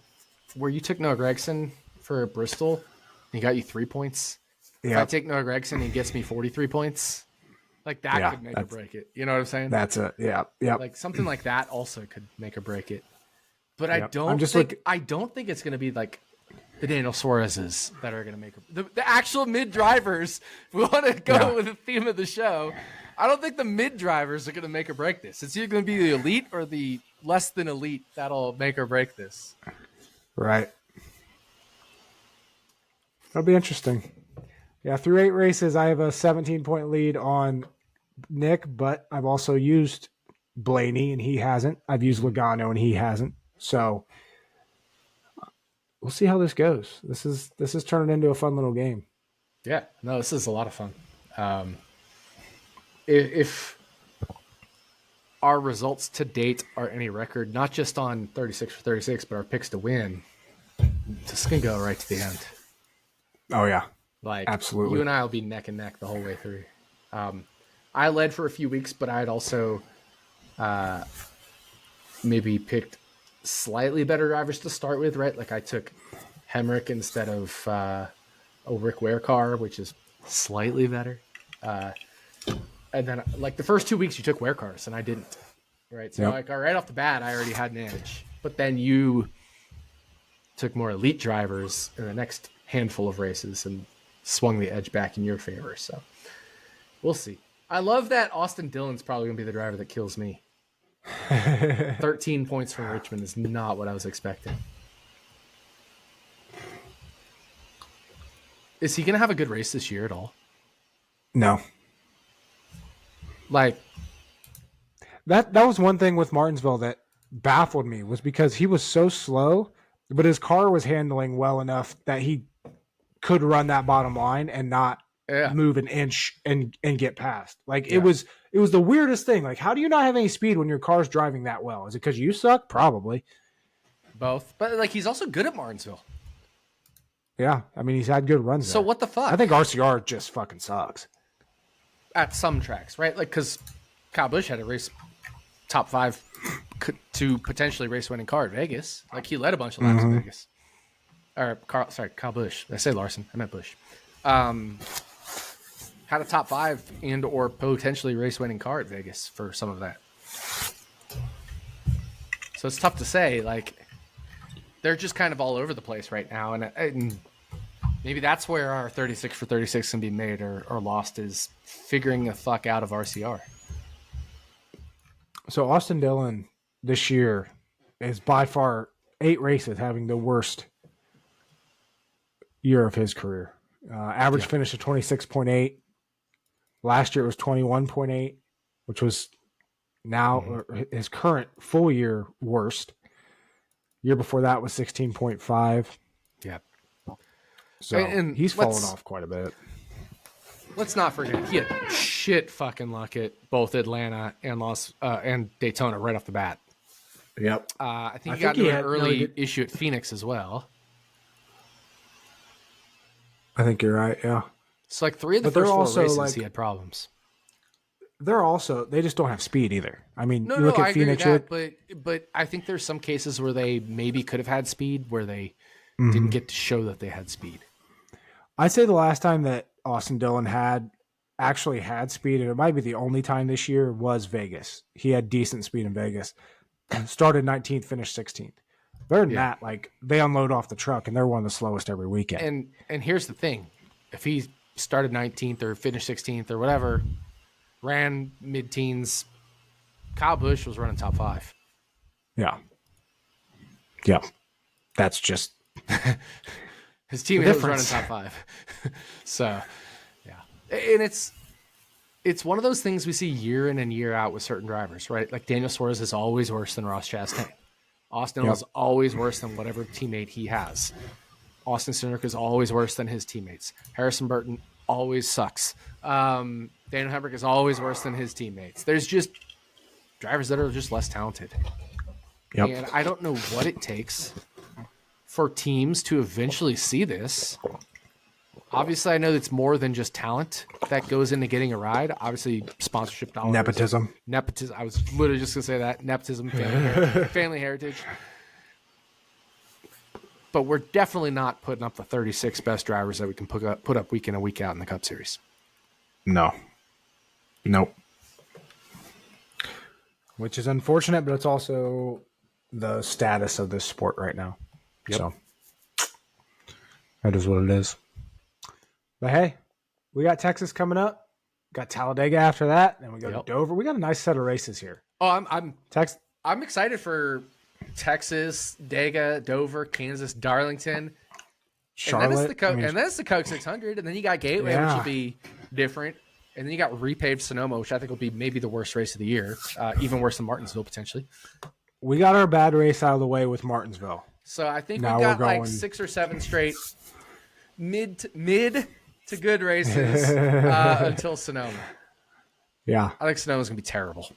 where you took Noah Gragson for Bristol and he got you 3 points. Yep. If I take Noah Gragson and he gets me 43 points, like that could make or break it. You know what I'm saying?
That's it. Yeah. Yeah.
Like something like that also could make or break it. But I don't think it's going to be like the Daniel Suarez's that are going to make the actual mid drivers. We want to go with the theme of the show. I don't think the mid drivers are going to make or break this. It's either going to be the elite or the less than elite that'll make or break this.
Right. That'll be interesting. Yeah, through 8 races, I have a 17-point lead on Nick, but I've also used Blaney and he hasn't. I've used Logano and he hasn't. So we'll see how this goes. This is turning into a fun little game.
Yeah, no, this is a lot of fun. If our results to date are any record, not just on 36 for 36, but our picks to win, this can go right to the end.
Oh yeah,
like
absolutely.
You and I will be neck and neck the whole way through. I led for a few weeks, but I had also maybe picked slightly better drivers to start with, right? Like I took Hemrick instead of Rick Ware car, which is slightly better. And then like the first 2 weeks you took Ware cars and I didn't, right? So like right off the bat, I already had an edge, but then you took more elite drivers in the next handful of races and swung the edge back in your favor. So we'll see. I love that Austin Dillon's probably gonna be the driver that kills me. 13 points from Richmond is not what I was expecting. Is he going to have a good race this year at all?
No.
Like
that was one thing with Martinsville that baffled me was because he was so slow, but his car was handling well enough that he could run that bottom line and not move an inch and get past. Like it was the weirdest thing. Like, how do you not have any speed when your car's driving that well? Is it because you suck? Probably.
Both. But like he's also good at Martinsville.
Yeah. I mean, he's had good runs
So
there.
What the fuck?
I think RCR just fucking sucks.
At some tracks, right? Like, because Kyle Busch had a race top 5 to potentially race winning car at Vegas. Like, he led a bunch of laps in Vegas. Or, Kyle Busch. Did I say Larson? I meant Busch. Had a top 5 and or potentially race winning car at Vegas for some of that. So it's tough to say. Like, they're just kind of all over the place right now, and maybe that's where our 36 for 36 can be made or lost, is figuring the fuck out of RCR.
So Austin Dillon this year is by far 8 races having the worst year of his career. Average finish of 26.8. Last year it was 21.8, which was now his current full year worst. Year before that was 16.5.
Yeah.
So and he's fallen off quite a bit.
Let's not forget he had shit fucking luck at both Atlanta and Daytona right off the bat.
Yep.
I think he got into an early issue at Phoenix as well.
I think you're right. Yeah.
It's like 3 of the first 4 races he had problems.
They just don't have speed either. I mean, you look at Phoenix,
but I think there's some cases where they maybe could have had speed where they didn't get to show that they had speed.
I'd say the last time that Austin Dillon actually had speed, and it might be the only time this year, was Vegas. He had decent speed in Vegas. Started 19th, finished 16th. Better than that, like they unload off the truck and they're one of the slowest every weekend.
And here's the thing. If he started 19th or finished 16th or whatever, ran mid-teens, Kyle Busch was running top 5.
Yeah. Yeah. That's just
his teammate was running top 5. So, yeah. And it's one of those things we see year in and year out with certain drivers, right? Like Daniel Suarez is always worse than Ross Chastain. Austin is always worse than whatever teammate he has. Austin Cindric is always worse than his teammates. Harrison Burton always sucks. Daniel Hemrick is always worse than his teammates. There's just drivers that are just less talented. Yep. And I don't know what it takes for teams to eventually see this. Obviously, I know it's more than just talent that goes into getting a ride. Obviously, sponsorship dollars.
Nepotism.
I was literally just going to say that. Nepotism, family heritage. But we're definitely not putting up the 36 best drivers that we can put up week in and week out in the Cup Series.
No. Nope. Which is unfortunate, but it's also the status of this sport right now. Yep. So that is what it is. But hey, we got Texas coming up. Got Talladega after that, and we go to Dover. We got a nice set of races here.
Oh, I'm excited for Texas, Dega, Dover, Kansas, Darlington,
Charlotte,
and then it's the Coke 600, and then you got Gateway, which will be different, and then you got repaved Sonoma, which I think will be maybe the worst race of the year, even worse than Martinsville potentially.
We got our bad race out of the way with Martinsville,
so I think now we got like 6 or 7 straight mid to good races until Sonoma.
Yeah,
I think Sonoma's gonna be terrible.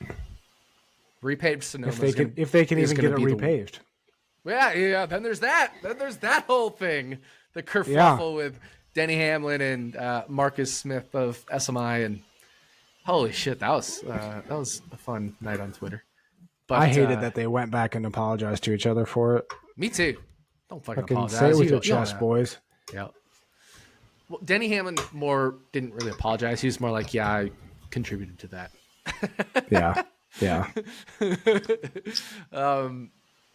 Repaved Sonoma.
If they can even get it repaved.
Yeah. Then there's that. Then there's that whole thing. The kerfuffle with Denny Hamlin and Marcus Smith of SMI, and holy shit, that was a fun night on Twitter. But
I hated that they went back and apologized to each other for it.
Me too. Don't fucking apologize.
Say it with your chest, boys.
Yeah. Well, Denny Hamlin didn't really apologize. He was more like, yeah, I contributed to that.
Yeah.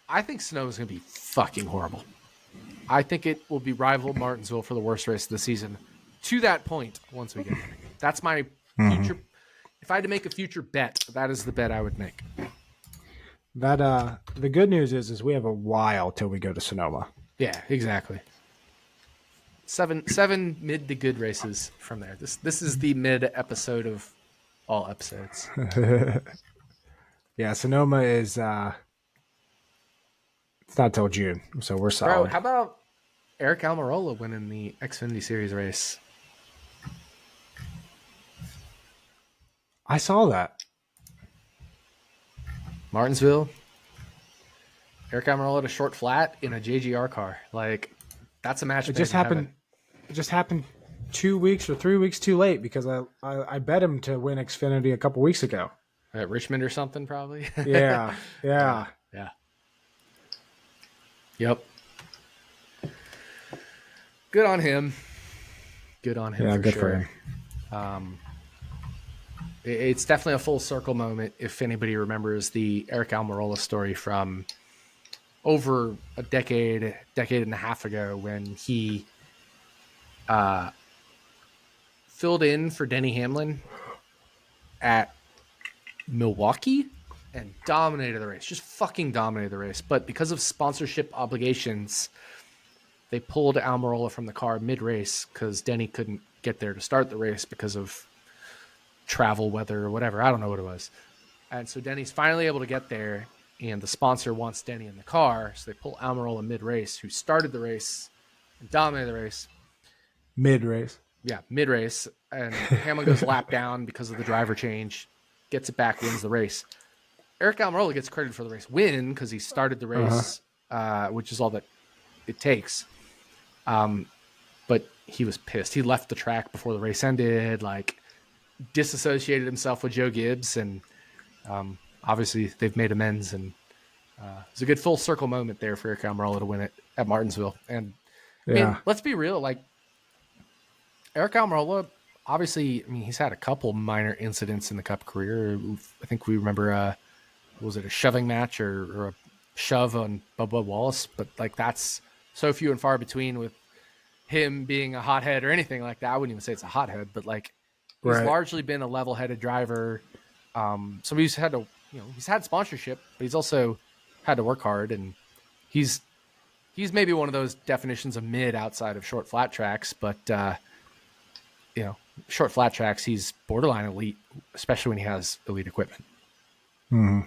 I think Snow is going to be fucking horrible. I think it will be rival Martinsville for the worst race of the season. To that point, once we get there. That's my future. If I had to make a future bet, that is the bet I would make.
That the good news is we have a while till we go to Sonoma.
Yeah, exactly. Seven mid to good races from there. This is the mid episode of all episodes.
Yeah, Sonoma is it's not till June, so we're solid.
Bro, how about Eric Almirola winning the Xfinity Series race?
I saw that.
Martinsville. Eric Almirola at a short flat in a JGR car. Like, that's a match.
It just happened. It just happened 2 weeks or 3 weeks too late because I bet him to win Xfinity a couple weeks ago.
At Richmond or something, probably.
Yeah.
Yep. Good on him.
Yeah, good for him.
It's definitely a full circle moment if anybody remembers the Eric Almirola story from over a decade and a half ago when he filled in for Denny Hamlin at Milwaukee and dominated the race. Just fucking dominated the race. But because of sponsorship obligations, they pulled Almirola from the car mid-race because Denny couldn't get there to start the race because of travel, weather, or whatever. I don't know what it was. And so Denny's finally able to get there, and the sponsor wants Denny in the car, so they pull Almirola mid-race, who started the race and dominated the race.
Mid-race.
Yeah, mid-race. And Hamlin goes lap down because of the driver change, gets it back, wins the race. Eric Almirola gets credit for the race win because he started the race, which is all that it takes. But he was pissed. He left the track before the race ended, disassociated himself with Joe Gibbs, and obviously they've made amends, and it was a good full circle moment there for Eric Almirola to win it at Martinsville. And I mean, let's be real, Eric Almirola, obviously, he's had a couple minor incidents in the Cup career. I think we remember, was it a shoving match or a shove on Bubba Wallace? But that's so few and far between with him being a hothead or anything like that. I wouldn't even say it's a hothead, but he's largely been a level-headed driver. So he's had to, he's had sponsorship, but he's also had to work hard, and he's maybe one of those definitions of mid outside of short flat tracks, but short flat tracks, he's borderline elite, especially when he has elite equipment.
Mm-hmm.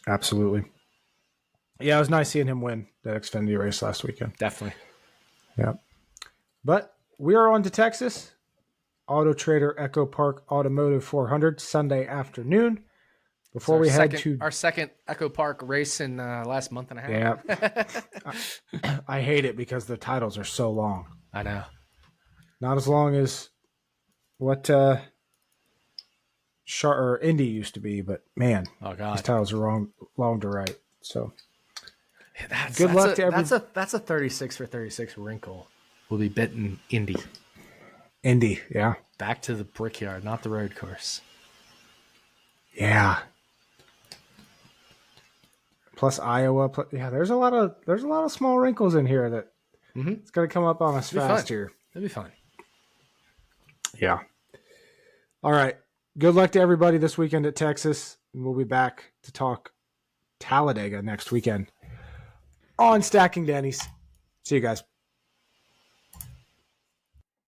Absolutely. Yeah, it was nice seeing him win that Xfinity race last weekend.
Definitely.
Yeah. But we are on to Texas. AutoTrader EchoPark Automotive 400 Sunday afternoon. Before we head to
our second EchoPark race in last month and a half.
Yeah. I hate it because the titles are so long.
I know.
Not as long as what Indy used to be, but man, these titles are long to write. So good luck to everyone.
That's a 36 for 36 wrinkle. Will be bitten Indy.
Indy, yeah.
Back to the Brickyard, not the road course.
Yeah. Plus Iowa. There's a lot of small wrinkles in here that it's going to come up on us fast here.
It'll be fun.
Yeah. All right. Good luck to everybody this weekend at Texas. And we'll be back to talk Talladega next weekend on Stacking Dennys. See you guys.